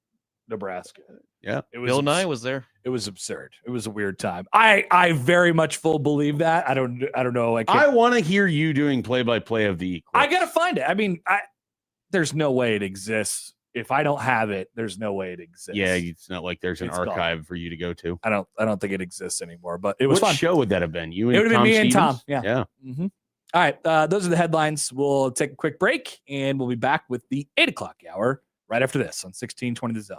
S2: Nebraska.
S4: Yeah.
S2: It was
S3: Bill Nye was there.
S2: It was absurd. It was a weird time. I very much full believe that. I don't know.
S4: I want to hear you doing play-by-play of the eclipse.
S2: I gotta find it. I mean, there's no way it exists. If I don't have it, there's no way it exists.
S4: Yeah, it's not like there's an
S2: It's
S4: archive
S2: gone.
S4: for you to go to.
S2: I don't think it exists anymore. But it was
S4: What
S2: fun.
S4: show would that have been? You and
S2: It would have been me and Tom.
S4: Stevens?
S2: Yeah. Mm-hmm. All right. Those are the headlines. We'll take a quick break and we'll be back with the 8 o'clock hour right after this on 1620 The Zone.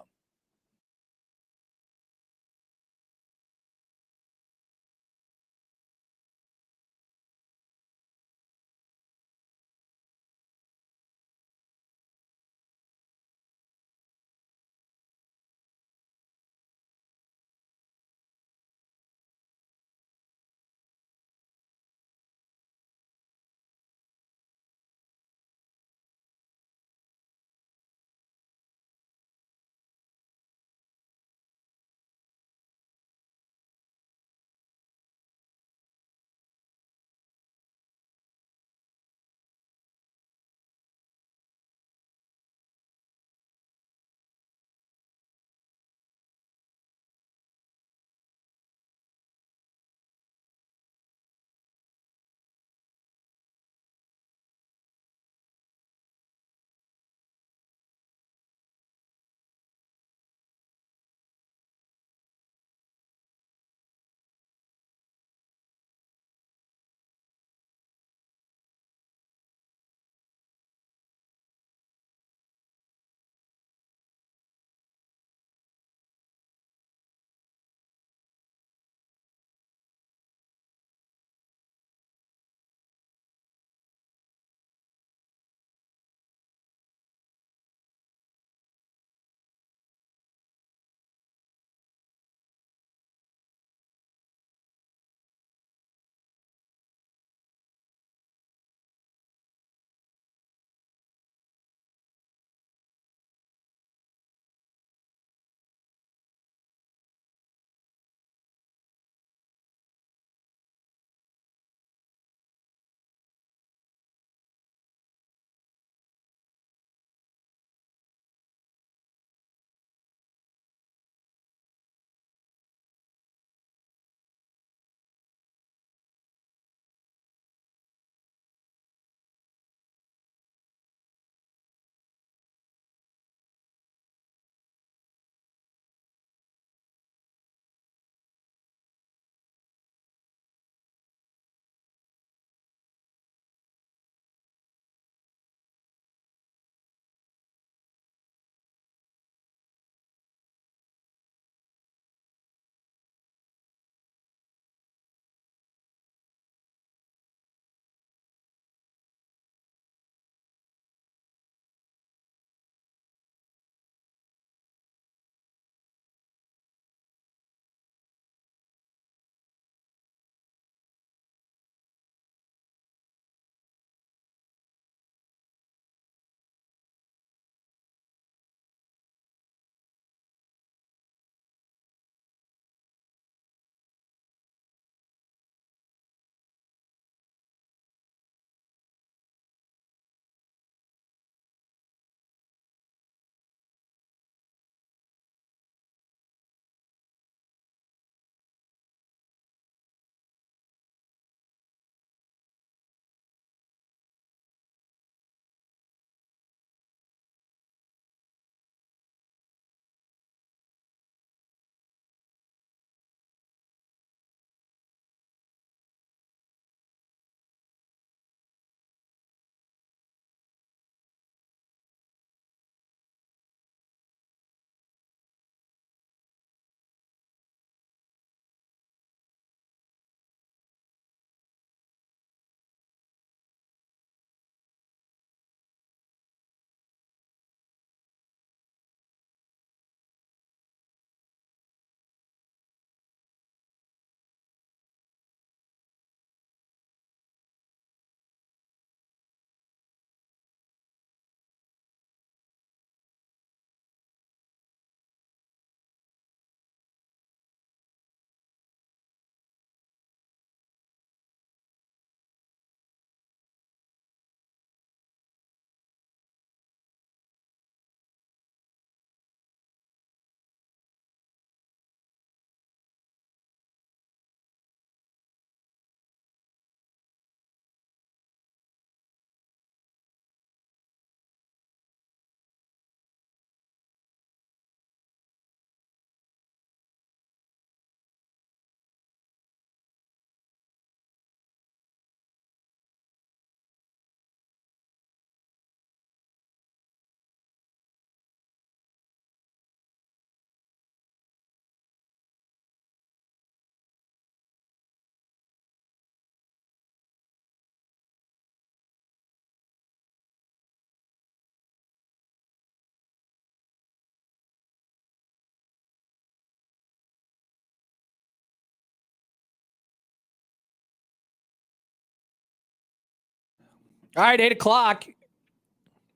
S2: All right, 8 o'clock.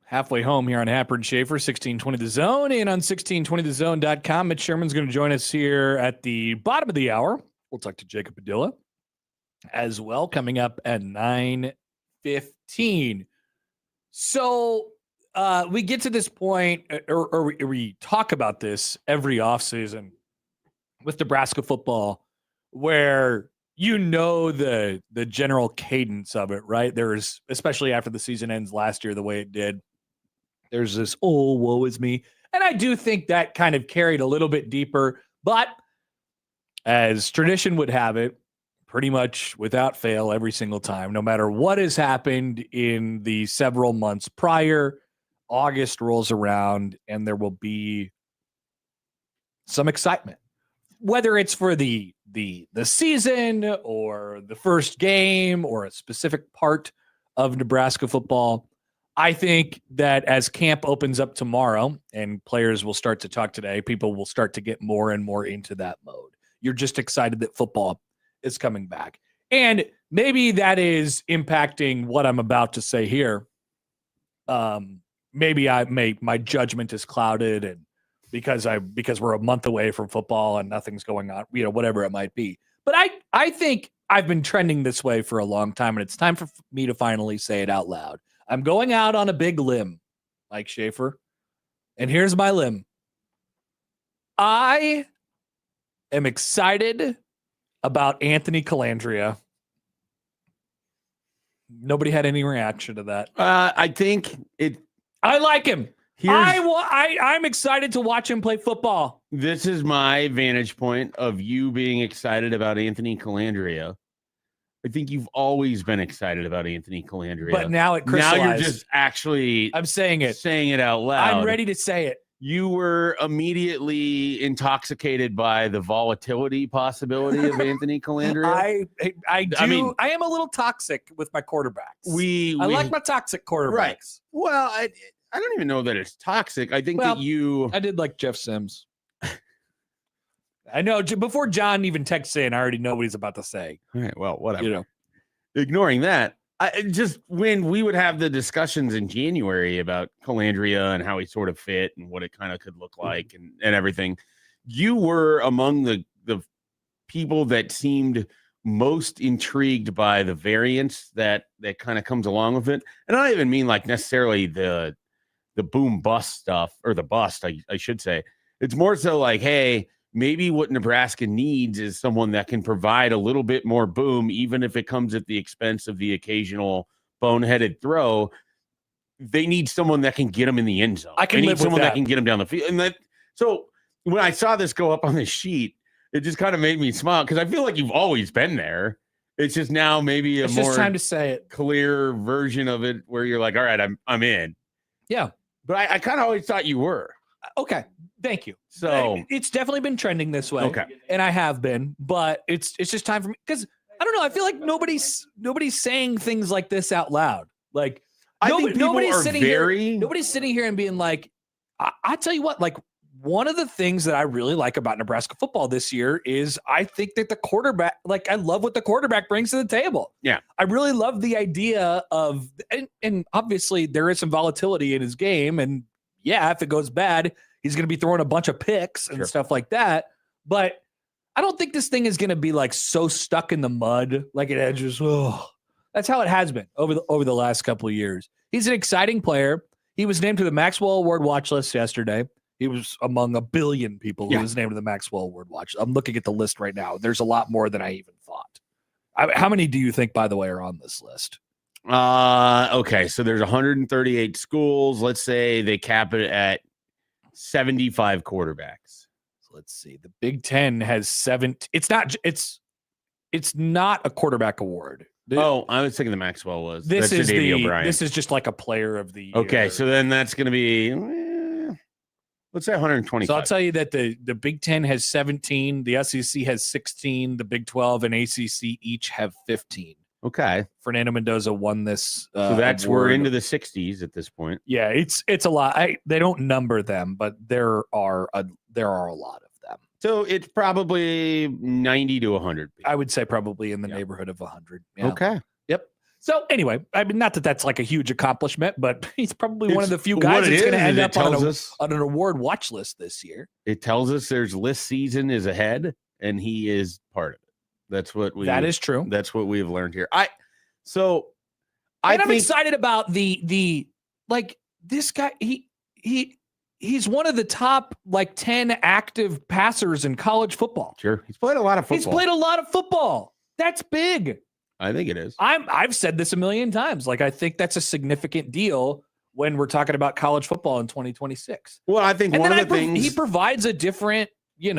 S2: Halfway home here on Happer and Schaefer, 1620 The Zone, and on 1620thezone.com. Mitch Sherman's going to join us here at the bottom of the hour. We'll talk to Jacob Padilla as well, coming up at 9:15. So we get to this point, or we talk about this every offseason with Nebraska football, where you know the general cadence of it, right? There's, especially after the season ends last year the way it did, there's this, oh, woe is me. And I do think that kind of carried a little bit deeper, but as tradition would have it, pretty much without fail every single time, no matter what has happened in the several months prior, August rolls around and there will be some excitement, whether it's for the season or the first game or a specific part of Nebraska football. I think that as camp opens up tomorrow and players will start to talk today, people will start to get more and more into that mode. You're just excited that football is coming back. And maybe that is impacting what I'm about to say here. Maybe my judgment is clouded, and because we're a month away from football and nothing's going on, whatever it might be. But I think I've been trending this way for a long time, and it's time for me to finally say it out loud. I'm going out on a big limb, Mike Schaefer, and here's my limb. I am excited about Anthony Calandria. Nobody had any reaction to that.
S4: I think
S2: I like him. I'm excited to watch him play football.
S4: This is my vantage point of you being excited about Anthony Calandria. I think you've always been excited about Anthony Calandria.
S2: But now it crystallized.
S4: Now you're just actually
S2: I'm saying it
S4: out loud.
S2: I'm ready to say it.
S4: You were immediately intoxicated by the volatility possibility of Anthony Calandria.
S2: I am a little toxic with my quarterbacks. I like my toxic quarterbacks.
S4: Right. Well, I don't even know that it's toxic. I think that
S2: I did like Jeff Sims. I know before John even texts in, I already know what he's about to say.
S4: All right, well, whatever. Ignoring that, just when we would have the discussions in January about Calandria and how he sort of fit and what it kind of could look like and everything, you were among the people that seemed most intrigued by the variance that kind of comes along with it. And I don't even mean like necessarily the boom bust stuff, or the bust, I should say. It's more so like, hey, maybe what Nebraska needs is someone that can provide a little bit more boom, even if it comes at the expense of the occasional boneheaded throw. They need someone that can get them in the end zone.
S2: They need someone
S4: that can get them down the field. And so when I saw this go up on the sheet, it just kind of made me smile, because I feel like you've always been there. It's just now maybe
S2: it's
S4: more
S2: just time to say it,
S4: clear version of it where you're like, all right, I'm in.
S2: Yeah.
S4: But I kind of always thought you were.
S2: Okay. Thank you.
S4: So
S2: it's definitely been trending this way.
S4: Okay.
S2: And I have been, but it's just time for me, because I don't know. I feel like nobody's saying things like this out loud. Like nobody's sitting here and being like, I tell you what, like, one of the things that I really like about Nebraska football this year is I think that the quarterback, like, I love what the quarterback brings to the table.
S4: Yeah.
S2: I really love the idea of, and obviously there is some volatility in his game. And yeah, if it goes bad, he's going to be throwing a bunch of picks and stuff like that. But I don't think this thing is going to be like so stuck in the mud like it edges. Oh, that's how it has been over the last couple of years. He's an exciting player. He was named to the Maxwell Award watch list yesterday. He was among a billion people who was named to the Maxwell Award watch. I'm looking at the list right now. There's a lot more than I even thought. How many do you think, by the way, are on this list?
S4: Okay, so there's 138 schools. Let's say they cap it at 75 quarterbacks.
S2: So let's see. The Big Ten has 7. It's not a quarterback award.
S4: I was thinking the Maxwell was.
S2: This is O'Brien. This is just like a player of the year.
S4: Okay, so then that's going to be, let's say 125.
S2: So I'll tell you that the Big Ten has 17, the SEC has 16, the Big 12 and ACC each have 15.
S4: Okay.
S2: Fernando Mendoza won this.
S4: So that's
S2: award.
S4: We're into the 60s at this point.
S2: Yeah, it's a lot. They don't number them, but there are a lot of them.
S4: So it's probably 90 to 100.
S2: I would say probably in the neighborhood of 100. Yeah.
S4: Okay.
S2: Yep. So anyway, I mean, not that that's like a huge accomplishment, but he's probably one of the few
S4: What
S2: guys
S4: it
S2: that's going to
S4: is,
S2: end
S4: it
S2: up on
S4: tells
S2: an award watch list this year.
S4: It tells us there's list season is ahead, and he is part of it. That is true. That's what we have learned here. I'm
S2: excited about the like this guy. He's one of the top like 10 active passers in college football.
S4: Sure, he's played a lot of football.
S2: That's big.
S4: I think it is.
S2: I've said this a million times. Like, I think that's a significant deal when we're talking about college football in 2026.
S4: Well, I think one of the things
S2: he provides a different, he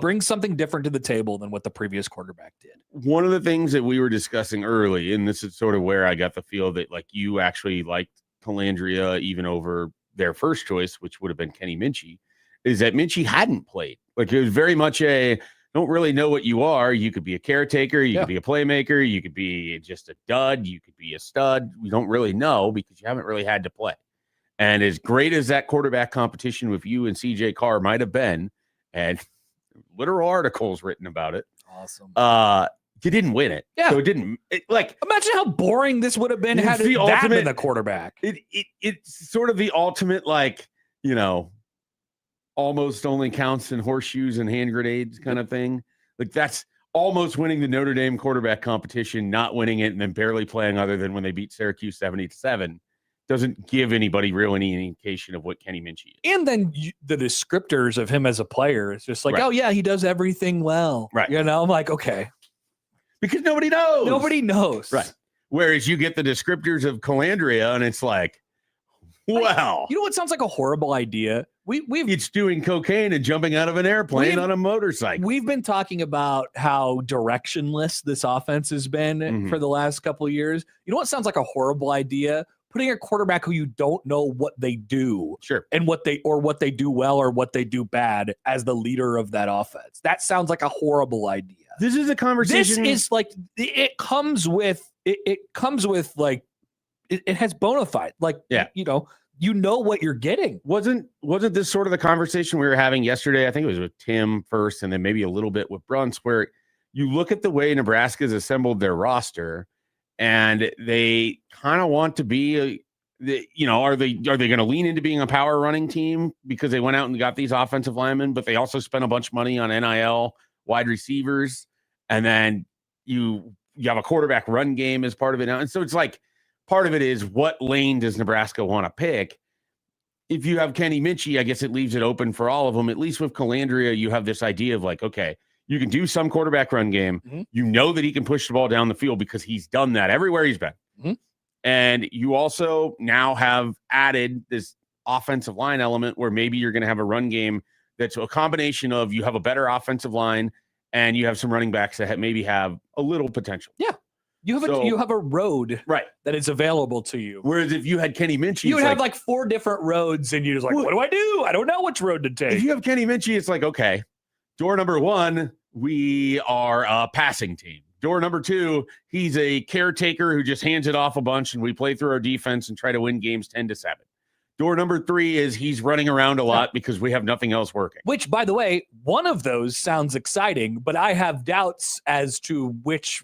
S2: brings something different to the table than what the previous quarterback did.
S4: One of the things that we were discussing early, and this is sort of where I got the feel that like you actually liked Calandria even over their first choice, which would have been Kenny Minchey, is that Minchey hadn't played. Like, it was very much don't really know what you are. You could be a caretaker. You could be a playmaker. You could be just a dud. You could be a stud. We don't really know because you haven't really had to play. And as great as that quarterback competition with you and CJ Carr might have been, and literal articles written about it.
S2: Awesome.
S4: You didn't win it.
S2: Yeah.
S4: So it didn't
S2: imagine how boring this would have been had that been the quarterback.
S4: It's sort of the ultimate, almost only counts in horseshoes and hand grenades kind of thing. Like, that's almost winning the Notre Dame quarterback competition, not winning it, and then barely playing other than when they beat Syracuse 70-7. Doesn't give anybody any indication of what Kenny Minchey is.
S2: And then the descriptors of him as a player is just like, oh yeah, he does everything well.
S4: Right.
S2: I'm like, okay.
S4: Because nobody knows.
S2: Nobody knows.
S4: Right. Whereas you get the descriptors of Calandria and it's like, well.
S2: You know what sounds like a horrible idea?
S4: It's doing cocaine and jumping out of an airplane on a motorcycle.
S2: We've been talking about how directionless this offense has been for the last couple of years. You know what sounds like a horrible idea? Putting a quarterback who you don't know what they do, and what they do well or what they do bad as the leader of that offense. That sounds like a horrible idea.
S4: This is a conversation.
S2: This is like it comes with like it has bona fide. Like, you know what you're getting.
S4: Wasn't this sort of the conversation we were having yesterday? I think it was with Tim first, and then maybe a little bit with Bruns, where you look at the way Nebraska's assembled their roster, and they kind of want to be, are they going to lean into being a power running team because they went out and got these offensive linemen, but they also spent a bunch of money on NIL wide receivers, and then you have a quarterback run game as part of it now, and so it's like. Part of it is what lane does Nebraska want to pick? If you have Kenny Minchey, I guess it leaves it open for all of them. At least with Calandria, you have this idea of like, okay, you can do some quarterback run game. Mm-hmm. You know that he can push the ball down the field because he's done that everywhere he's been. Mm-hmm. And you also now have added this offensive line element where maybe you're going to have a run game that's a combination of you have a better offensive line and you have some running backs that maybe have a little potential.
S2: Yeah. You have a road that is available to you.
S4: Whereas if you had Kenny Minchey,
S2: you would have like 4 different roads, and you're just like, what do I do? I don't know which road to take.
S4: If you have Kenny Minchey, it's like, okay, door number 1, we are a passing team. Door number 2, he's a caretaker who just hands it off a bunch, and we play through our defense and try to win games 10-7. Door number 3 is he's running around a lot because we have nothing else working.
S2: Which, by the way, one of those sounds exciting, but I have doubts as to which.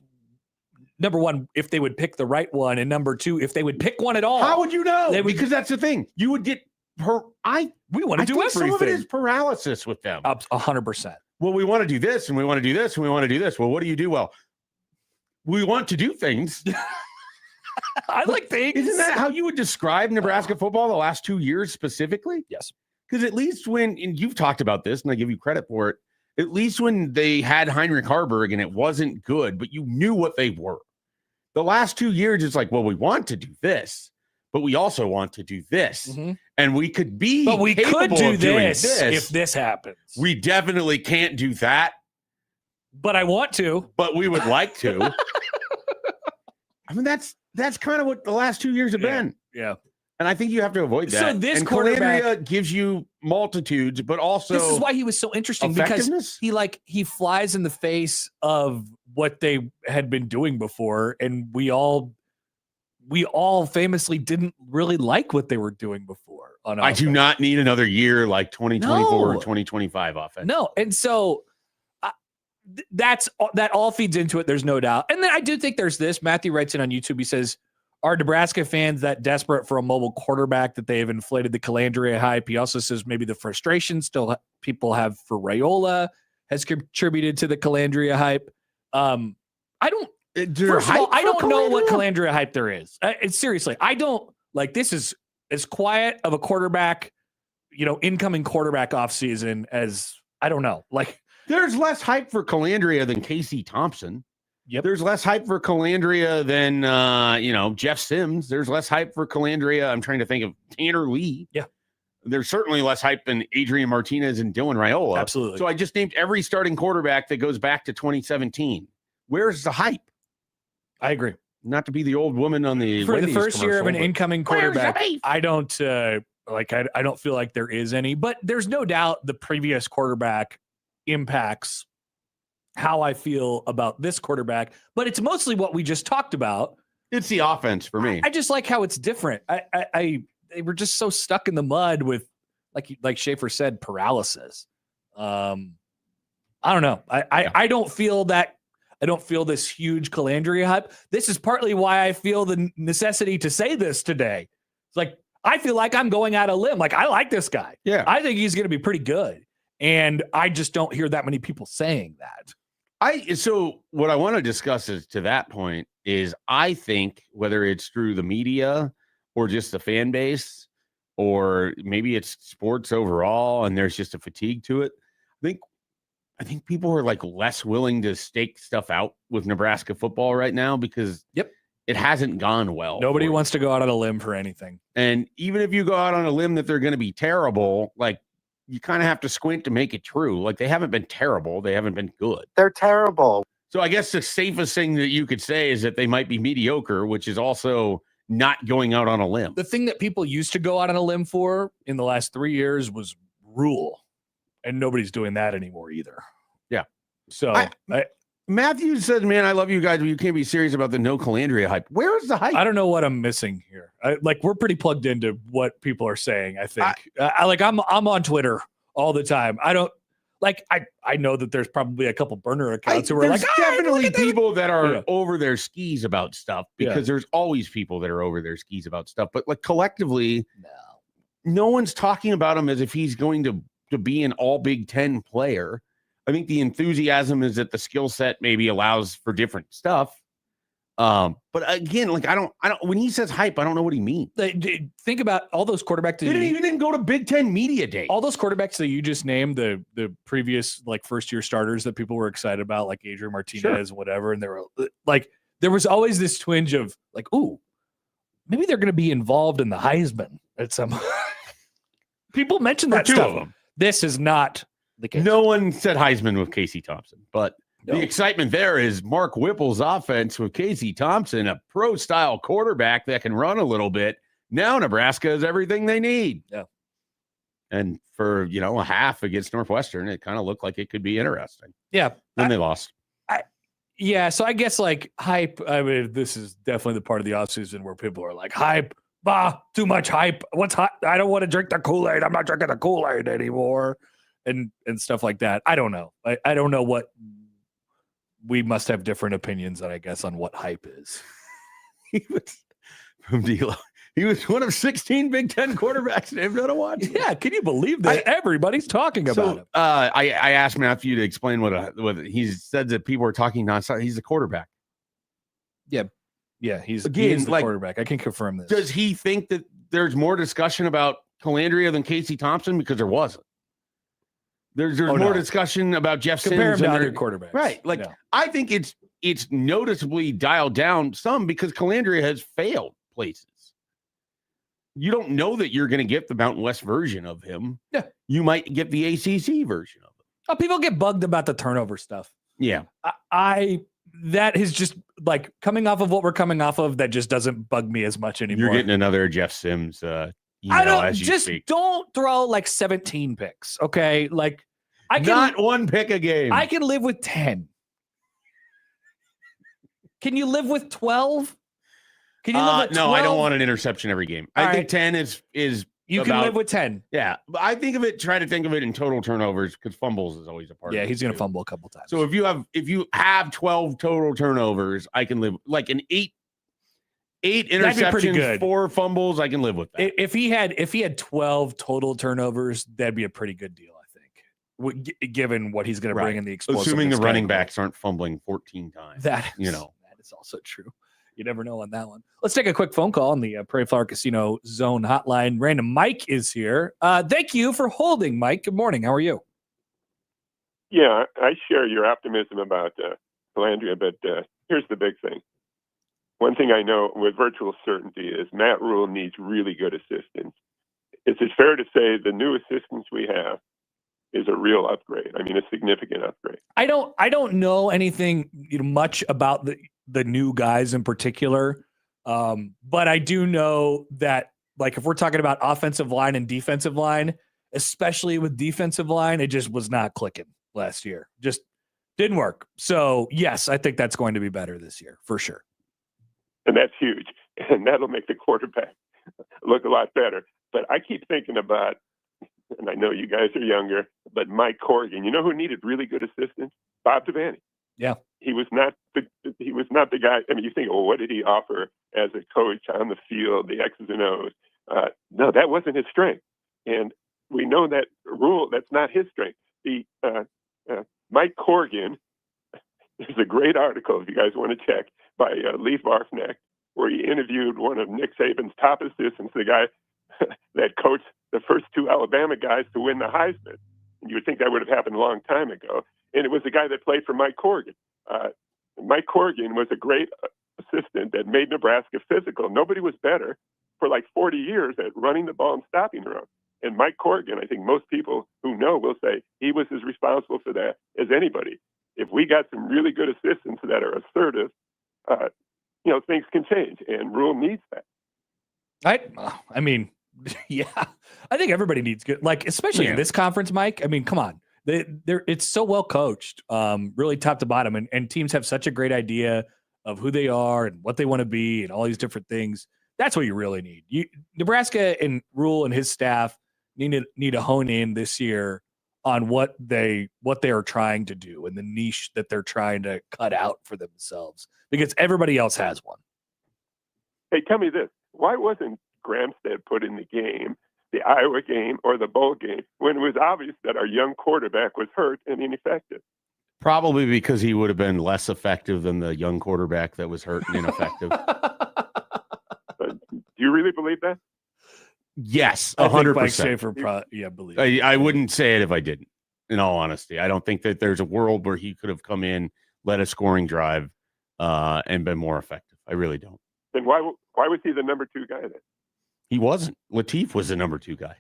S2: Number 1, if they would pick the right one, and number 2, if they would pick one at all.
S4: How would you know? Because that's the thing. You would get
S2: we want to do everything.
S4: Some of it is paralysis with them.
S2: 100%.
S4: Well, we want to do this, and we want to do this, and we want to do this. Well, what do you do? Well, we want to do things.
S2: I like things.
S4: Isn't that how you would describe Nebraska football the last 2 years specifically?
S2: Yes.
S4: Because at least and you've talked about this, and I give you credit for it, at least when they had Heinrich Harburg and it wasn't good, but you knew what they were. The last 2 years, it's like, well, we want to do this, but we also want to do this. Mm-hmm. And we could be
S2: But we could do this if this happens.
S4: We definitely can't do that.
S2: But I want to.
S4: But we would like to. I mean, that's kind of what the last 2 years have been.
S2: Yeah.
S4: And I think you have to avoid that.
S2: So this
S4: quarterback Calandria gives you multitudes, but also
S2: this is why he was so interesting, because he flies in the face of what they had been doing before, and we all famously didn't really like what they were doing before.
S4: I do not need another year like 2024 or 2025 offense.
S2: No, and so that all feeds into it. There's no doubt. And then I do think there's this. Matthew writes in on YouTube. He says, are Nebraska fans that desperate for a mobile quarterback that they have inflated the Calandria hype? He also says maybe the frustration still people have for Rhule has contributed to the Calandria hype. I don't. First of all, I don't know what Calandria hype there is. Seriously, I don't like. This is as quiet of a quarterback, incoming quarterback offseason as I don't know. Like,
S4: there's less hype for Calandria than Casey Thompson.
S2: Yep.
S4: There's less hype for Calandria than Jeff Sims. There's less hype for Calandria. I'm trying to think of Tanner Lee.
S2: Yeah.
S4: There's certainly less hype than Adrian Martinez and Dylan Rhule.
S2: Absolutely.
S4: So I just named every starting quarterback that goes back to 2017. Where's the hype?
S2: I agree.
S4: Not to be the old woman on the
S2: for
S4: Wendy's
S2: the first year of an incoming quarterback. I don't I don't feel like there is any, but there's no doubt the previous quarterback impacts how I feel about this quarterback, but it's mostly what we just talked about.
S4: It's the offense for me.
S2: I just like how it's different. They were just so stuck in the mud with, like Schaefer said, paralysis. I don't know. I don't feel that. I don't feel this huge Calandria hype. This is partly why I feel the necessity to say this today. It's like, I feel like I'm going out a limb. Like, I like this guy.
S4: Yeah.
S2: I think he's going to be pretty good. And I just don't hear that many people saying that.
S4: So what I want to discuss is to that point is I think whether it's through the media or just the fan base, or maybe it's sports overall and there's just a fatigue to it. I think people are like less willing to stake stuff out with Nebraska football right now because it hasn't gone well.
S2: Nobody wants to go out on a limb for anything.
S4: And even if you go out on a limb that they're going to be terrible, like you kind of have to squint to make it true. Like they haven't been terrible. They haven't been good.
S6: They're terrible.
S4: So I guess the safest thing that you could say is that they might be mediocre, which is also not going out on a limb.
S2: The thing that people used to go out on a limb for in the last 3 years was Rhule. And nobody's doing that anymore either.
S4: Yeah.
S2: So
S4: Matthew said, man, I love you guys, but you can't be serious about the no Calandria hype. Where is the hype?
S2: I don't know what I'm missing here. We're pretty plugged into what people are saying, I think. I'm on Twitter all the time. I don't I know that there's probably a couple burner accounts who are like,
S4: definitely people that are over their skis about stuff because there's always people that are over their skis about stuff. But like collectively, no one's talking about him as if he's going to be an all Big Ten player. I think the enthusiasm is that the skill set maybe allows for different stuff. But again, like I don't when he says hype, I don't know what he means.
S2: Think about all those quarterbacks.
S4: He didn't go to Big Ten Media Day.
S2: All those quarterbacks that you just named, the previous like first year starters that people were excited about, like Adrian Martinez, whatever, and they were like, there was always this twinge of like, ooh, maybe they're going to be involved in the Heisman at some. People mentioned that stuff.
S4: Of them.
S2: This is not the case.
S4: No one said Heisman with Casey Thompson, but the excitement there is Mark Whipple's offense with Casey Thompson, a pro-style quarterback that can run a little bit. Now Nebraska is everything they need.
S2: Yeah.
S4: And for, a half against Northwestern, it kind of looked like it could be interesting.
S2: Yeah.
S4: Then they lost.
S2: So I guess like hype, I mean, this is definitely the part of the offseason where people are like, hype, too much hype. What's hype? I don't want to drink the Kool-Aid. I'm not drinking the Kool-Aid anymore. And stuff like that. I don't know. I don't know what we must have different opinions on, I guess, on what hype is.
S4: He was one of 16 Big Ten quarterbacks they've done a watch.
S2: Yeah, can you believe that? Everybody's talking about him.
S4: I asked Matthew to explain what he said that people are talking nonstop. He's a quarterback.
S2: Yeah, he's the quarterback. I can confirm this.
S4: Does he think that there's more discussion about Calandria than Casey Thompson? Because there wasn't. There's more discussion about Jeff Sims.
S2: Compare him to other quarterbacks.
S4: Right. I think it's noticeably dialed down some because Calandria has failed places. You don't know that you're going to get the Mountain West version of him.
S2: Yeah.
S4: You might get the ACC version of him.
S2: Oh, people get bugged about the turnover stuff.
S4: Yeah.
S2: That is just like coming off of what we're coming off of. That just doesn't bug me as much anymore.
S4: You're getting another Jeff Sims
S2: don't throw like 17 picks. Okay. Like
S4: not one pick a game.
S2: I can live with 10. Can you live with 12? Can you live with 12?
S4: No, I don't want an interception every game. I think 10 is
S2: You can live with 10.
S4: Yeah. But try to think of it in total turnovers because fumbles is always a part of it.
S2: Yeah, he's going to fumble a couple times.
S4: So if you have 12 total turnovers, I can live like an eight interceptions, 4 fumbles, I can live with that.
S2: If he had 12 total turnovers, that'd be a pretty good deal, I think, given what he's going to bring in the explosiveness.
S4: Assuming the running backs aren't fumbling 14 times.
S2: That is also true. You never know on that one. Let's take a quick phone call on the Prairie Flower Casino Zone hotline. Random Mike is here. Thank you for holding, Mike. Good morning. How are you?
S6: Yeah, I share your optimism about Calandria, but here's the big thing. One thing I know with virtual certainty is Matt Rhule needs really good assistants. Is it fair to say the new assistants we have is a real upgrade? I mean, a significant upgrade.
S2: I don't know anything much about the new guys in particular, but I do know that, like, if we're talking about offensive line and defensive line, especially with defensive line, it just was not clicking last year. Just didn't work. So yes, I think that's going to be better this year for sure.
S6: And that's huge. And that'll make the quarterback look a lot better. But I keep thinking about, and I know you guys are younger, but Mike Corrigan, you know who needed really good assistance? Bob Devaney.
S2: Yeah.
S6: He was not the guy. I mean, you think, well, what did he offer as a coach on the field, the X's and O's? No, that wasn't his strength. And we know that Rhule, that's not his strength. Mike Corrigan, there's a great article, if you guys want to check, by Leif Varfnack, where he interviewed one of Nick Saban's top assistants, the guy that coached the first 2 Alabama guys to win the Heisman. And you would think that would have happened a long time ago. And it was the guy that played for Mike Corrigan. Mike Corrigan was a great assistant that made Nebraska physical. Nobody was better for like 40 years at running the ball and stopping the run. And Mike Corrigan, I think most people who know will say he was as responsible for that as anybody. If we got some really good assistants that are assertive, things can change, and Rhule needs that.
S2: I mean, yeah, I think everybody needs good, like, especially in this conference, Mike. I mean, come on. It's so well coached, really top to bottom, and teams have such a great idea of who they are and what they want to be and all these different things. That's what you really need. Nebraska and Rhule and his staff need to hone in this year on what they are trying to do and the niche that they're trying to cut out for themselves, because everybody else has one.
S6: Hey, tell me this. Why wasn't Gramstead put in the game, the Iowa game or the bowl game, when it was obvious that our young quarterback was hurt and ineffective?
S4: Probably because he would have been less effective than the young quarterback that was hurt and ineffective.
S6: Do you really believe that?
S4: Yes,
S2: 100%. Mike Schaefer, believe.
S4: I wouldn't say it if I didn't. In all honesty, I don't think that there's a world where he could have come in, led a scoring drive, and been more effective. I really don't.
S6: Then why was he the number 2 guy then?
S4: He wasn't. Lateef was the number 2 guy.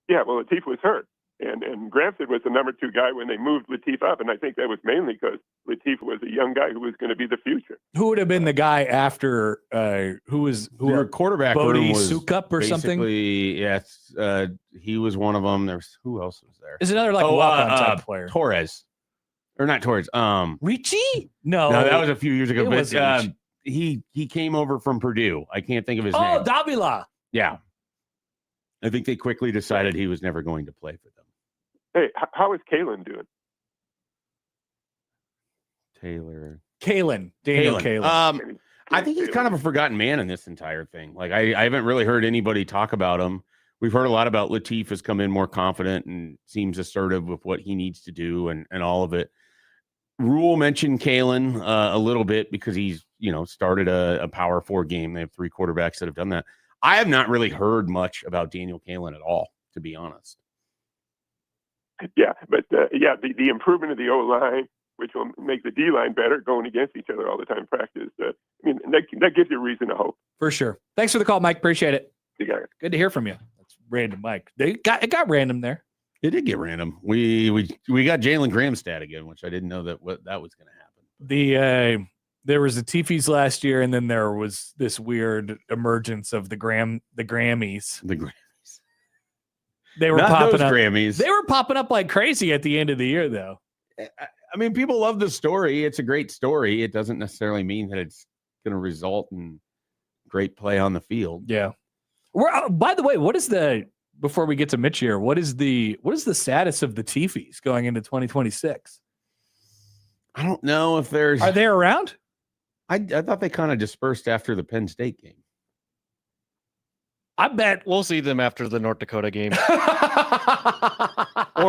S6: Yeah, well, Lateef was hurt. And Gramstead was the number 2 guy when they moved Lateef up. And I think that was mainly because Lateef was a young guy who was going to be the future.
S2: Who would have been the guy after
S4: Your quarterback
S2: Bodie
S4: was
S2: Sukup or something?
S4: Yes, he was one of them. There's who else was there?
S2: Is another walk-on type player.
S4: Torres. Or not Torres.
S2: Ricci? No,
S4: that was a few years ago.
S2: But
S4: he came over from Purdue. I can't think of his name.
S2: Oh, Davila.
S4: Yeah. I think they quickly decided he was never going to play for them.
S6: Hey, how is Kalen doing?
S2: Daniel Kalen.
S4: I think he's kind of a forgotten man in this entire thing. Like I haven't really heard anybody talk about him. We've heard a lot about Lateef has come in more confident and seems assertive with what he needs to do and all of it. Rhule mentioned Kalen a little bit because he's, started a Power 4 game. They have 3 quarterbacks that have done that. I have not really heard much about Daniel Kalen at all, to be honest.
S6: Yeah, but the improvement of the O-line, which will make the D-line better, going against each other all the time in practice. That gives you a reason to hope.
S2: For sure. Thanks for the call, Mike. Appreciate it.
S6: You got it.
S2: Good to hear from you. That's random, Mike. It got random there.
S4: It did get random. We got Jalen Graham's stat again, which I didn't know that was going to happen.
S2: There was the Teefies last year, and then there was this weird emergence of the Grammys.
S4: The Grammys.
S2: They were
S4: Not
S2: popping
S4: those
S2: up.
S4: Grammys.
S2: They were popping up like crazy at the end of the year, though.
S4: I mean, people love the story. It's a great story. It doesn't necessarily mean that it's going to result in great play on the field.
S2: Yeah. By the way, before we get to Mitch here, what is the status of the Tiefys going into 2026?
S4: I don't know if
S2: Are they around?
S4: I thought they kind of dispersed after the Penn State game.
S2: I bet
S3: We'll see them after the North Dakota game or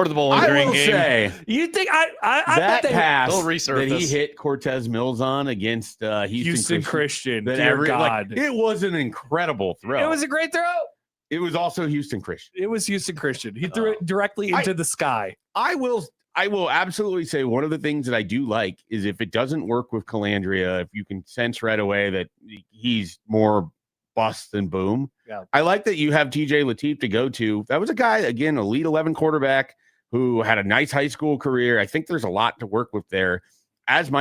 S3: the Bowling
S4: I
S3: Green
S4: will
S3: game.
S4: say
S2: you think I
S4: that
S2: bet
S4: pass
S3: they'll
S4: that he
S3: resurface.
S4: hit Cortez Mills on against
S2: Houston Christian.
S4: that
S2: Dear God,
S4: it was an incredible throw.
S2: it was a great throw.
S4: It was also Houston Christian.
S2: It was Houston Christian. He threw it directly into the sky.
S4: I will absolutely say one of the things that I do like is if it doesn't work with Calandria, if you can sense right away that he's more bust than boom.
S2: Yeah.
S4: I like that you have TJ Lateef to go to. That was a guy, again, elite 11 quarterback who had a nice high school career. I think there's a lot to work with there. As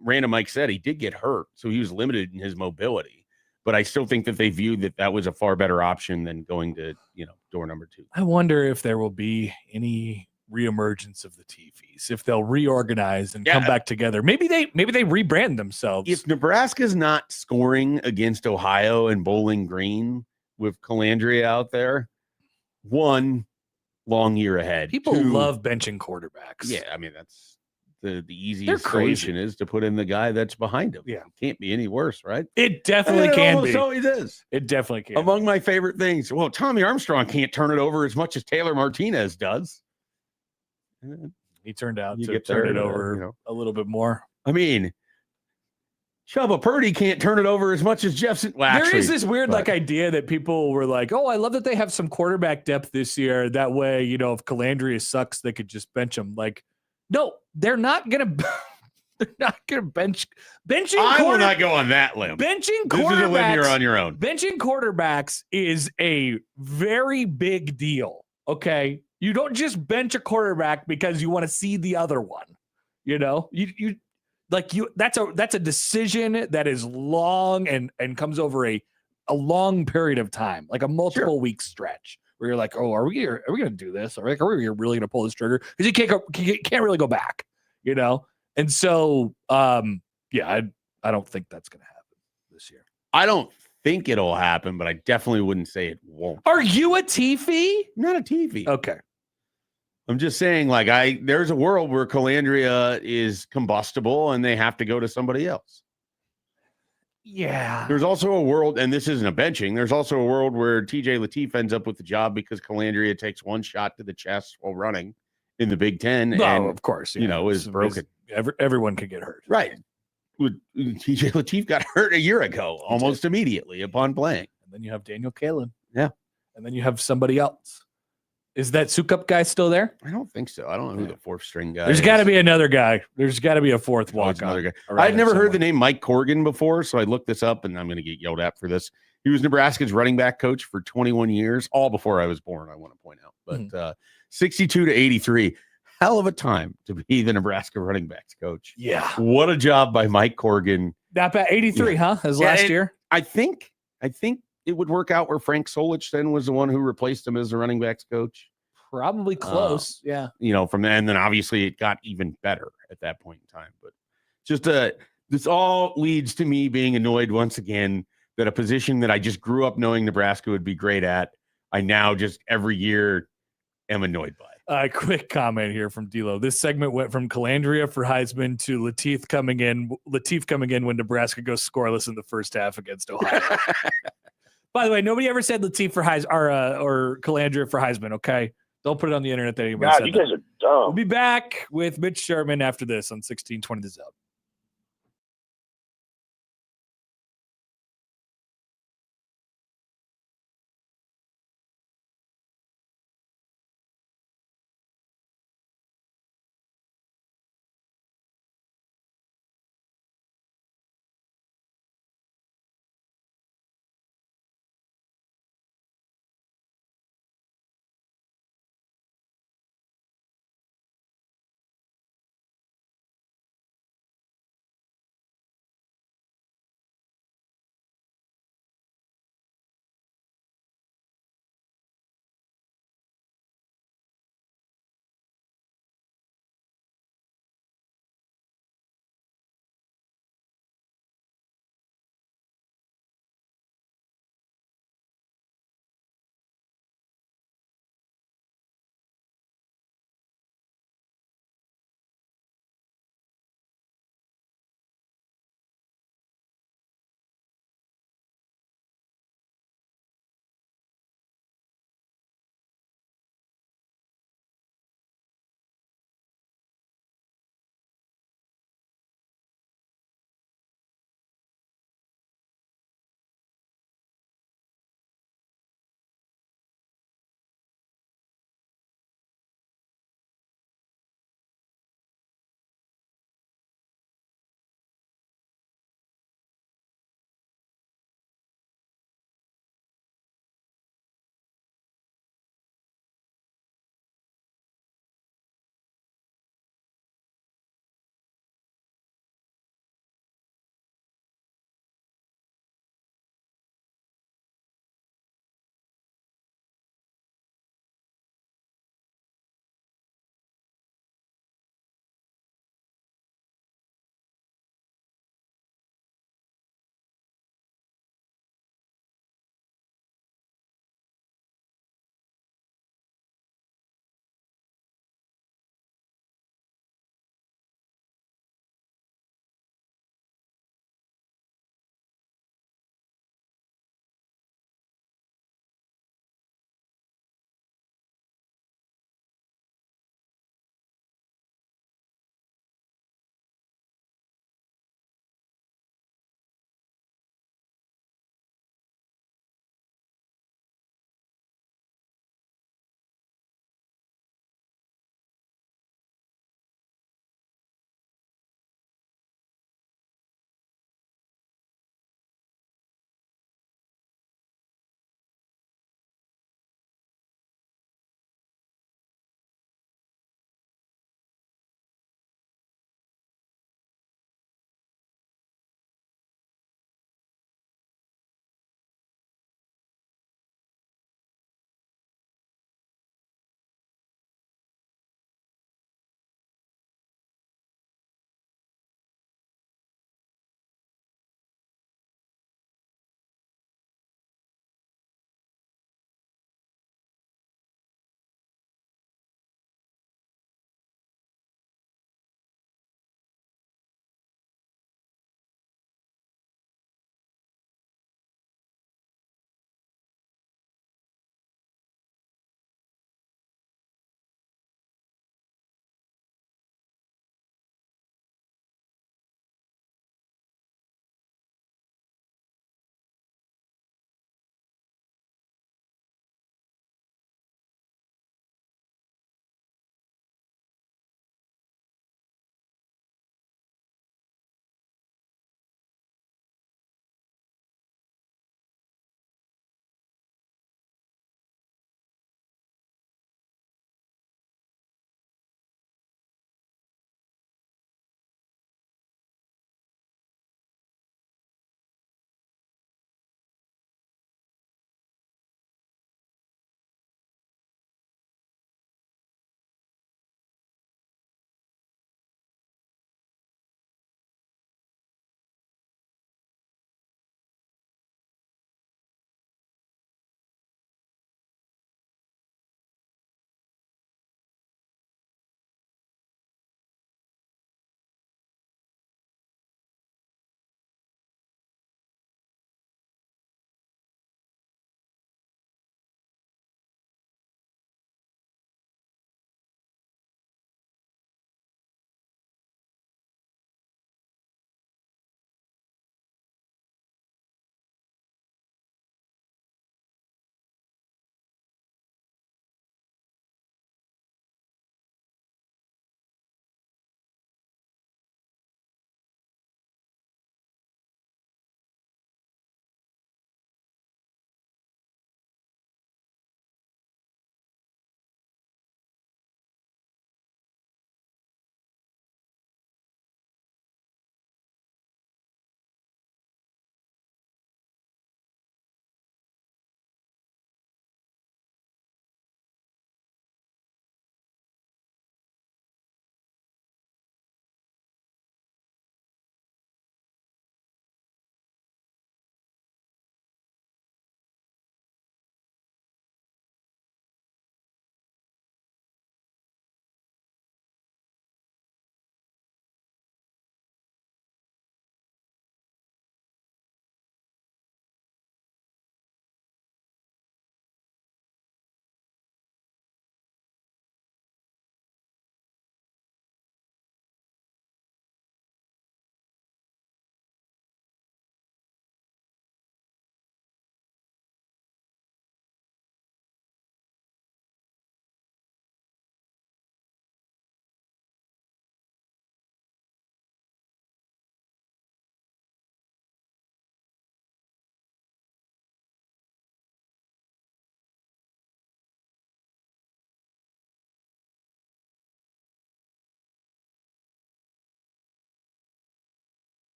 S4: Random Mike said, he did get hurt, so he was limited in his mobility. But I still think that they viewed that was a far better option than going to, door number 2.
S2: I wonder if there will be any reemergence of the Tiefys, if they'll reorganize and come back together. Maybe they rebrand themselves.
S4: If Nebraska's not scoring against Ohio and Bowling Green with Calandria out there, one long year ahead.
S2: People
S4: Two,
S2: love benching quarterbacks.
S4: Yeah, I mean that's the easiest solution is to put in the guy that's behind him.
S2: Yeah,
S4: it can't be any worse, right?
S2: It definitely can be.
S4: So it is.
S2: It definitely can.
S4: Among my favorite things. Well, Tommy Armstrong can't turn it over as much as Taylor Martinez does.
S2: He turned out
S4: You
S2: to
S4: get
S2: turn
S4: there,
S2: it over a little bit more.
S4: I mean, Chubba Purdy can't turn it over as much as Jefferson. Well,
S2: there is this weird idea that people were like, "Oh, I love that they have some quarterback depth this year. That way, if Calandria sucks, they could just bench him." Like, no, they're not gonna. They're not gonna benching.
S4: I will not go on that limb.
S2: Benching quarterbacks.
S4: This is a limb you're on your own.
S2: Benching quarterbacks is a very big deal. Okay. You don't just bench a quarterback because you want to see the other one. That's a decision that is long and comes over a long period of time, like a multiple week stretch where you're like, oh, are we going to do this? Or like, are we really going to pull this trigger? Because you can't really go back, And so, I don't think that's going to happen this year.
S4: I don't think it'll happen, but I definitely wouldn't say it won't.
S2: Are you a Tiefy?
S4: Not a Tiefy.
S2: Okay.
S4: I'm just saying, there's a world where Calandria is combustible and they have to go to somebody else.
S2: Yeah.
S4: There's also a world, and this isn't a benching, there's also a world where TJ Lateef ends up with the job because Calandria takes one shot to the chest while running in the Big Ten.
S2: No,
S4: and,
S2: of course.
S4: is broken.
S2: Everyone could get hurt.
S4: Right. TJ Lateef got hurt a year ago, almost immediately upon playing.
S2: And then you have Daniel Kalin.
S4: Yeah.
S2: And then you have somebody else. Is that Sukup guy still there?
S4: I don't think so. I don't know who the fourth string guy
S2: There's
S4: is.
S2: got to be another guy. There's got to be a fourth walk-on.
S4: Guy. I'd never heard the name Mike Corrigan before, so I looked this up, and I'm going to get yelled at for this. He was Nebraska's running back coach for 21 years, all before I was born, I want to point out. But 62 to 83, hell of a time to be the Nebraska running backs coach.
S2: Yeah.
S4: What a job by Mike Corrigan.
S2: Not bad. 83, huh? His last year?
S4: I think it would work out where Frank Solich then was the one who replaced him as the running backs coach.
S2: Probably close. Yeah.
S4: From then, and then obviously it got even better at that point in time. But just this all leads to me being annoyed once again that a position that I just grew up knowing Nebraska would be great at, I now just every year am annoyed by.
S2: Quick comment here from D'Lo. This segment went from Calandria for Heisman to Lateef coming in when Nebraska goes scoreless in the first half against Ohio. By the way, nobody ever said Lateef for Heisman or Calandria for Heisman. Okay, don't put it on the internet that anybody said.
S7: You guys are dumb.
S2: We'll be back with Mitch Sherman after this on 1620 The Zone.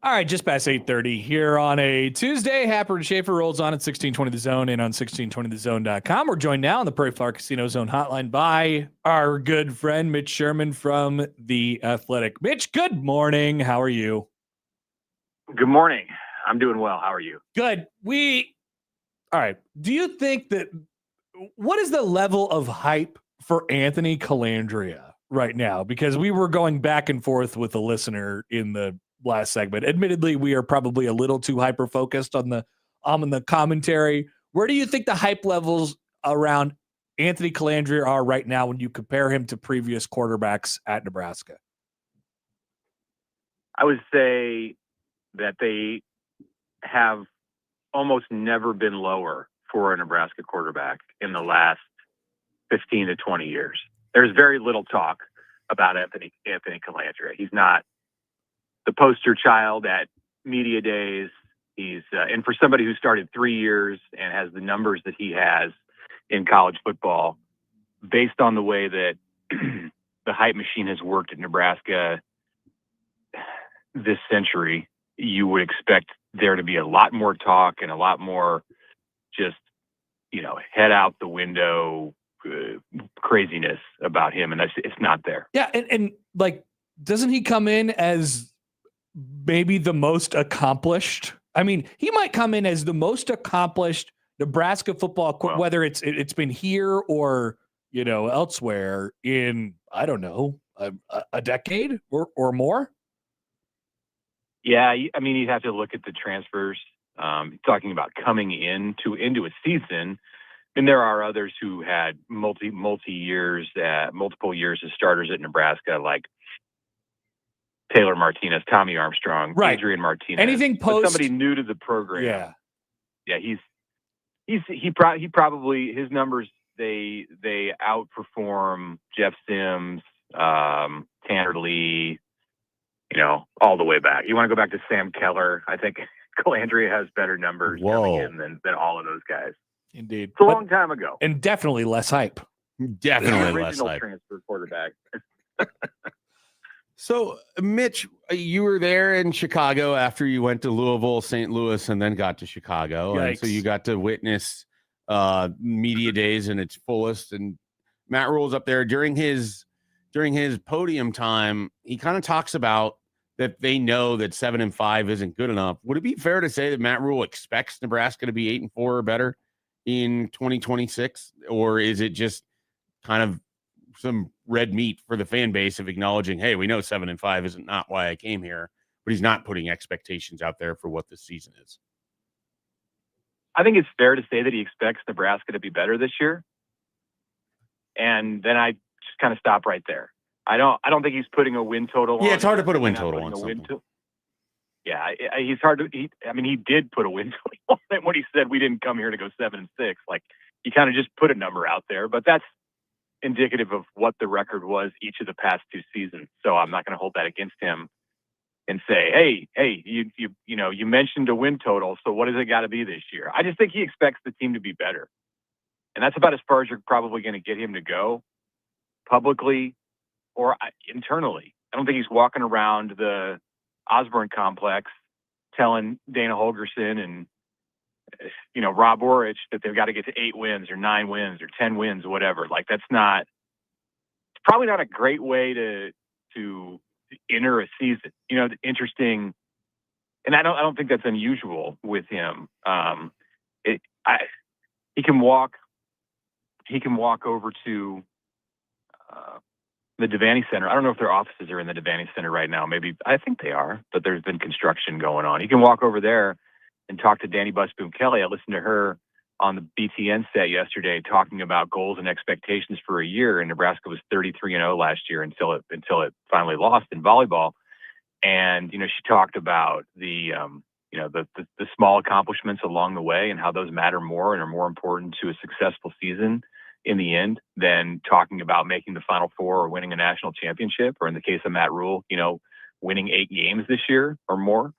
S2: All right, just past 8:30 here on a Tuesday. Happer and Schaefer rolls on at 1620 The Zone and on 1620thezone.com. We're joined now on the Prairie Flower Casino Zone hotline by our good friend Mitch Sherman from The Athletic. Mitch, good morning. How are you?
S7: Good morning. I'm doing well. How are you?
S2: Good. All right. Do you think what is the level of hype for Anthony Calandria right now? Because we were going back and forth with a listener in the last segment. Admittedly, we are probably a little too hyper focused on the commentary. Where do you think the hype levels around Anthony Calandria are right now when you compare him to previous quarterbacks at Nebraska?
S7: I would say that they have almost never been lower for a Nebraska quarterback in the last 15 to 20 years. There's very little talk about Anthony Calandria. He's not the poster child at media days. He's and for somebody who started 3 years and has the numbers that he has in college football, based on the way that the hype machine has worked at Nebraska this century, you would expect there to be a lot more talk and a lot more just, head out the window craziness about him. And it's not there.
S2: Yeah. And like, doesn't he come in as maybe the most accomplished? I mean, he might come in as the most accomplished Nebraska football, whether it's been here or, elsewhere in, I don't know, a decade or more.
S7: Yeah. I mean, you'd have to look at the transfers. Talking about coming into a season, and there are others who had multiple years as starters at Nebraska, like Taylor Martinez, Tommy Armstrong,
S2: right.
S7: Adrian Martinez.
S2: Anything post
S7: somebody new to the program. Yeah. He probably his numbers they outperform Jeff Sims, Tanner Lee, all the way back. You want to go back to Sam Keller? I think Calandria has better numbers coming in than all of those guys.
S2: Indeed.
S7: It's a long time ago.
S2: And definitely less hype.
S4: Definitely less hype.
S7: Transfer quarterback.
S4: So, Mitch, you were there in Chicago after you went to Louisville, St. Louis, and then got to Chicago.
S2: Yikes.
S4: And so you got to witness media days in its fullest. And Matt Rhule's up there during his podium time. He kind of talks about that they know that 7-5 isn't good enough. Would it be fair to say that Matt Rhule expects Nebraska to be 8-4 or better in 2026? Or is it just kind of some red meat for the fan base of acknowledging, hey, we know 7-5 isn't not why I came here, but he's not putting expectations out there for what this season is?
S7: I think it's fair to say that he expects Nebraska to be better this year. And then I just kind of stop right there. I don't think he's putting a win total on.
S4: Yeah, it's hard to put a win total on something.
S7: He's hard to. He did put a win total on it when he said we didn't come here to go 7-6. Like, he kind of just put a number out there, but that's indicative of what the record was each of the past two seasons. So I'm not going to hold that against him and say, hey, you mentioned a win total, so what does it got to be this year? I just think he expects the team to be better, and that's about as far as you're probably going to get him to go publicly or internally. I don't think he's walking around the Osborne complex telling Dana Holgerson and Rob Orich that they've got to get to 8 wins or 9 wins or 10 wins, whatever. Like, it's probably not a great way to enter a season. Interesting, and I don't think that's unusual with him. He can walk over to the Devaney Center. I don't know if their offices are in the Devaney Center right now. Maybe, I think they are, but there's been construction going on. He can walk over there and talk to Danny Busboom Kelly. I listened to her on the BTN set yesterday talking about goals and expectations for a year. And Nebraska was 33-0 last year until it finally lost in volleyball. And, she talked about the small accomplishments along the way and how those matter more and are more important to a successful season in the end than talking about making the Final Four or winning a national championship, or in the case of Matt Rhule, winning 8 games this year or more.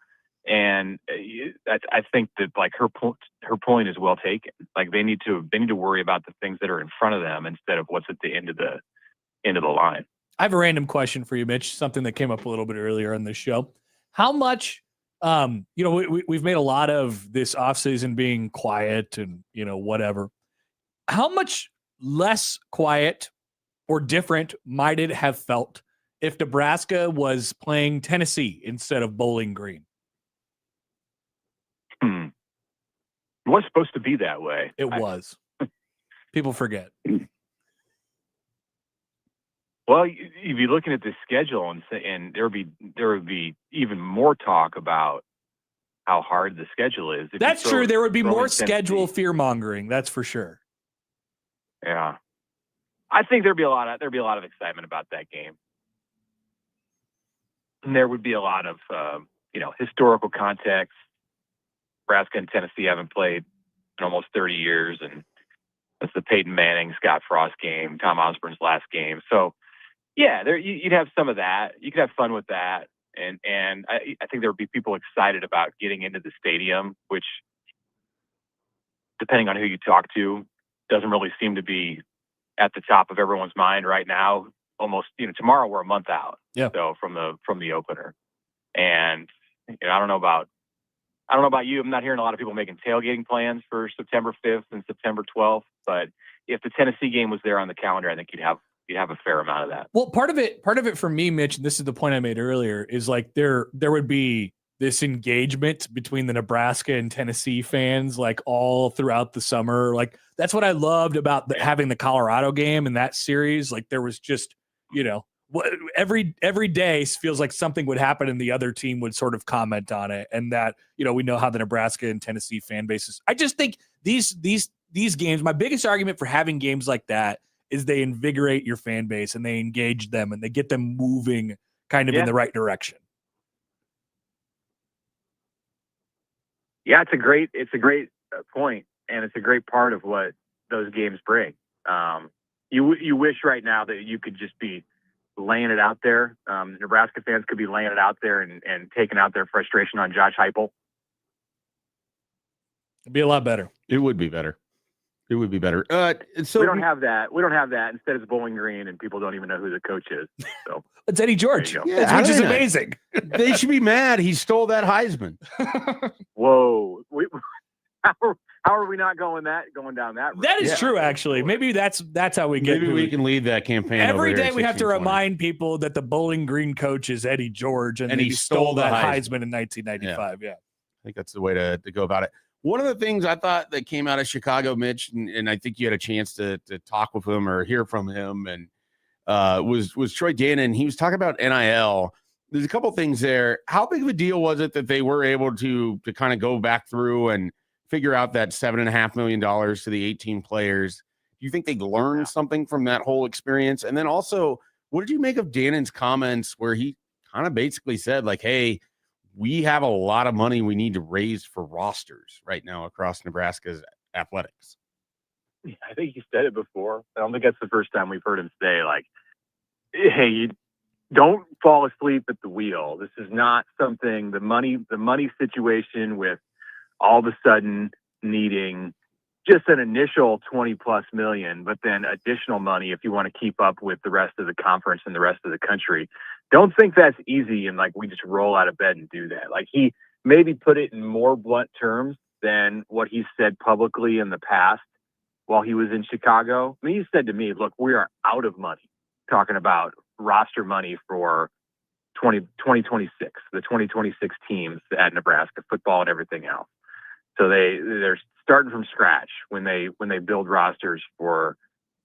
S7: And I think that, like, her point is well taken. Like, they need to worry about the things that are in front of them instead of what's at the end of the line.
S2: I have a random question for you, Mitch, something that came up a little bit earlier on this show. How much We've made a lot of this offseason being quiet and, whatever. How much less quiet or different might it have felt if Nebraska was playing Tennessee instead of Bowling Green?
S7: It was supposed to be that way.
S2: It was. People forget.
S7: Well, you'd be looking at the schedule and there would be even more talk about how hard the schedule is.
S2: That's true. There would be more
S7: Tennessee.
S2: schedule fear mongering. That's for sure.
S7: Yeah, I think there'd be a lot of excitement about that game. And there would be a lot of historical context. Nebraska and Tennessee haven't played in almost 30 years, and it's the Peyton Manning, Scott Frost game, Tom Osborne's last game. So, yeah, you'd have some of that. You could have fun with that, and I think there would be people excited about getting into the stadium, which, depending on who you talk to, doesn't really seem to be at the top of everyone's mind right now. Almost, tomorrow we're a month out.
S2: Yeah.
S7: So from the opener, and I don't know about you. I'm not hearing a lot of people making tailgating plans for September 5th and September 12th. But if the Tennessee game was there on the calendar, I think you'd have a fair amount of that.
S2: Well, part of it for me, Mitch, and this is the point I made earlier, is like there would be this engagement between the Nebraska and Tennessee fans, like all throughout the summer. Like that's what I loved about having the Colorado game in that series. Like there was just, every day feels like something would happen and the other team would sort of comment on it. And that, we know how the Nebraska and Tennessee fan bases. I just think these games, my biggest argument for having games like that is they invigorate your fan base and they engage them and they get them moving kind of in the right direction.
S7: Yeah, it's a great point, and it's a great part of what those games bring. You wish right now that you could just be laying it out there. Nebraska fans could be laying it out there and taking out their frustration on Josh Heupel.
S2: It'd be a lot better.
S4: It would be better. It would be better. So
S7: we don't have that. We don't have that. Instead, it's Bowling Green, and people don't even know who the coach is. So
S2: it's Eddie George,
S4: which
S2: is amazing.
S4: They should be mad. He stole that Heisman.
S7: Whoa. How are we not going down that road?
S2: That is true, actually. Maybe that's how we get.
S4: Maybe we can lead that campaign.
S2: Every day we have to remind people that the Bowling Green coach is Eddie George, and he stole that Heisman in 1995. Yeah.
S4: I think that's the way to go about it. One of the things I thought that came out of Chicago, Mitch, and I think you had a chance to talk with him or hear from him, and was Troy Dannon. He was talking about NIL. There's a couple things there. How big of a deal was it that they were able to kind of go back through and figure out that $7.5 million to the 18 players? Do you think they learned something from that whole experience? And then also, what did you make of Dannon's comments where he kind of basically said, like, hey, we have a lot of money we need to raise for rosters right now across Nebraska's athletics?
S7: I think he said it before. I don't think that's the first time we've heard him say, like, hey, you don't fall asleep at the wheel. This is not something, the money situation with all of a sudden needing just an initial 20 plus million, but then additional money if you want to keep up with the rest of the conference and the rest of the country. Don't think that's easy and like we just roll out of bed and do that. Like he maybe put it in more blunt terms than what he said publicly in the past while he was in Chicago. I mean, he said to me, look, we are out of money, talking about roster money for 2026, the 2026 teams at Nebraska football and everything else. So they're starting from scratch when they build rosters for,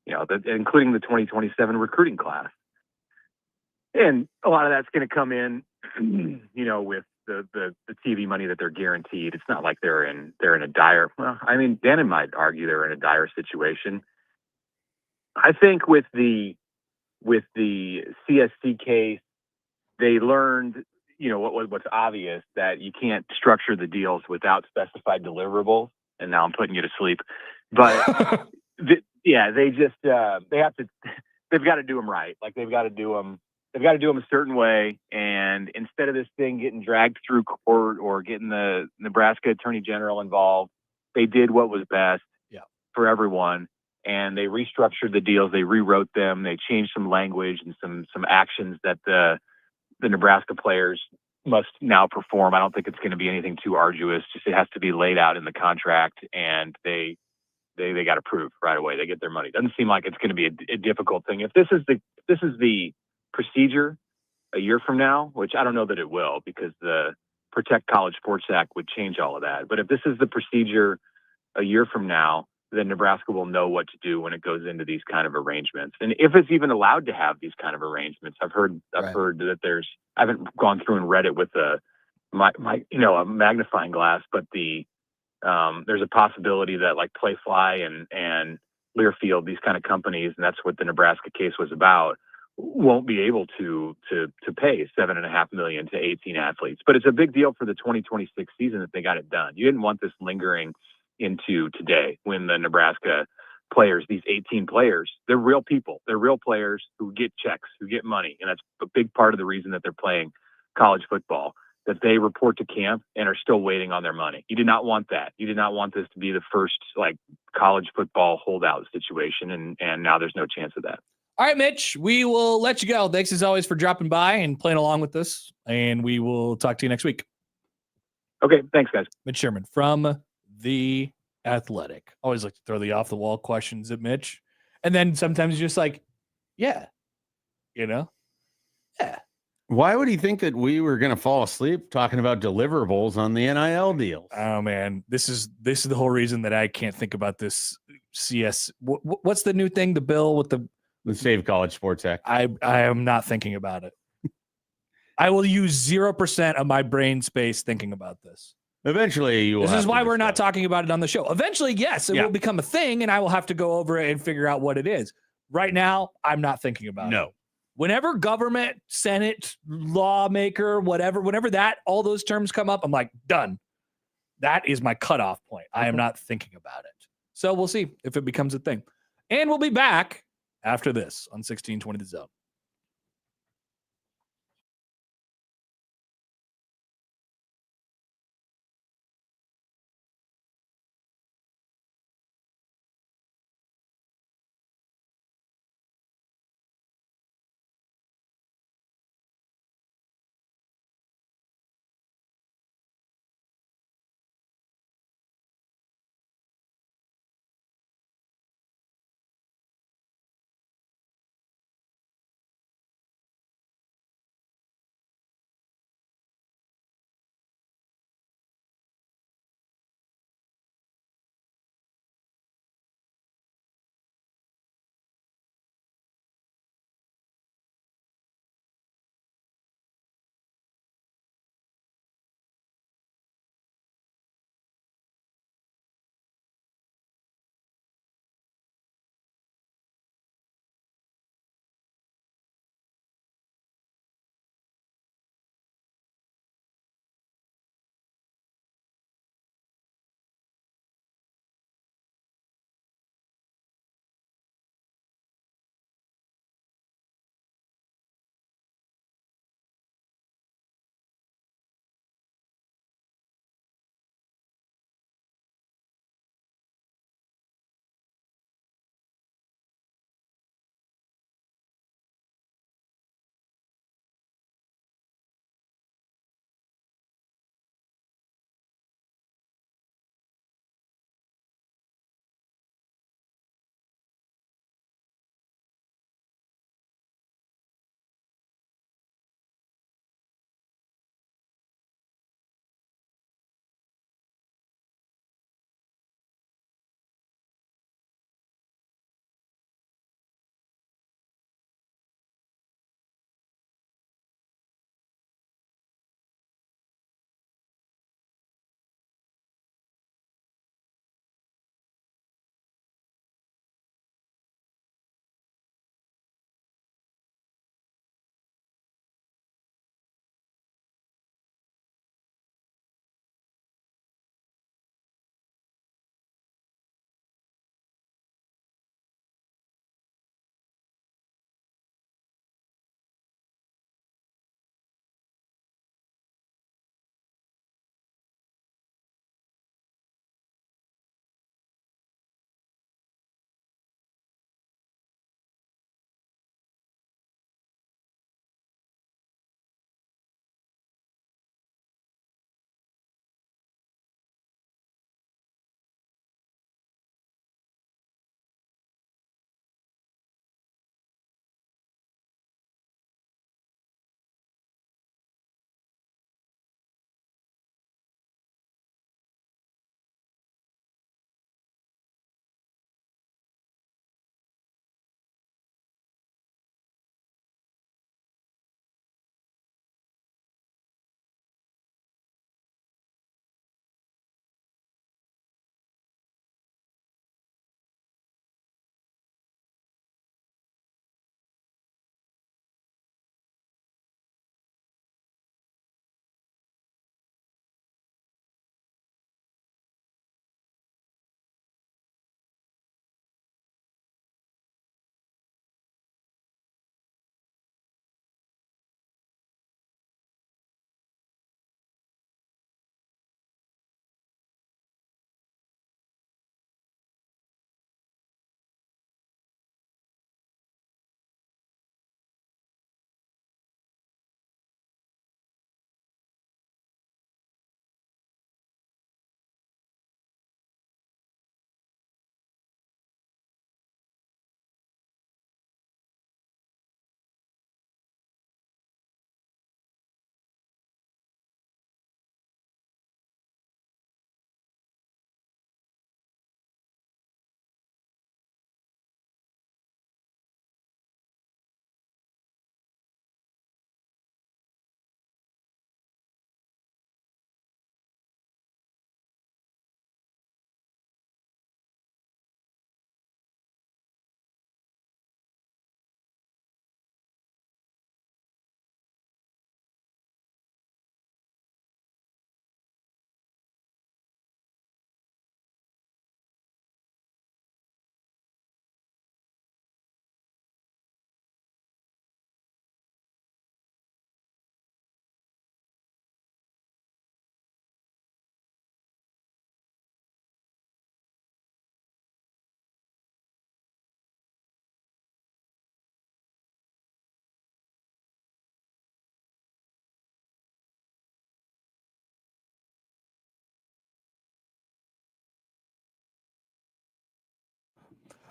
S7: including the 2027 recruiting class. And a lot of that's going to come in, with the TV money that they're guaranteed. It's not like they're in a dire. Well, I mean, Dannon might argue they're in a dire situation. I think with the CSC case, they learned, what's obvious, that you can't structure the deals without specified deliverables. And now I'm putting you to sleep, but they've got to do them right. Like they've got to do them a certain way. And instead of this thing getting dragged through court or getting the Nebraska Attorney General involved, they did what was best for everyone. And they restructured the deals. They rewrote them. They changed some language and some actions that the Nebraska players must now perform. I don't think it's going to be anything too arduous. Just it has to be laid out in the contract, and they got approved right away. They get their money. Doesn't seem like it's going to be a difficult thing. If this is the procedure a year from now, which I don't know that it will, because the Protect College Sports Act would change all of that. But if this is the procedure a year from now, then Nebraska will know what to do when it goes into these kind of arrangements. And if it's even allowed to have these kind of arrangements, I've heard that I haven't gone through and read it with a magnifying glass, but there's a possibility that like Playfly and Learfield, these kind of companies, and that's what the Nebraska case was about, won't be able to pay $7.5 million to 18 athletes. But it's a big deal for the 2026 season that they got it done. You didn't want this lingering into today when the Nebraska players, these 18 players, they're real people. They're real players who get checks, who get money. And that's a big part of the reason that they're playing college football, that they report to camp and are still waiting on their money. You did not want that. You did not want this to be the first like college football holdout situation. And now there's no chance of that.
S2: All right, Mitch, we will let you go. Thanks as always for dropping by and playing along with us. And we will talk to you next week.
S7: Okay. Thanks, guys.
S2: Mitch Sherman from The Athletic. Always like to throw the off the wall questions at Mitch. And then sometimes you're just like, yeah. Yeah.
S4: Why would he think that we were going to fall asleep talking about deliverables on the NIL deals?
S2: Oh man, this is the whole reason that I can't think about this CS. What's the new thing? The bill with the
S4: Save College Sports Act.
S2: I am not thinking about it. I will use 0% of my brain space thinking about this.
S4: Eventually, you will.
S2: This is why we're not talking about it on the show. Eventually, yes, it will become a thing, and I will have to go over it and figure out what it is. Right now, I'm not thinking about it. Whenever government, Senate, lawmaker, whatever, whenever all those terms come up, I'm like, done. That is my cutoff point. I am not thinking about it. So we'll see if it becomes a thing. And we'll be back after this on 1620 The Zone.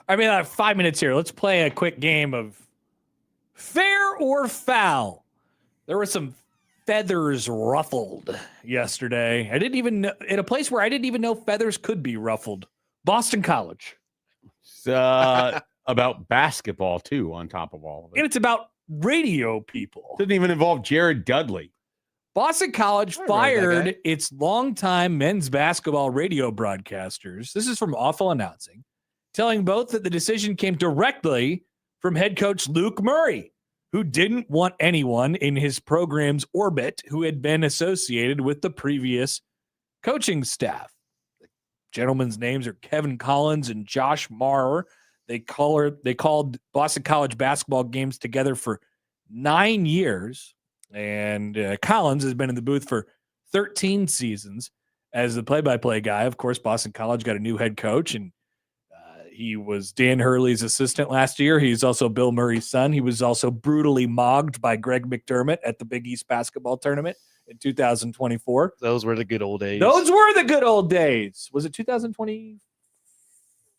S8: I mean, 5 minutes here. Let's play a quick game of fair or foul. There were some feathers ruffled yesterday. I didn't even know, in a place where I didn't even know feathers could be ruffled. Boston College.
S4: It's about basketball, too, on top of all of it.
S8: And it's about radio people.
S4: Didn't even involve Jared Dudley.
S8: Boston College fired its longtime men's basketball radio broadcasters. This is from Awful Announcing, telling both that the decision came directly from head coach Luke Murray, who didn't want anyone in his program's orbit who had been associated with the previous coaching staff. The gentlemen's names are Kevin Collins and Josh Marr. They called Boston College basketball games together for 9 years. And Collins has been in the booth for 13 seasons as the play-by-play guy. Of course, Boston College got a new head coach, and he was Dan Hurley's assistant last year. He's also Bill Murray's son. He was also brutally mogged by Greg McDermott at the Big East basketball tournament in 2024.
S3: Those were the good old days.
S8: Those were the good old days. Was it 2020?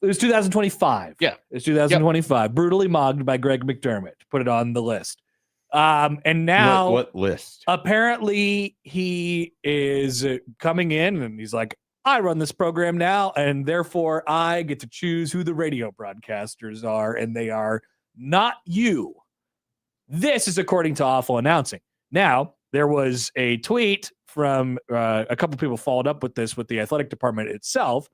S8: It was 2025.
S3: Yeah.
S8: It was 2025. Yep. Brutally mogged by Greg McDermott. Put it on the list. And now
S4: what list?
S8: Apparently he is coming in and he's like, I run this program now, and therefore I get to choose who the radio broadcasters are, and they are not you. This is according to Awful Announcing. Now, there was a tweet from a couple people followed up with this with the athletic department itself.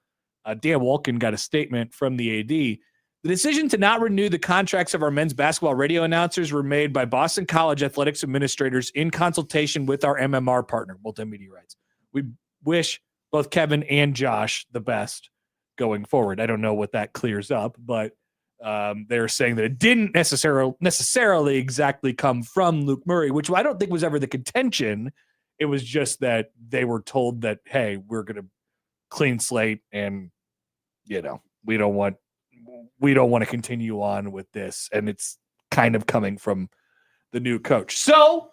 S8: Dan Wolkin got a statement from the AD. The decision to not renew the contracts of our men's basketball radio announcers were made by Boston College athletics administrators in consultation with our MMR partner, Multimedia Rights. We wish both Kevin and Josh the best going forward. I don't know what that clears up, but they're saying that it didn't necessarily exactly come from Luke Murray, which I don't think was ever the contention. It was just that they were told that, hey, we're going to clean slate and, we don't want to continue on with this. And it's kind of coming from the new coach. So,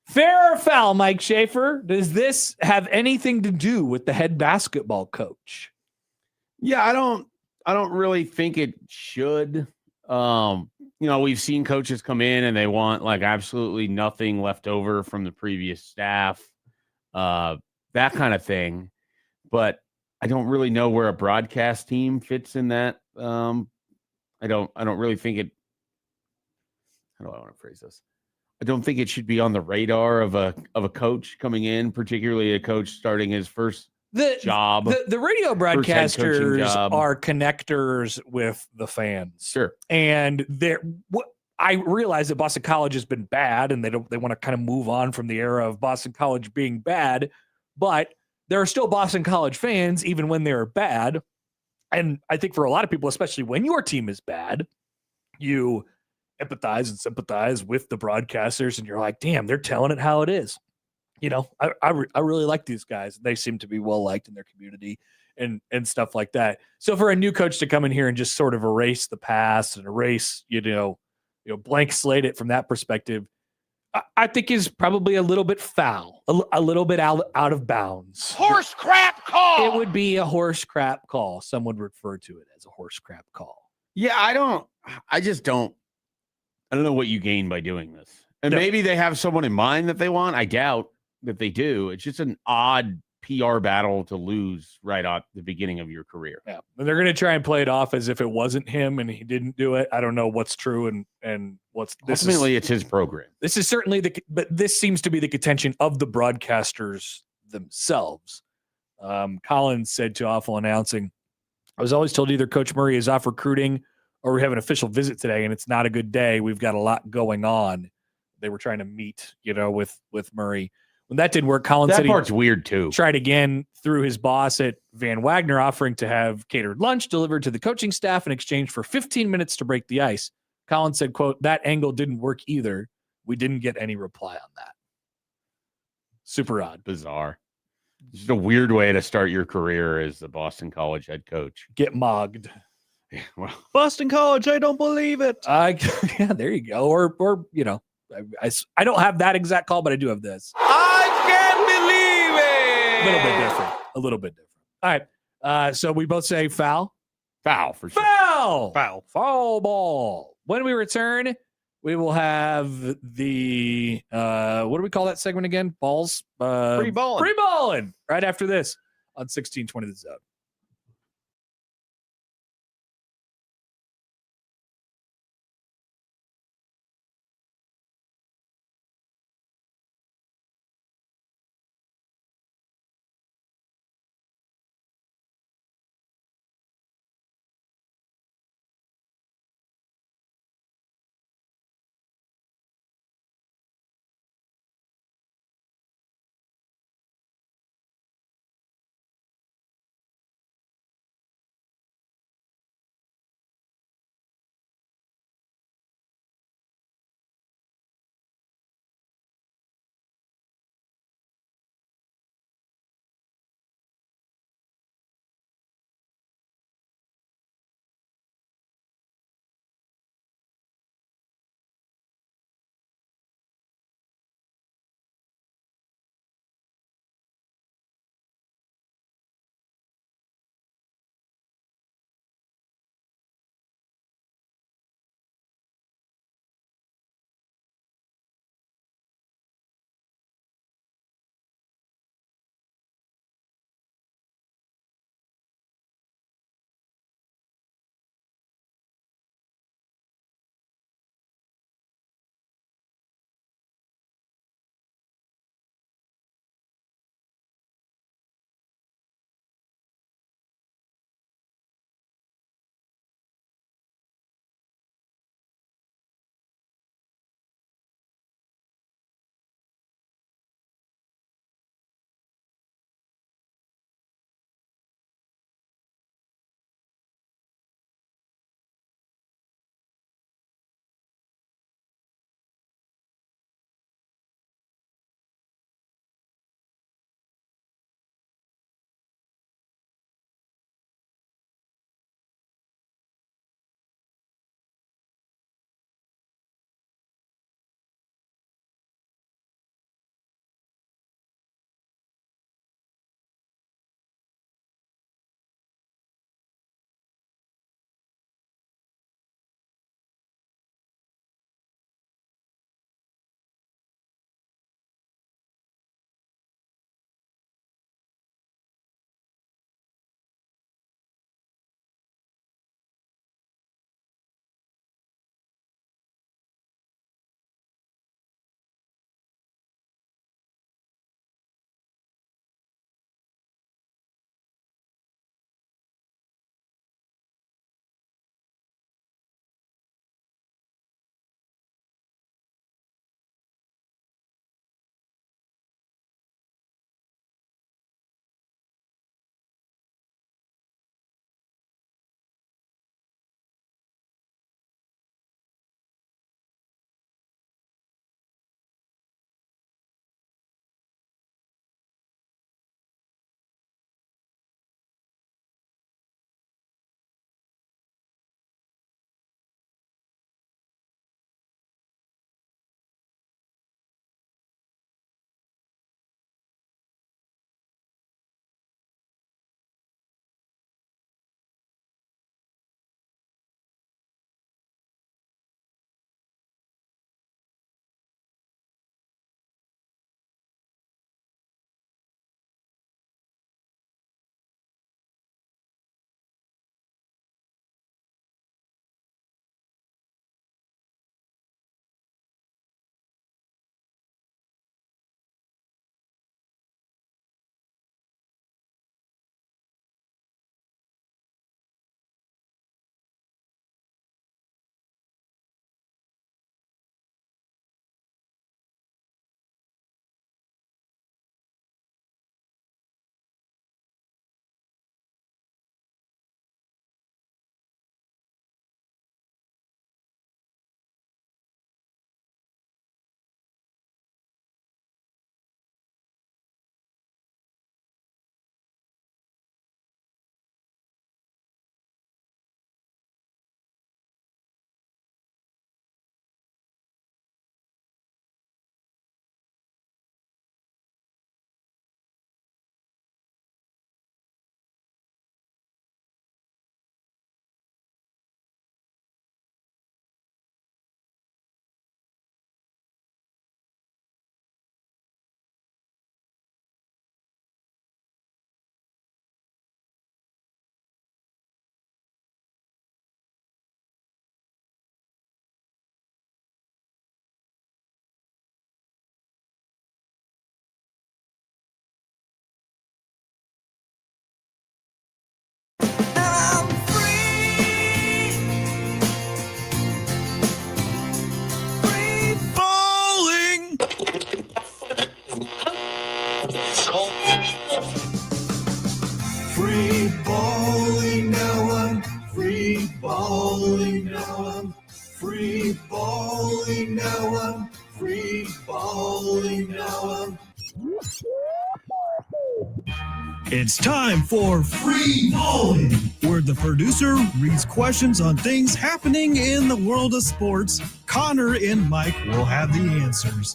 S8: fair or foul, Mike Schaefer? Does this have anything to do with the head basketball coach?
S4: Yeah, I don't really think it should. We've seen coaches come in and they want like absolutely nothing left over from the previous staff, that kind of thing. But I don't really know where a broadcast team fits in that. I don't really think it. How do I want to phrase this? I don't think it should be on the radar of a coach coming in, particularly a coach starting his first job.
S8: The radio broadcasters are connectors with the fans.
S4: Sure.
S8: And I realize that Boston College has been bad and they want to kind of move on from the era of Boston College being bad, but there are still Boston College fans even when they're bad. And I think for a lot of people, especially when your team is bad, you empathize and sympathize with the broadcasters and you're like, damn, they're telling it how it is. I really like these guys. They seem to be well liked in their community and stuff like that. So for a new coach to come in here and just sort of erase the past and erase, blank slate it from that perspective, I think is probably a little bit foul, a little bit out of bounds.
S1: Horse crap call.
S8: It would be a horse crap call. Some would refer to it as a horse crap call.
S4: Yeah, I don't know what you gain by doing this. And maybe they have someone in mind that they want. I doubt that they do. It's just an odd PR battle to lose right at the beginning of your career.
S8: Yeah. And they're going to try and play it off as if it wasn't him and he didn't do it. I don't know what's true and what's
S4: ultimately it's his program.
S8: This is certainly but this seems to be the contention of the broadcasters themselves. Collins said to Awful Announcing, I was always told either Coach Murray is off recruiting or we have an official visit today and it's not a good day. We've got a lot going on. They were trying to meet, with Murray. When that didn't work, Collins said
S4: part's weird too.
S8: Tried again through his boss at Van Wagner, offering to have catered lunch delivered to the coaching staff in exchange for 15 minutes to break the ice. Collins said, quote, that angle didn't work either. We didn't get any reply on that. Super odd.
S4: Bizarre. It's just a weird way to start your career as the Boston College head coach.
S8: Get mogged.
S4: Yeah, well,
S3: Boston College, I don't believe it.
S8: Yeah, there you go. Or I don't have that exact call, but I do have this.
S1: I can't believe it.
S8: A little bit different. All right. So we both say foul.
S4: Foul for sure.
S8: Foul ball. When we return, we will have the what do we call that segment again? Balls?
S3: Free balling.
S8: Free balling right after this on 1620 The Zone.
S1: I'm free. Free falling. Free balling, now I'm free balling, now I'm free balling, now I'm free balling, now I'm. It's time for Free Balling, where the producer reads questions on things happening in the world of sports. Connor and Mike will have the answers.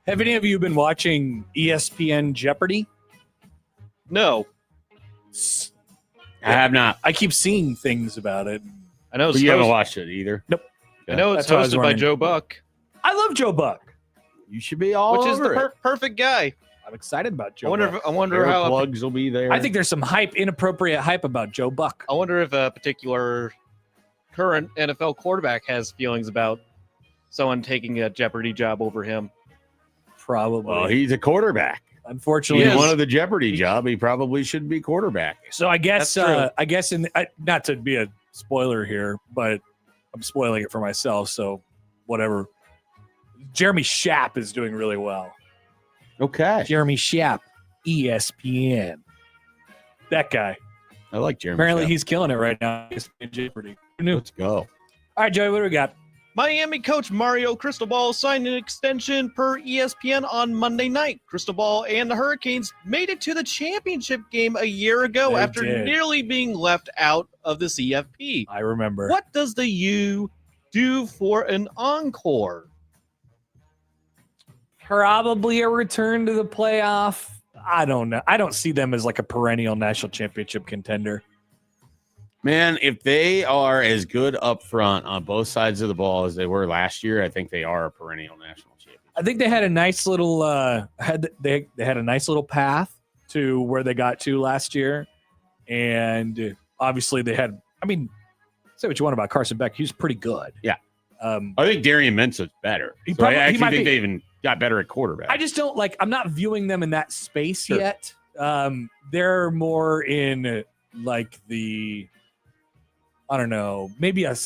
S8: Have any of you been watching ESPN Jeopardy?
S3: No,
S4: I have not.
S8: I keep seeing things about it.
S3: I know.
S4: But
S3: It's
S4: you haven't
S3: host-
S4: watched it either.
S3: I know it's
S8: That's what I was
S3: hosted by
S8: wondering.
S3: Joe Buck,
S8: I love Joe Buck.
S4: You should be all
S3: which is the
S4: over it.
S3: perfect guy.
S8: I'm excited about Joe
S3: I wonder.
S8: Buck.
S3: I wonder how.
S4: Plugs will be there.
S8: I think there's some inappropriate hype about Joe Buck.
S3: I wonder if a particular current NFL quarterback has feelings about someone taking a Jeopardy job over him.
S8: Probably.
S4: Well, he's a quarterback.
S8: Unfortunately,
S3: He
S4: He
S3: is.
S4: wanted the Jeopardy job. He probably should be quarterback.
S8: So I guess
S3: That's true.
S8: not to be a spoiler here, but I'm spoiling it for myself. So whatever. Jeremy Schaap is doing really well.
S4: Okay.
S8: Jeremy Schaap, ESPN. That guy.
S4: I like Jeremy.
S8: Apparently
S4: Schaap.
S8: he's killing it right now. In Jeopardy. Who knew?
S4: Let's go.
S8: All right, Joey, what do we got?
S3: Miami coach Mario Cristobal signed an extension per ESPN on Monday night. Cristobal and the Hurricanes made it to the championship game a year ago
S8: They
S3: after
S8: did.
S3: nearly being left out of the CFP.
S8: I remember.
S3: What does the U do for an encore?
S8: Probably a return to the playoff. I don't know. I don't see them as like a perennial national championship contender.
S4: Man, if they are as good up front on both sides of the ball as they were last year, I think they are a perennial national champion.
S8: I think they had a nice little they had a nice little path to where they got to last year, and obviously they had. I mean, say what you want about Carson Beck, he's pretty good.
S4: Yeah.
S8: I
S4: I think Darian Mensah's better.
S8: He
S4: So
S8: probably-
S4: I
S8: he might
S4: actually think
S8: be.
S4: they even got better at quarterback.
S8: just don't like. I'm not viewing them in that space
S4: Sure.
S8: yet. They're more in like the. I don't know, maybe a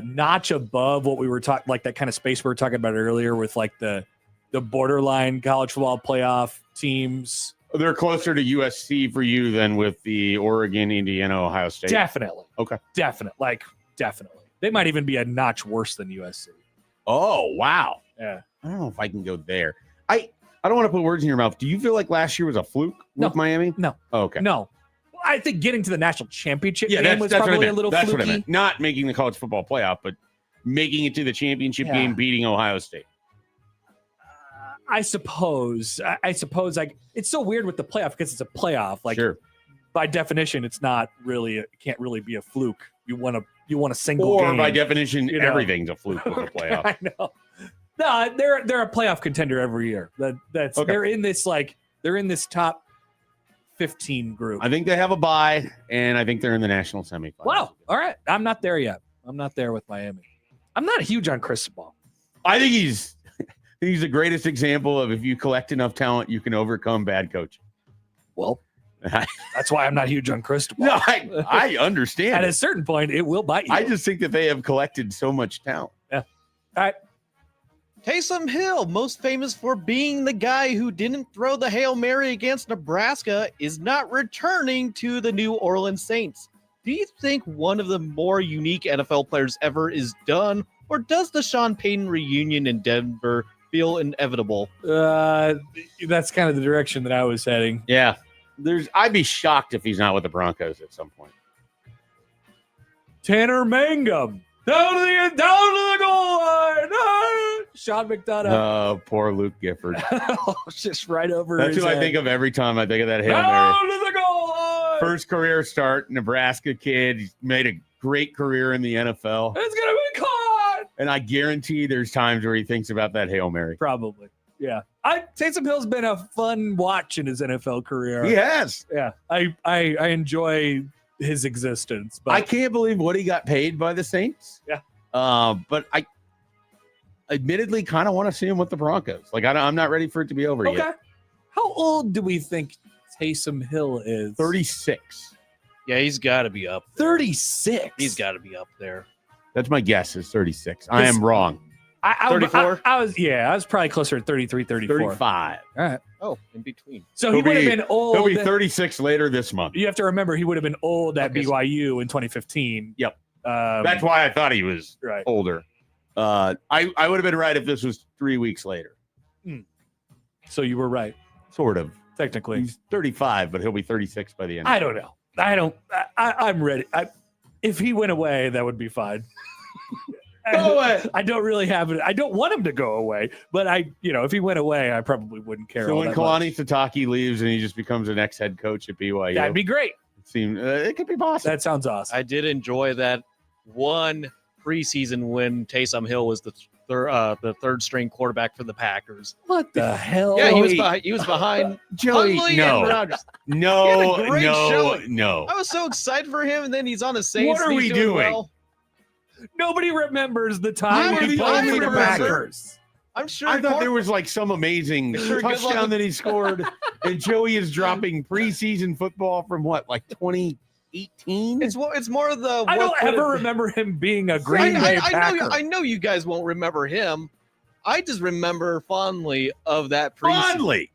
S8: notch above what we were talking, like that kind of space we were talking about earlier with like the borderline college football playoff teams.
S4: They're closer to USC for you than with the Oregon, Indiana, Ohio State.
S8: Definitely.
S4: Okay.
S8: Definitely. They might even be a notch worse than USC.
S4: Oh, wow.
S8: Yeah.
S4: I don't know if I can go there. I don't want to put words in your mouth. Do you feel like last year was a fluke
S8: No.
S4: with Miami?
S8: No.
S4: Oh, okay.
S8: No. I think getting to the national championship
S4: Yeah,
S8: game was
S4: that's what I
S8: probably a
S4: meant.
S8: little
S4: That's
S8: fluky.
S4: what I meant. Not making the college football playoff, but making it to the championship
S8: Yeah.
S4: game, beating Ohio State.
S8: I suppose. Like it's so weird with the playoff because it's a playoff. Like
S4: Sure.
S8: by definition, it's not really. It can't really be a fluke. You want a single
S4: Or
S8: game.
S4: by definition,
S8: you know.
S4: everything's a fluke with the playoff.
S8: I know. No, they're a playoff contender every year. That's
S4: Okay.
S8: they're in this top 15 group.
S4: I think they have a bye, and I think they're in the national semifinals.
S8: Wow. All right. I'm not there yet. I'm not there with Miami. I'm not huge on Cristobal.
S4: I think he's the greatest example of if you collect enough talent, you can overcome bad coaching.
S8: Well, that's why I'm not huge on Cristobal.
S4: No, I understand.
S8: At
S4: it.
S8: a certain point, it will bite you.
S4: I just think that they have collected so much talent.
S8: All right.
S3: Taysom Hill, most famous for being the guy who didn't throw the Hail Mary against Nebraska, is not returning to the New Orleans Saints. Do you think one of the more unique NFL players ever is done, or does the Sean Payton reunion in Denver feel inevitable?
S8: That's kind of the direction that I was heading.
S4: Yeah. I'd be shocked if he's not with the Broncos at some point.
S8: Tanner Mangum. Down to the goal line. Ah! Sean McDonough.
S4: Oh, poor Luke Gifford.
S8: Just right over
S4: That's
S8: his
S4: who I
S8: head.
S4: think of every time I think of that Hail Mary.
S8: Down to the goal line.
S4: First career start, Nebraska kid. He's made a great career in the NFL.
S8: It's going to be caught.
S4: And I guarantee there's times where he thinks about that Hail Mary.
S8: Probably. Yeah. Taysom Hill's been a fun watch in his NFL career.
S4: He has.
S8: Yeah. I enjoy his existence. But
S4: I can't believe what he got paid by the Saints.
S8: Yeah.
S4: But I admittedly kind of want to see him with the Broncos. Like, I'm not ready for it to be over
S8: okay.
S4: yet.
S8: How old do we think Taysom Hill is?
S4: 36.
S3: Yeah, he's got to be up.
S8: 36.
S3: He's got to be up there.
S4: That's my guess is 36. I am wrong.
S3: 34?
S8: I was probably closer to 33, 34.
S4: 35.
S8: All right.
S3: Oh, in between.
S8: So he would have been old.
S4: He'll be 36 later this month.
S8: You have to remember he would have been old at
S3: Okay, so-
S8: BYU in 2015.
S4: Yep.
S8: Um,
S4: That's why I thought he was
S8: right.
S4: older. I would have been right if this was 3 weeks later.
S8: So you were right,
S4: Sort of.
S8: technically.
S4: He's 35, but he'll be 36 by the end.
S8: I don't know. I'm ready. If he went away, that would be fine.
S4: Go away.
S8: I don't really have it. I don't want him to go away, but if he went away, I probably wouldn't care.
S4: So
S8: all
S4: when
S8: that
S4: Kalani
S8: much.
S4: Sitake leaves and he just becomes an ex-head coach at BYU,
S8: That'd be great.
S4: it could be possible.
S8: That sounds awesome.
S3: I did enjoy that one preseason when Taysom Hill was the third string quarterback for the Packers.
S8: What the hell?
S3: Yeah, he was behind
S4: Joey,
S3: Huntley
S4: no.
S3: and Rodgers.
S4: No,
S3: He had a great showing.
S4: no.
S3: I was so excited for him, and then he's on the Saints.
S4: What are
S3: and
S4: we
S3: he's
S4: doing?
S3: Well.
S8: Nobody remembers the time
S4: I'm
S8: he
S4: the
S8: played
S4: only
S8: for the
S4: remember.
S8: Packers.
S3: I'm sure.
S4: I thought there was like some amazing
S3: Sure, good
S4: touchdown
S3: luck.
S4: that he scored, and Joey is dropping preseason football from what, like 2018?
S3: It's more of the.
S8: I don't
S3: what
S8: ever
S3: it-
S8: remember him being a Green Bay Packer.
S3: I know you guys won't remember him. I just remember fondly of that preseason.
S4: Fondly.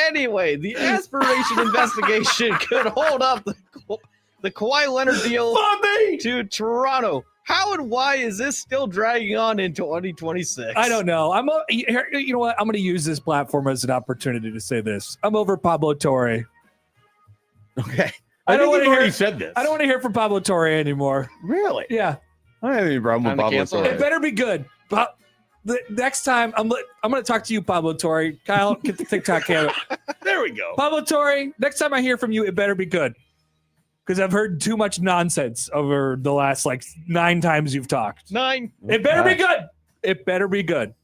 S3: Anyway, the aspiration investigation could hold up the Kawhi Leonard deal
S4: Fondly.
S3: to Toronto. How and why is this still dragging on in 2026?
S8: I don't know. You know what? I'm going to use this platform as an opportunity to say this. I'm over Pablo Torre.
S4: Okay.
S8: I
S4: I
S8: don't
S4: think
S8: wanna
S4: you've already
S8: hear-
S4: said this.
S8: I don't want to hear from Pablo Torre anymore.
S4: Really?
S8: Yeah,
S4: I don't have any problem
S3: Time
S4: with
S3: to
S4: Pablo
S3: cancel
S4: Torre.
S8: it better be good. But the next time, I'm going to talk to you, Pablo Torre. Kyle, get the TikTok camera.
S4: There we go.
S8: Pablo Torre, next time I hear from you, it better be good. Because I've heard too much nonsense over the last 9 times you've talked.
S3: 9.
S8: It better be good. It better be good.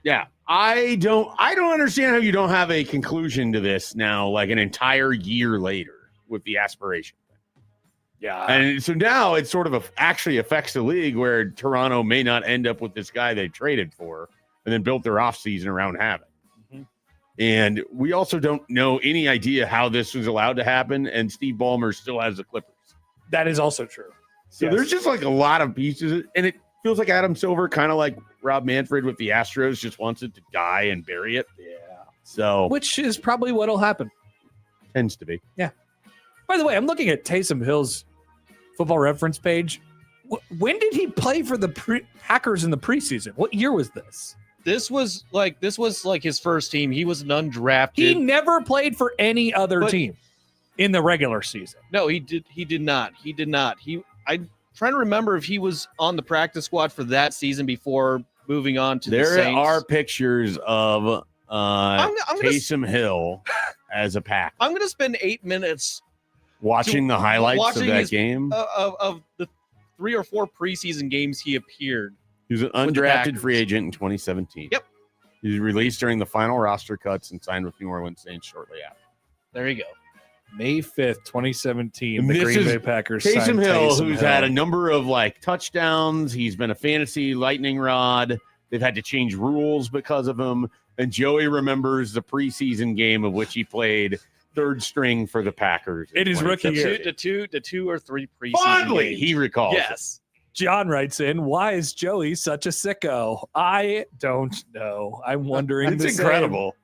S4: Yeah. I don't understand how you don't have a conclusion to this now, like an entire year later with the aspiration.
S8: Yeah.
S4: And so now it sort of actually affects the league where Toronto may not end up with this guy they traded for and then built their offseason around having.
S3: Mhm.
S4: And we also don't know any idea how this was allowed to happen. And Steve Ballmer still has the Clippers.
S8: That is also true.
S4: So
S8: Yes.
S4: there's just like a lot of pieces. And it feels like Adam Silver, kind of like Rob Manfred with the Astros, just wants it to die and bury it.
S8: Yeah.
S4: So
S8: Which is probably what'll happen.
S4: tends to be.
S8: By the way, I'm looking at Taysom Hill's Football Reference page. When did he play for the Packers in the preseason? What year was this?
S3: This was like his first team. He was an undrafted.
S8: He never played for any other
S3: But-
S8: team in the regular season.
S3: No, he did not. I'm trying to remember if he was on the practice squad for that season before moving on to the
S4: There
S3: Saints.
S4: are pictures of
S3: I'm gonna
S4: Taysom Hill as a Pack
S3: I'm going to spend 8 minutes
S4: watching the highlights of
S3: watching
S4: that
S3: his-
S4: game.
S3: of the 3 or 4 preseason games he appeared.
S4: He was an
S3: with the
S4: undrafted
S3: Packers.
S4: free agent in 2017.
S3: Yep.
S4: He was released during the final roster cuts and signed with New Orleans Saints shortly after.
S3: There you go.
S8: May 5th, 2017,
S4: And
S8: the
S4: this
S8: Green
S4: is
S8: Bay Packers
S4: Taysom
S8: signed
S4: Hill,
S8: Taysom
S4: who's
S8: Hill.
S4: had a number of touchdowns. He's been a fantasy lightning rod. They've had to change rules because of him. And Joey remembers the preseason game of which he played third string for the Packers.
S8: It is rookie year.
S3: The two or 3 preseason
S4: Fondly,
S3: games.
S4: he recalls. it.
S3: Yes.
S8: John writes in, why is Joey such a sicko? I don't know. I'm wondering.
S4: It's
S8: the same.
S4: incredible.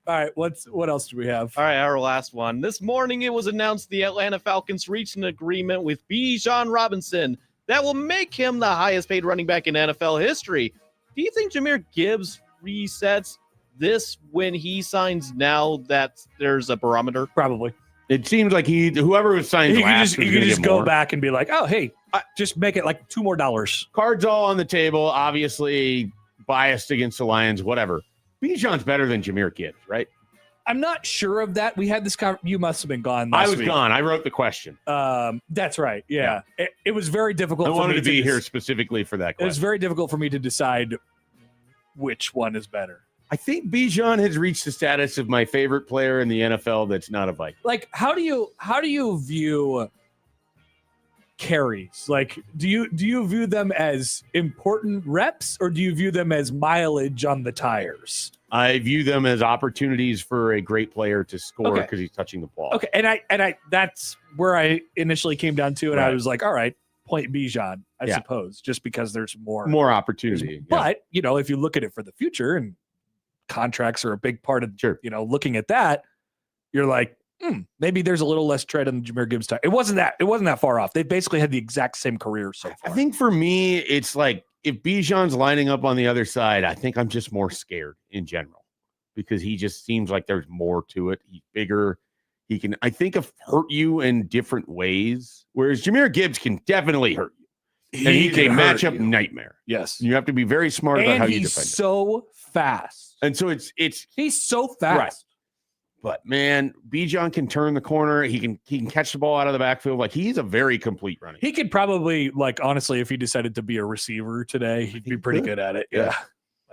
S8: All right, what else do we have?
S3: All right, our last one. This morning, it was announced the Atlanta Falcons reached an agreement with Bijan Robinson that will make him the highest paid running back in NFL history. Do you think Jahmyr Gibbs resets this when he signs now that there's a barometer?
S8: Probably.
S4: It seems like whoever was signed
S8: He
S4: last
S8: can
S4: was
S8: just,
S4: gonna get
S8: go
S4: more.
S8: back and be like, oh, hey, just make it like $2 more.
S4: Cards all on the table. Obviously biased against the Lions, whatever. Bijan's better than Jahmyr Gibbs, right?
S8: I'm not sure of that. We had this you must have been gone
S4: I
S8: last
S4: was
S8: week.
S4: gone. I wrote the question.
S8: That's right. Yeah. It was very difficult
S4: I
S8: for
S4: wanted
S8: me
S4: to be
S8: dis-
S4: here specifically for that
S8: It was
S4: question.
S8: very difficult for me to decide which one is better.
S4: I think Bijan has reached the status of my favorite player in the NFL that's not a Viking.
S8: Like, how do you view carries? Like, do you view them as important reps or do you view them as mileage on the tires?
S4: I view them as opportunities for a great player to score
S8: Okay.
S4: because he's touching the ball.
S8: Okay, and I that's where I initially came down to, and I
S4: Right.
S8: was like, all right, point Bijan, I
S4: Yeah.
S8: suppose, just because there's more
S4: opportunity.
S8: But if you look at it for the future, and contracts are a big part of
S4: Sure.
S8: looking at that, you're like, maybe there's a little less tread on Jahmyr Gibbs' time. It wasn't that far off. They basically had the exact same career so far.
S4: I think for me, it's like if Bijan's lining up on the other side, I think I'm just more scared in general because he just seems like there's more to it. He's bigger. He can, I think, hurt you in different ways, whereas Jahmyr Gibbs can definitely hurt you. And he's a matchup nightmare.
S8: Yes.
S4: You have to be very smart about how you defend
S8: he's so fast.
S4: it. And so
S8: he's so fast.
S4: Right. But man, Bijan can turn the corner. He can catch the ball out of the backfield. Like he's a very complete running.
S8: He could probably, honestly, if he decided to be a receiver today, he'd be pretty good at it. Yeah,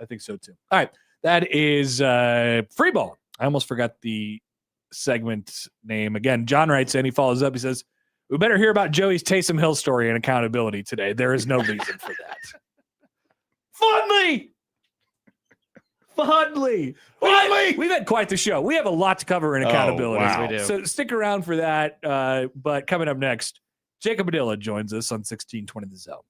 S8: I think so too. All right, that is free ball. I almost forgot the segment name again. John writes and he follows up. He says, "We better hear about Joey's Taysom Hill story and accountability today. There is no reason for that." Fondly. We've had quite the show. We have a lot to cover in accountability.
S4: Wow.
S3: We do.
S8: So stick around for that. But coming up next, Jacob Padilla joins us on 1620 The Zone.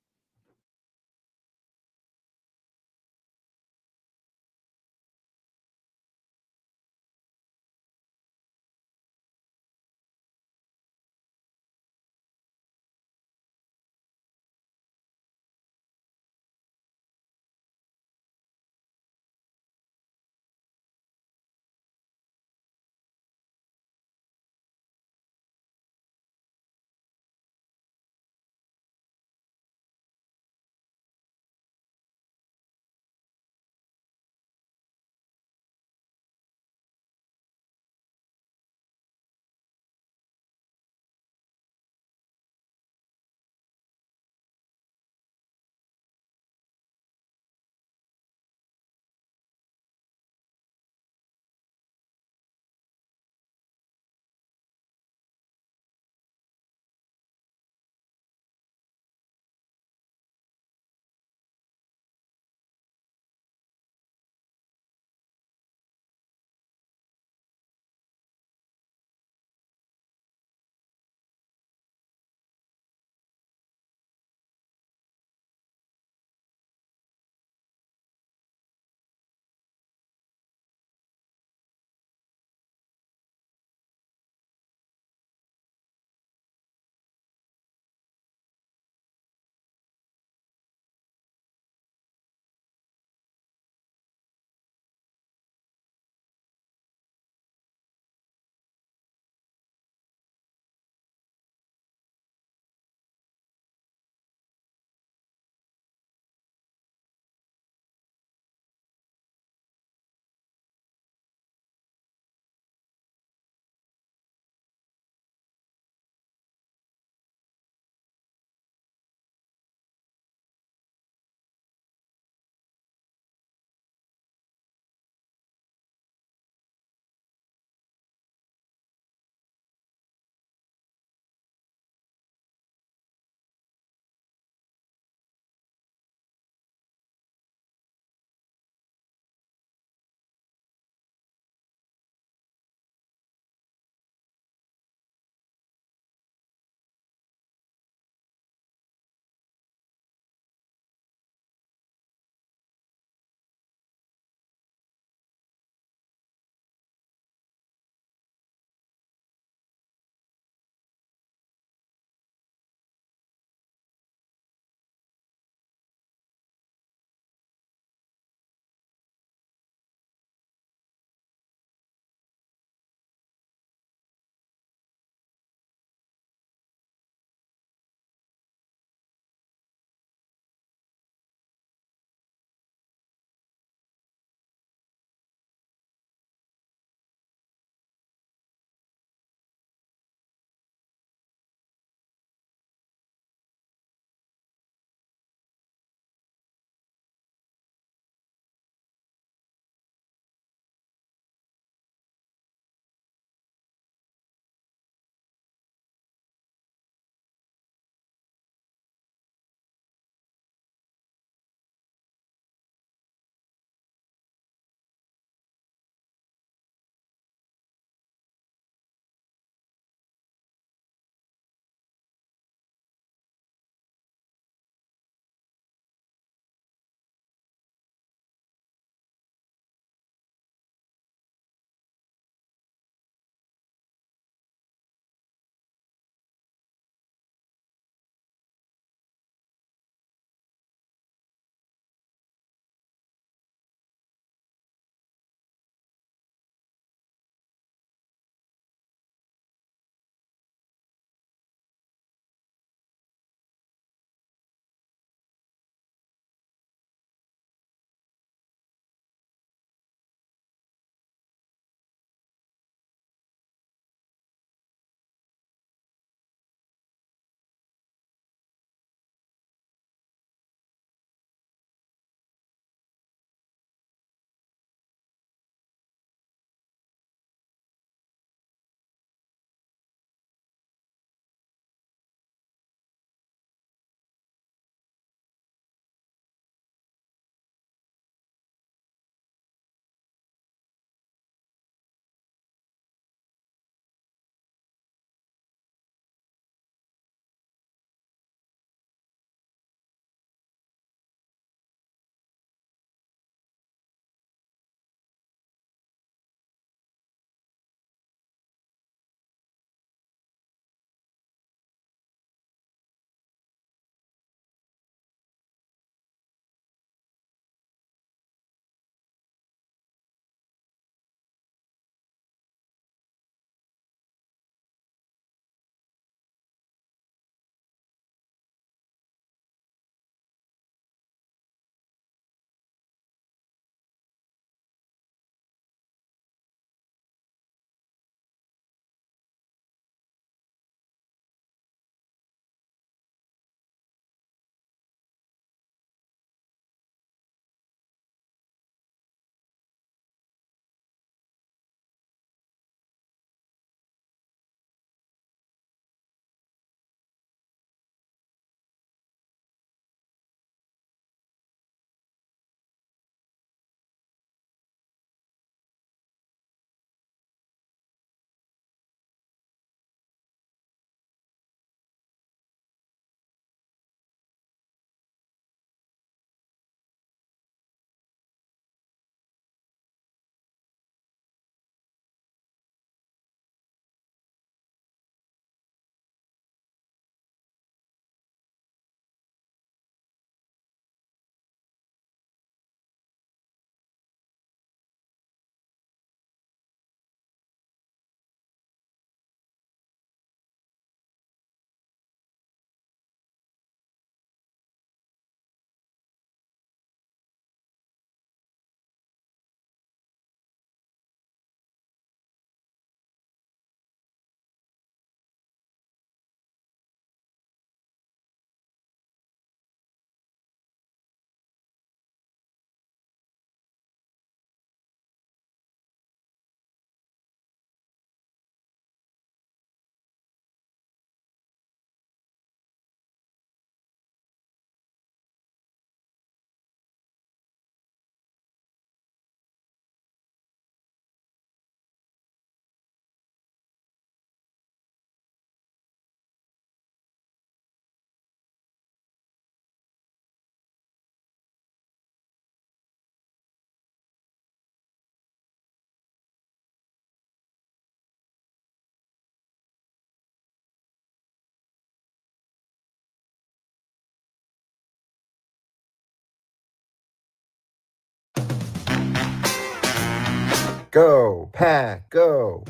S9: Go, Pack, go.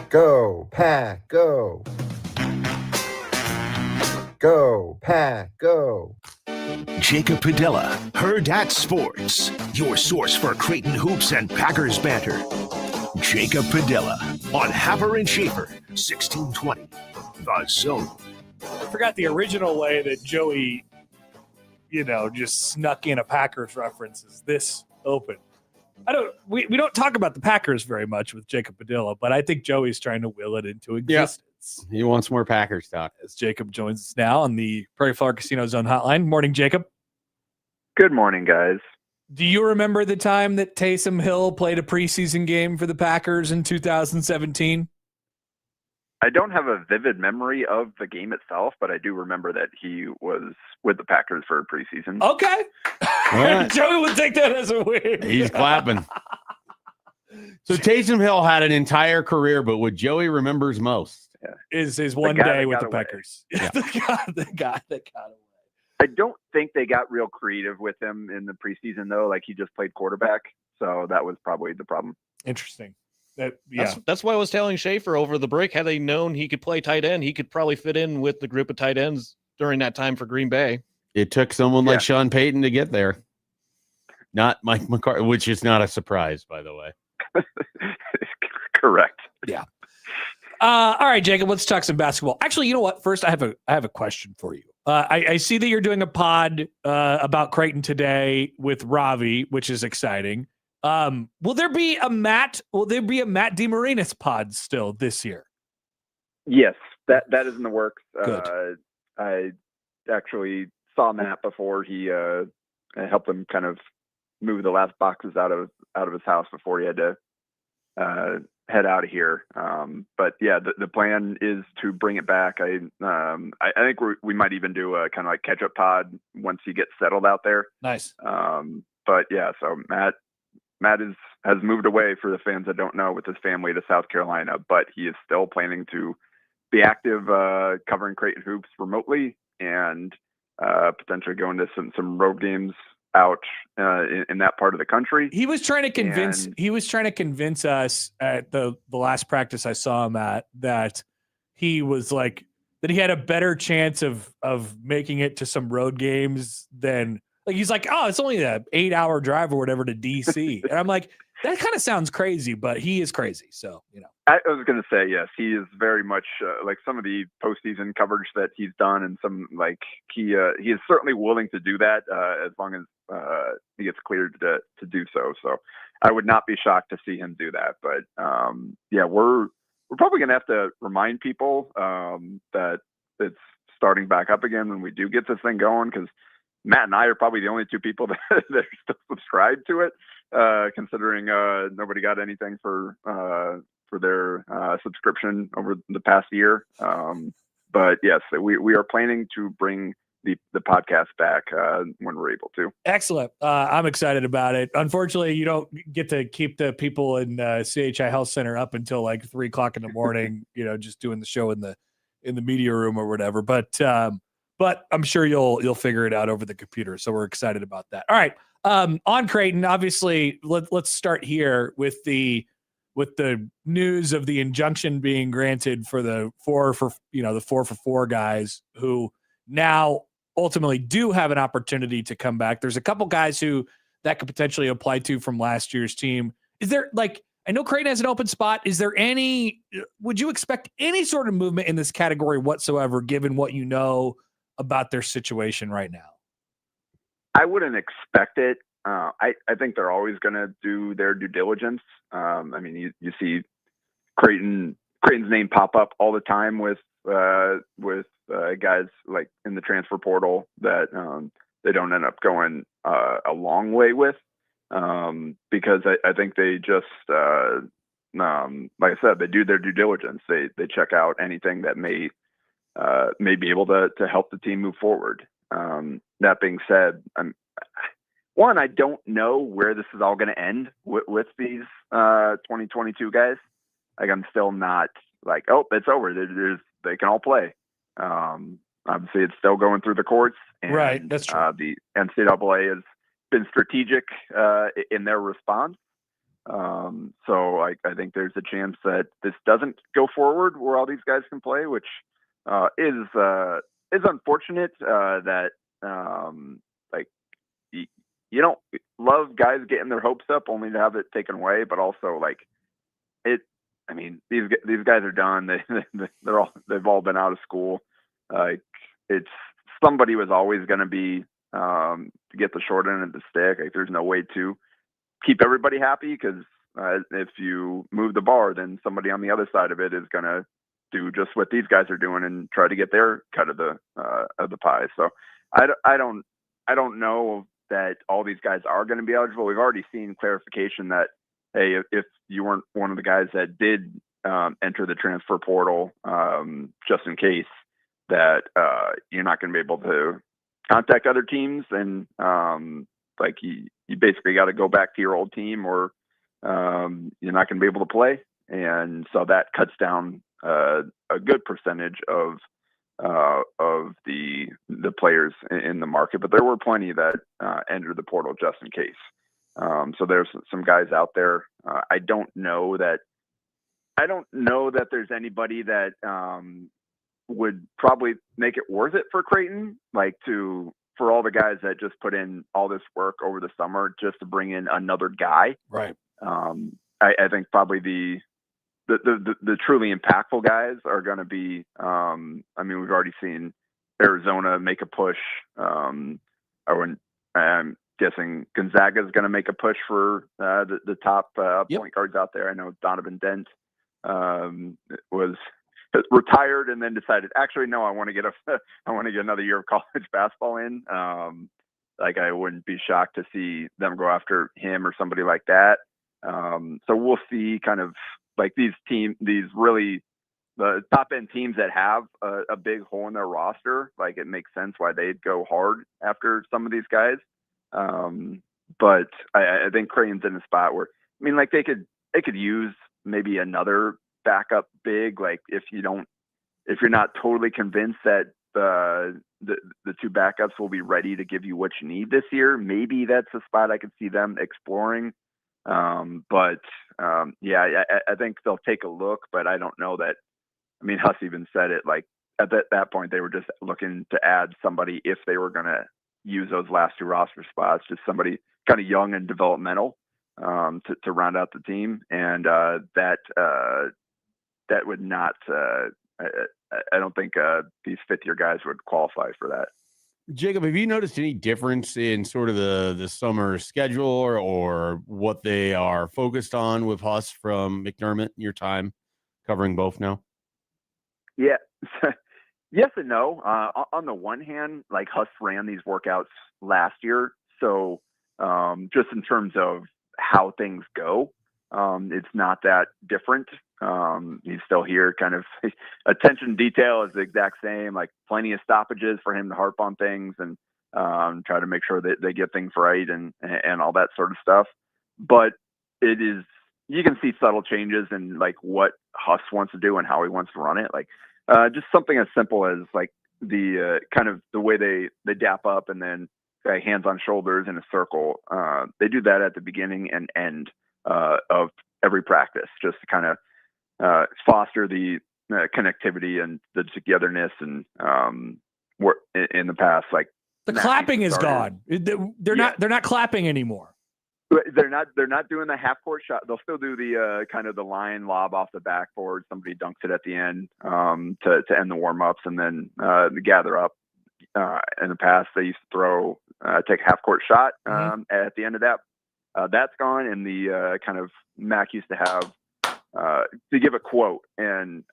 S9: Go, Pack, go. Go, Pack, go.
S10: Jacob Padilla, Herd at Sports, your source for Creighton hoops and Packers banter. Jacob Padilla on Happer and Schaefer, 1620, The Zone.
S8: I forgot the original way that Joey, just snuck in a Packers reference is this open. We don't talk about the Packers very much with Jacob Padilla, but I think Joey's trying to will it into existence.
S4: He wants more Packers talk.
S8: As Jacob joins us now on the Prairie Flower Casino Zone hotline. Morning, Jacob.
S11: Good morning, guys.
S8: Do you remember the time that Taysom Hill played a preseason game for the Packers in 2017?
S11: I don't have a vivid memory of the game itself, but I do remember that he was with the Packers for preseason.
S8: Okay.
S4: Right.
S8: Joey would take that as a win.
S4: He's clapping. So Taysom Hill had an entire career, but what Joey remembers most
S8: is one day with the Packers.
S11: Yeah.
S8: the guy that got away.
S11: I don't think they got real creative with him in the preseason, though. Like, he just played quarterback, so that was probably the problem.
S8: Interesting.
S3: That's why I was telling Schaefer over the break, had they known he could play tight end, he could probably fit in with the group of tight ends during that time for Green Bay.
S4: It took someone like Sean Payton to get there. Not Mike McCarthy, which is not a surprise, by the way.
S11: Correct.
S8: Yeah. All right, Jacob, let's talk some basketball. Actually, you know what? First, I have a question for you. I see that you're doing a pod about Creighton today with Ravi, which is exciting. Will there be a Matt DeMarinis pod still this year?
S11: Yes, that is in the works.
S8: Good.
S11: I actually saw Matt before he helped him kind of move the last boxes out of his house before he had to head out of here. But yeah, the plan is to bring it back. I think we might even do a kind of like catch up pod once he gets settled out there.
S8: Nice.
S11: But yeah, so Matt has moved away, for the fans that don't know, with his family to South Carolina, but he is still planning to be active covering Creighton hoops remotely and potentially going to some road games out in that part of the country.
S8: He was trying to convince us at the last practice I saw him at that he was like that he had a better chance of making it to some road games than he's like, oh, it's only an 8-hour drive or whatever to DC. And I'm like, that kind of sounds crazy, but he is crazy. So,
S11: I was going to say, yes, he is very much like some of the postseason coverage that he's done, and some he is certainly willing to do that as long as he gets cleared to do so. So I would not be shocked to see him do that. But yeah, we're probably going to have to remind people that it's starting back up again when we do get this thing going, because Matt and I are probably the only two people that are still subscribed to it, considering nobody got anything for their subscription over the past year. But yes, we are planning to bring the podcast back when we're able to.
S8: Excellent. I'm excited about it. Unfortunately, you don't get to keep the people in CHI Health Center up until like 3:00 in the morning, just doing the show in the media room or whatever. But I'm sure you'll figure it out over the computer. So we're excited about that. All right. On Creighton, obviously, let's start here with the news of the injunction being granted for the 4-for-4 guys who now ultimately do have an opportunity to come back. There's a couple guys who that could potentially apply to from last year's team. Is there I know Creighton has an open spot. Would you expect any sort of movement in this category whatsoever, given what you know about their situation right now?
S11: I wouldn't expect it. I think they're always going to do their due diligence. I mean, you see Creighton's name pop up all the time with guys like in the transfer portal that they don't end up going a long way with, because I think they just like I said, they do their due diligence. They check out anything that may be able to help the team move forward. That being said, I don't know where this is all going to end with these 2022 guys. Like, I'm still not like, oh, it's over. They can all play. Obviously, it's still going through the courts. And,
S8: right, that's true.
S11: The NCAA has been strategic in their response. So I think there's a chance that this doesn't go forward where all these guys can play, which is unfortunate. That like you don't love guys getting their hopes up only to have it taken away, but also like it. I mean, these guys are done. They've all been out of school. Like it's somebody was always going to be to get the short end of the stick. Like there's no way to keep everybody happy because if you move the bar, then somebody on the other side of it is going to do just what these guys are doing and try to get their cut of the pie. So I don't know that all these guys are going to be eligible. We've already seen clarification that, hey, if you weren't one of the guys that did enter the transfer portal, just in case, that you're not going to be able to contact other teams, and like you basically got to go back to your old team, or you're not going to be able to play. And so that cuts down a good percentage of the players in the market. But there were plenty that entered the portal just in case. So there's some guys out there. I don't know that there's anybody that would probably make it worth it for Creighton, like for all the guys that just put in all this work over the summer just to bring in another guy.
S8: Right.
S11: I think probably the truly impactful guys are going to be, I mean, we've already seen Arizona make a push. I'm guessing Gonzaga is going to make a push for the top point guards out there. I know Donovan Dent was retired and then decided, actually, no, I want to get another year of college basketball in. Like I wouldn't be shocked to see them go after him or somebody like that. So we'll see kind of like these really the top end teams that have a big hole in their roster. Like it makes sense why they'd go hard after some of these guys. But I think Creighton's in a spot where, I mean, like they could use maybe another backup big. Like if you're not totally convinced that the two backups will be ready to give you what you need this year, maybe that's a spot I could see them exploring. But I think they'll take a look, but I don't know that. I mean, Huss even said it, like at that point they were just looking to add somebody if they were going to use those last two roster spots, just somebody kind of young and developmental to round out the team. And that would not, I don't think these fifth-year guys would qualify for that.
S4: Jacob, have you noticed any difference in sort of the summer schedule or what they are focused on with Huss from McDermott in your time covering both now?
S11: Yeah. Yes and no. On the one hand, like Huss ran these workouts last year. So just in terms of how things go, it's not that different. He's still here, kind of attention to detail is the exact same, like plenty of stoppages for him to harp on things and try to make sure that they get things right and all that sort of stuff. But you can see subtle changes in like what Huss wants to do and how he wants to run it. Like just something as simple as like the kind of the way they dap up and then hands on shoulders in a circle. They do that at the beginning and end of every practice, just to kind of foster the connectivity and the togetherness. And in the past, like
S8: the clapping is gone. They're not clapping anymore.
S11: They're not doing the half court shot. They'll still do the kind of the line lob off the backboard. Somebody dunks it at the end to end the warm ups, and then the gather up. In the past, they used to throw take a half court shot at the end of that. That's gone, and the kind of Mac used to have to give a quote and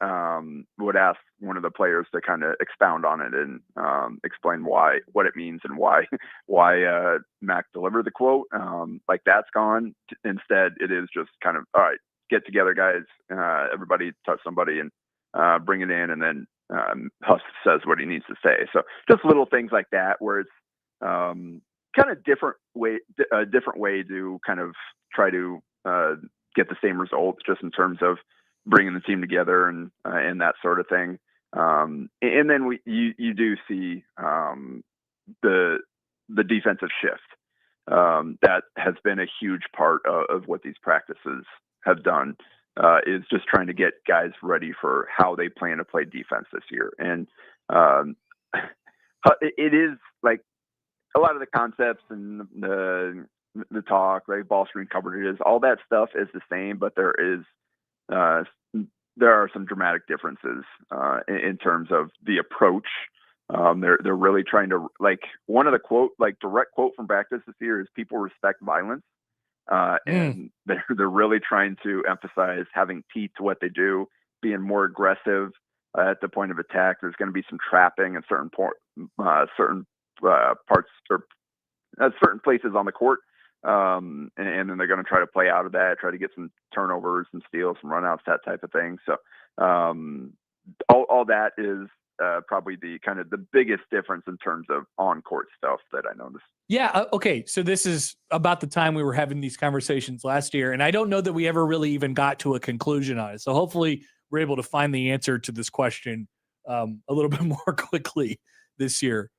S11: would ask one of the players to kind of expound on it and explain what it means and why Mac delivered the quote. Like that's gone. Instead, it is just kind of, all right, get together, guys. Everybody touch somebody and bring it in, and then Huss says what he needs to say. So just little things like that, where it's kind of a different way to kind of try to get the same results, just in terms of bringing the team together and that sort of thing. And then you do see the defensive shift. that has been a huge part of what these practices have done, is just trying to get guys ready for how they plan to play defense this year. And it is like a lot of the concepts and the talk, right? Ball screen coverages, all that stuff is the same, but there are some dramatic differences in terms of the approach. They're really trying to, like, one of the direct quote from practice this year is people respect violence. And they're really trying to emphasize having teeth to what they do, being more aggressive at the point of attack. There's going to be some trapping in certain parts or certain places on the court. And then they're going to try to play out of that, try to get some turnovers and steals, some runouts, that type of thing. So all that is probably the kind of the biggest difference in terms of on-court stuff that I noticed.
S8: Yeah. Okay. So this is about the time we were having these conversations last year, and I don't know that we ever really even got to a conclusion on it. So hopefully we're able to find the answer to this question a little bit more quickly this year.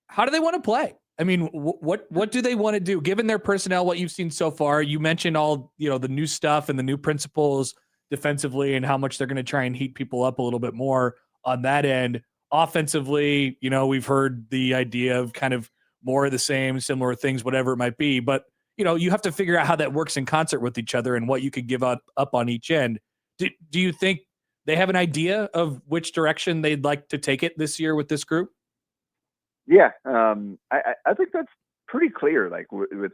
S8: How do they want to play? I mean, what do they want to do given their personnel? What you've seen so far, you mentioned all the new stuff and the new principles defensively, and how much they're going to try and heat people up a little bit more on that end. Offensively, we've heard the idea of kind of more of the same, similar things, whatever it might be. But, you have to figure out how that works in concert with each other and what you could give up on each end. Do you think they have an idea of which direction they'd like to take it this year with this group?
S11: Yeah. I think that's pretty clear. Like with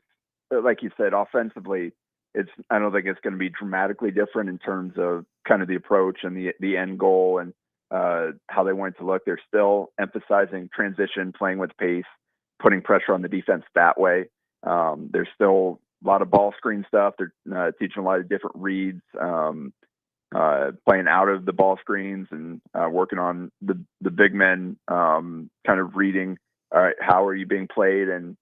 S11: like you said, offensively, I don't think it's going to be dramatically different in terms of kind of the approach and the end goal and how they want it to look. They're still emphasizing transition, playing with pace, putting pressure on the defense that way. There's still a lot of ball screen stuff. They're teaching a lot of different reads, playing out of the ball screens and working on the big men, kind of reading, all right, how are you being played? And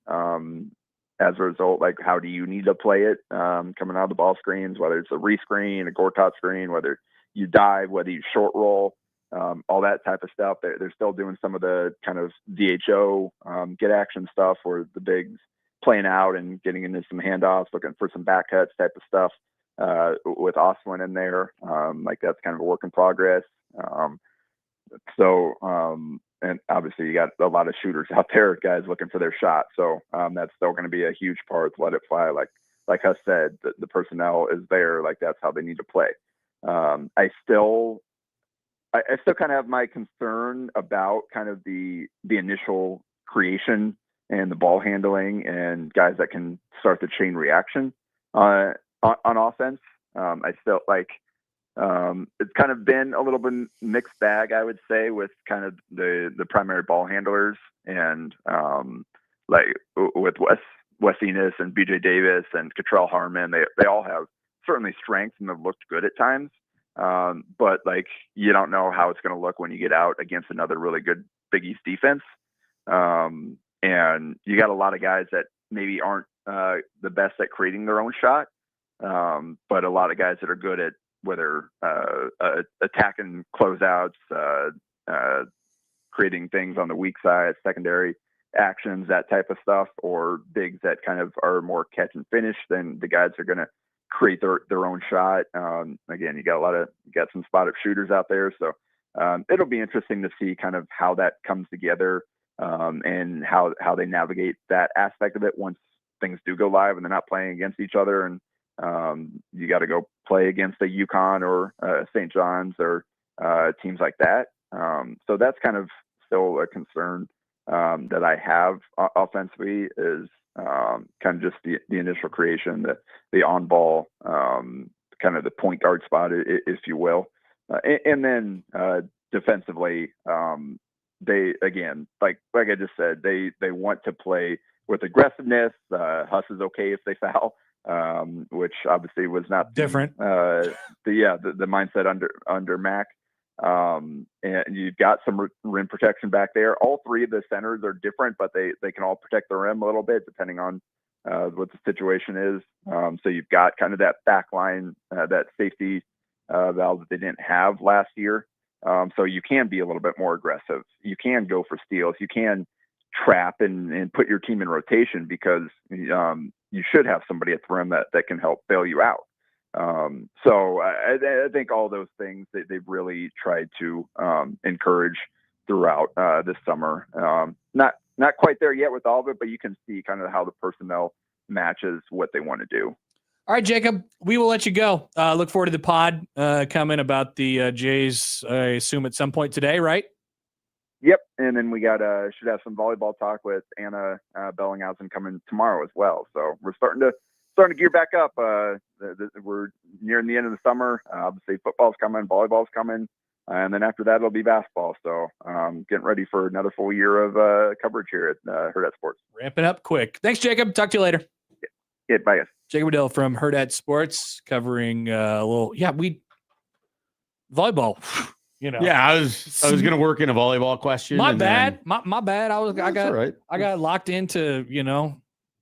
S11: as a result, like, how do you need to play it coming out of the ball screens, whether it's a rescreen, a Gortat screen, whether you dive, whether you short roll, all that type of stuff. They're still doing some of the kind of DHO get action stuff where the bigs playing out and getting into some handoffs, looking for some back cuts type of stuff with Oswin in there. Like, that's kind of a work in progress. And obviously you got a lot of shooters out there, guys looking for their shot. So that's still going to be a huge part. Let it fly. Like Huss said, the personnel is there. Like, that's how they need to play. I still kind of have my concern about kind of the initial creation and the ball handling and guys that can start the chain reaction on offense. I still it's kind of been a little bit mixed bag, I would say, with kind of the primary ball handlers and like with Wes Enos and BJ Davis and Cottrell Harmon. They all have certainly strengths and have looked good at times. But like, you don't know how it's going to look when you get out against another really good Big East defense. And you got a lot of guys that maybe aren't the best at creating their own shot. But a lot of guys that are good at whether attacking closeouts, creating things on the weak side, secondary actions, that type of stuff, or bigs that kind of are more catch and finish, then the guys are going to create their own shot. Again, you got some spot up shooters out there. So it'll be interesting to see kind of how that comes together and how they navigate that aspect of it once things do go live and they're not playing against each other. And you got to go play against a UConn or St. John's or teams like that. So that's kind of still a concern that I have offensively is kind of just the initial creation, the on ball, kind of the point guard spot, if you will. And then defensively, they, again, like I just said, they want to play with aggressiveness. Huss is okay if they foul. Which obviously was not
S8: different.
S11: The mindset under Mac. And you've got some rim protection back there. All three of the centers are different, but they can all protect the rim a little bit depending on what the situation is. So you've got kind of that back line, that safety valve that they didn't have last year. So you can be a little bit more aggressive. You can go for steals. You can trap and put your team in rotation, because you should have somebody at the rim that can help bail you out. So I think all those things they've really tried to encourage throughout this summer. Not quite there yet with all of it, but you can see kind of how the personnel matches what they want to do.
S8: All right, Jacob, we will let you go. Look forward to the pod coming about the Jays, I assume, at some point today, right?
S11: Yep, and then we got should have some volleyball talk with Anna Bellinghausen coming tomorrow as well. So we're starting to gear back up. We're nearing the end of the summer. Obviously, football's coming, volleyball's coming, and then after that it'll be basketball. So getting ready for another full year of coverage here at Herd at Sports.
S8: Ramping up quick. Thanks, Jacob. Talk to you later.
S11: Yeah, bye, guys.
S8: Jacob Waddell from Herd at Sports, covering volleyball.
S4: Yeah, I was gonna work in a volleyball question.
S8: My bad. My bad. I got locked into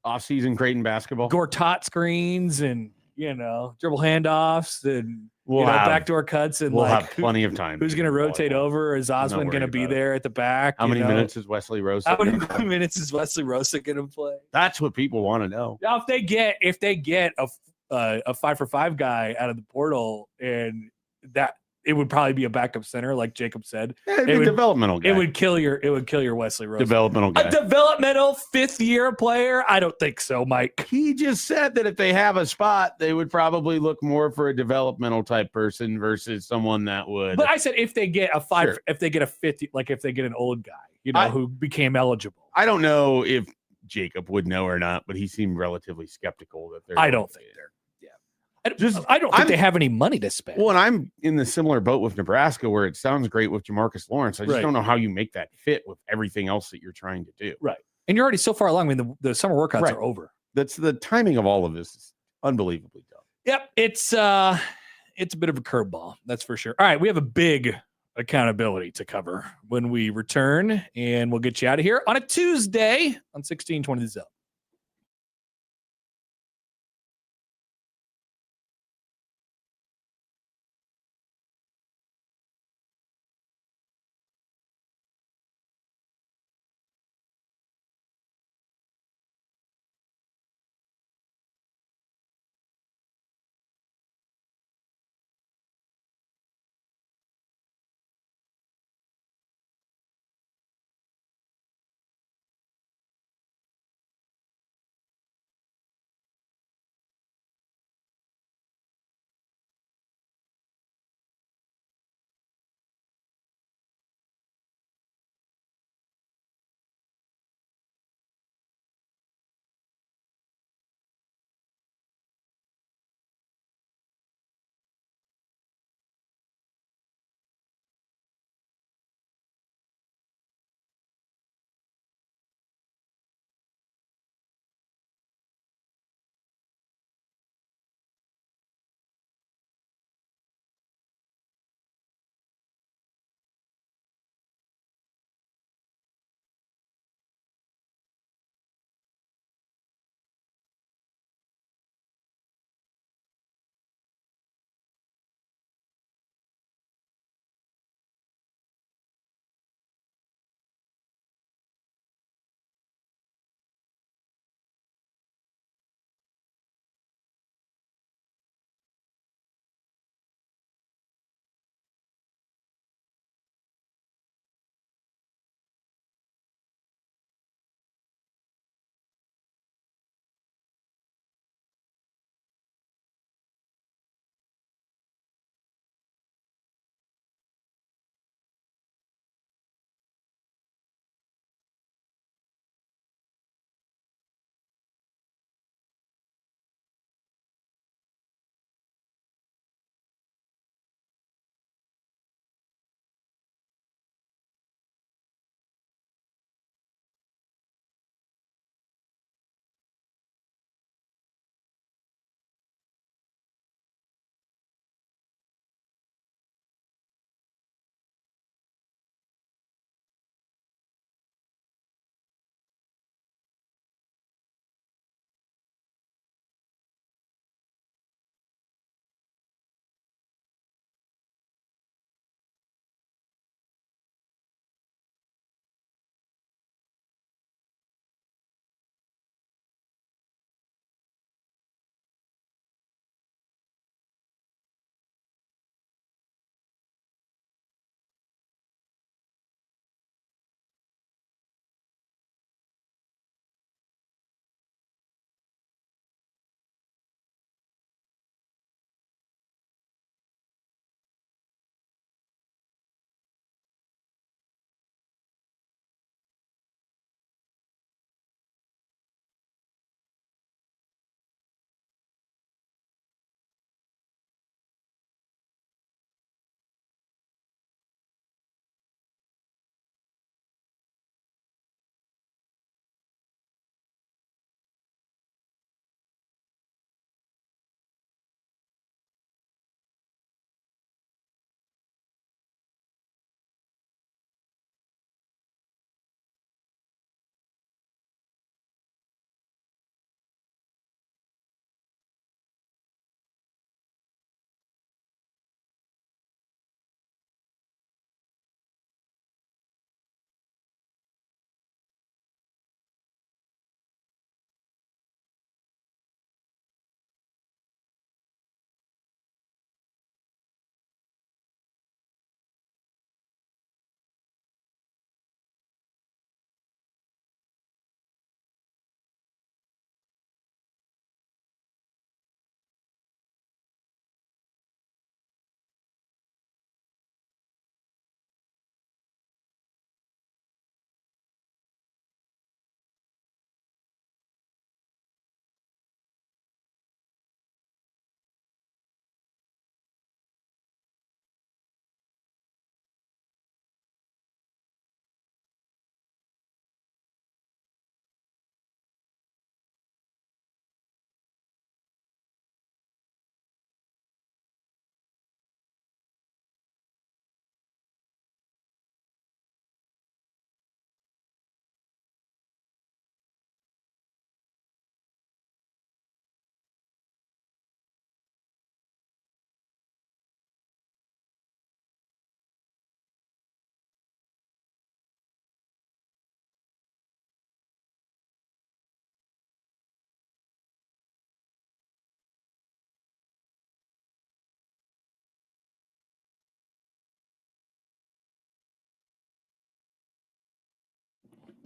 S4: off-season Creighton basketball,
S8: Gortat screens and dribble handoffs and backdoor cuts, and
S4: we'll have plenty of time.
S8: Who's going to rotate over? Is Osmond going to be there at the back?
S4: How many minutes is Wesley Rosa?
S8: How many minutes is Wesley Rosa going to play?
S4: That's what people want to know.
S8: Now, if they get a 5-for-5 guy out of the portal, and that it would probably be a backup center, like Jacob said.
S4: Yeah, it'd be a developmental guy.
S8: It would kill your Wesley Rosa.
S4: Developmental guy.
S8: A developmental 5th-year player? I don't think so, Mike.
S4: He just said that if they have a spot, they would probably look more for a developmental type person versus someone that would.
S8: But I said if they get a 5, sure. If they get a 50, like if they get an old guy, who became eligible.
S4: I don't know if Jacob would know or not, but he seemed relatively skeptical that they're.
S8: I don't think they're. I don't think they have any money to spend.
S4: Well, and I'm in the similar boat with Nebraska, where it sounds great with Jamarcus Lawrence. I just don't know how you make that fit with everything else that you're trying to do.
S8: Right. And you're already so far along. I mean, the summer workouts are over.
S4: That's the timing of all of this is unbelievably dumb.
S8: Yep. It's a bit of a curveball. That's for sure. All right. We have a big accountability to cover when we return, and we'll get you out of here on a Tuesday on 1620 The Zone.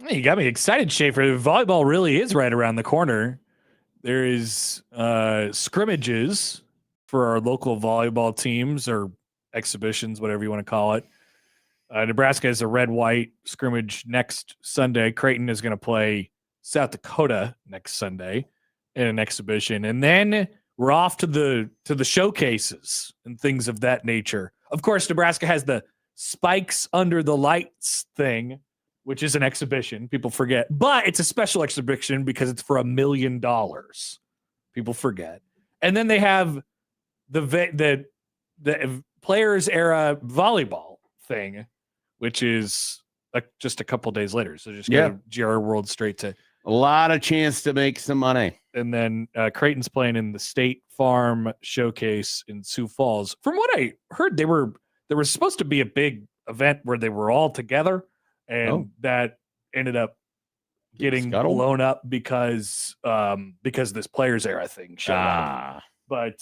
S8: You got me excited, Schaefer. Volleyball really is right around the corner. There is scrimmages for our local volleyball teams or exhibitions, whatever you want to call it. Nebraska has a red-white scrimmage next Sunday. Creighton is going to play South Dakota next Sunday in an exhibition, and then we're off to the showcases and things of that nature. Of course, Nebraska has the Spikes Under the Lights thing, which is an exhibition. People forget, but it's a special exhibition because it's for $1 million. People forget, and then they have the Players Era volleyball thing, which is just a couple days later. So just go to GR World straight to
S4: a lot of chance to make some money.
S8: And then Creighton's playing in the State Farm Showcase in Sioux Falls. From what I heard, there was supposed to be a big event where they were all together, and that ended up getting blown up because this Players Era thing showed up. But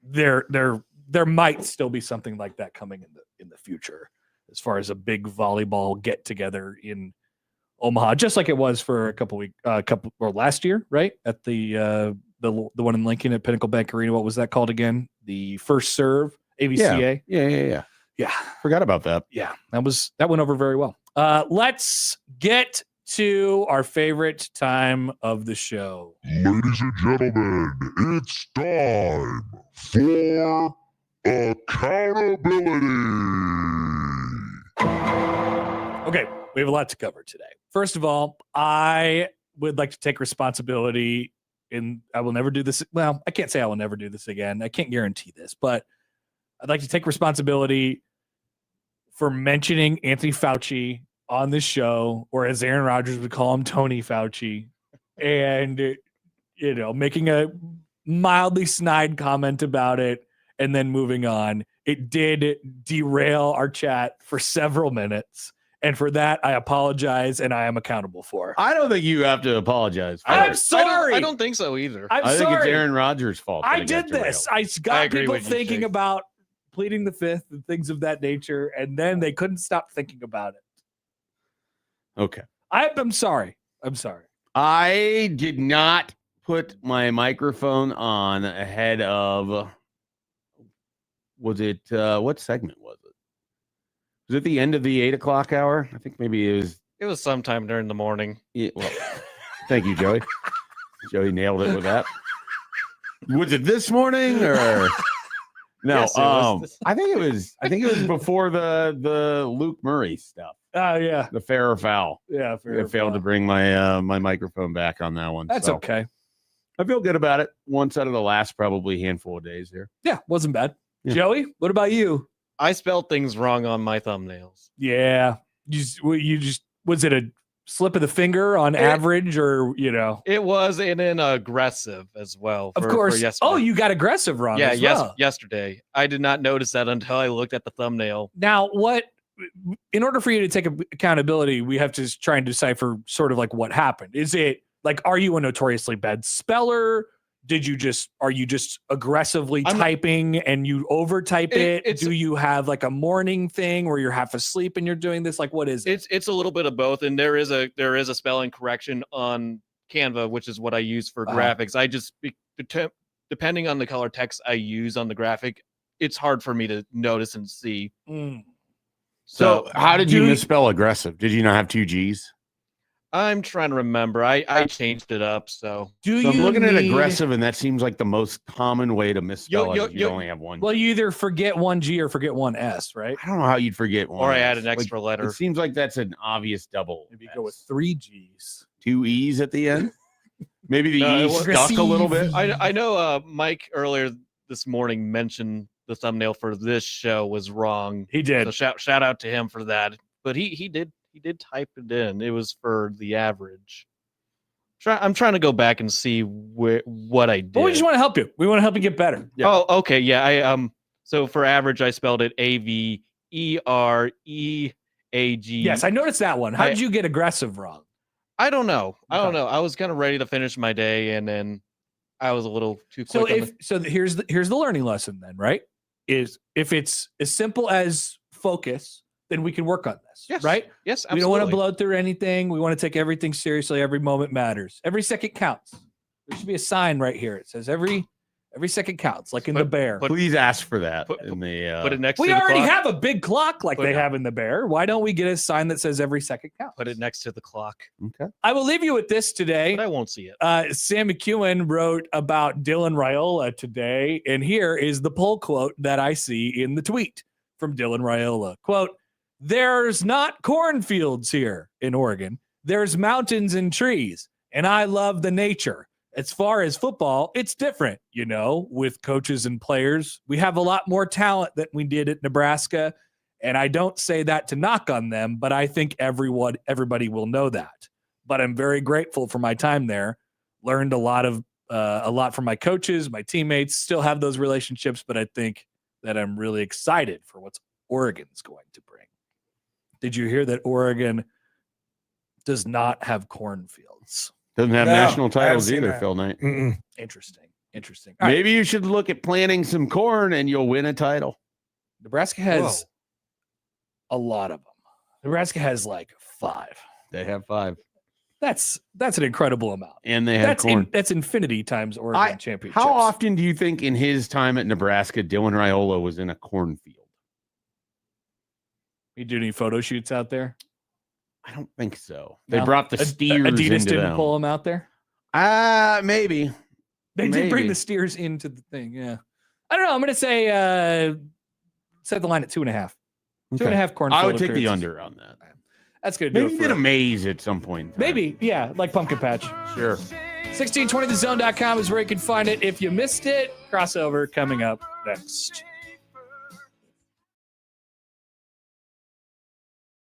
S8: there might still be something like that coming in the future, as far as a big volleyball get together in Omaha, just like it was for a couple last year, right? At the one in Lincoln at Pinnacle Bank Arena. What was that called again? The First Serve AVCA.
S4: Yeah. Forgot about that.
S8: Yeah, that went over very well. Let's get to our favorite time of the show.
S12: Ladies and gentlemen, it's time for accountability.
S8: Okay, we have a lot to cover today. First of all, I would like to take responsibility I will never do this. Well, I can't say I will never do this again. I can't guarantee this, but I'd like to take responsibility for mentioning Anthony Fauci on this show, or as Aaron Rodgers would call him, Tony Fauci, and, making a mildly snide comment about it and then moving on. It did derail our chat for several minutes. And for that, I apologize, and I am accountable for.
S4: I don't think you have to apologize.
S8: I'm sorry.
S3: I don't think so either.
S4: I think it's Aaron Rodgers' fault.
S8: I did this. I got people thinking about pleading the fifth and things of that nature, and then they couldn't stop thinking about it.
S4: Okay.
S8: I'm sorry.
S4: I did not put my microphone on ahead of. Was it what segment was it? Was it the end of the 8:00 hour? I think maybe it was.
S3: It was sometime during the morning.
S4: Yeah, well, thank you, Joey. Joey nailed it with that. Was it this morning or no?
S3: Yes,
S4: I think it was before the Luke Murray stuff.
S8: Oh yeah,
S4: the fair or foul.
S8: Yeah,
S4: I failed to bring my my microphone back on that one.
S8: That's okay.
S4: I feel good about it. Once out of the last probably handful of days here.
S8: Yeah, wasn't bad.
S4: Yeah.
S8: Joey, what about you?
S3: I spelled things wrong on my thumbnails.
S8: Yeah, you just was it a slip of the finger on average, or
S3: It was and then aggressive as well.
S8: Of course.
S3: yesterday.
S8: You got aggressive wrong.
S3: Yeah,
S8: as well.
S3: yesterday. I did not notice that until I looked at the thumbnail.
S8: Now, in order for you to take accountability, we have to try and decipher sort of like what happened. Is it like, are you a notoriously bad speller? Are you just aggressively typing and you overtype it? Do you have like a morning thing where you're half asleep and you're doing this? Like, what is it?
S3: It's a little bit of both. And there is a spelling correction on Canva, which is what I use for graphics. I just, depending on the color text I use on the graphic, it's hard for me to notice and see.
S4: So how did you misspell aggressive? Did you not have 2 G's?
S3: I'm trying to remember. I changed it up. So
S4: I'm looking at aggressive, and that seems like the most common way to misspell it. You only have one.
S8: Well, you either forget 1 G or forget 1 S, right?
S4: I don't know how you'd forget one.
S3: Or I add an extra letter.
S4: It seems like that's an obvious double.
S8: Maybe go with 3 G's.
S4: 2 E's at the end. Maybe the E stuck a little bit.
S3: I know Mike earlier this morning mentioned the thumbnail for this show was wrong.
S8: He did.
S3: So shout out to him for that. But he did type it in. It was for the average. I'm trying to go back and see what I did.
S8: Well, we just want to help you. We want to help you get better.
S3: Yeah. Oh, okay. Yeah. So for average, I spelled it AVEREAG.
S8: Yes, I noticed that one. How did you get aggressive wrong?
S3: I don't know. I was kind of ready to finish my day, and then I was a little too quick.
S8: So here's the learning lesson then, right? Is if it's as simple as focus, then we can work on this.
S3: Yes.
S8: Right?
S3: Yes,
S8: We don't want to
S3: absolutely.
S8: blow through anything. We want to take everything seriously. Every moment matters. Every second counts. There should be a sign right here. It says every second counts, like in the Bear.
S4: Please ask for that.
S3: Put
S4: in the,
S3: it next
S8: We
S3: to the
S8: already
S3: clock.
S8: have a big clock like they have in the Bear. Why don't we get a sign that says every second counts?
S3: Put it next to the clock.
S4: Okay.
S8: I will leave you with this today.
S3: But I won't see it.
S8: Sam McEwen wrote about Dylan Raiola today, and here is the poll quote that I see in the tweet from Dylan Raiola. Quote, "There's not cornfields here in Oregon. There's mountains and trees, and I love the nature. As far as football, it's different, with coaches and players. We have a lot more talent than we did at Nebraska, and I don't say that to knock on them, but I think everybody will know that. But I'm very grateful for my time there. Learned a lot from my coaches, my teammates. Still have those relationships, but I think that I'm really excited for what Oregon's going to bring." Did you hear that Oregon does not have cornfields?
S4: Doesn't have national titles either, Phil Knight.
S8: Interesting. All right.
S4: Maybe you should look at planting some corn and you'll win a title.
S8: Nebraska has a lot of them. Nebraska has like 5.
S4: They have 5.
S8: That's an incredible amount.
S4: And they have corn.
S8: That's infinity times Oregon championships.
S4: How often do you think in his time at Nebraska, Dylan Raiola was in a cornfield?
S8: You do any photo shoots out there?
S4: I don't think so. They
S8: No?
S4: brought the steers
S8: Adidas
S4: into
S8: didn't
S4: them.
S8: pull them out there?
S4: Maybe.
S8: They did bring the steers into the thing, yeah. I don't know. I'm going to say set the line at 2.5. 2.5 cornfield.
S4: I would take the
S8: appearances.
S4: under on that.
S8: That's going to do
S4: Maybe
S8: it
S4: did
S8: for
S4: a maze at some point.
S8: Maybe, yeah, like Pumpkin Patch.
S4: Sure.
S8: 1620thezone.com is where you can find it. If you missed it, crossover coming up next.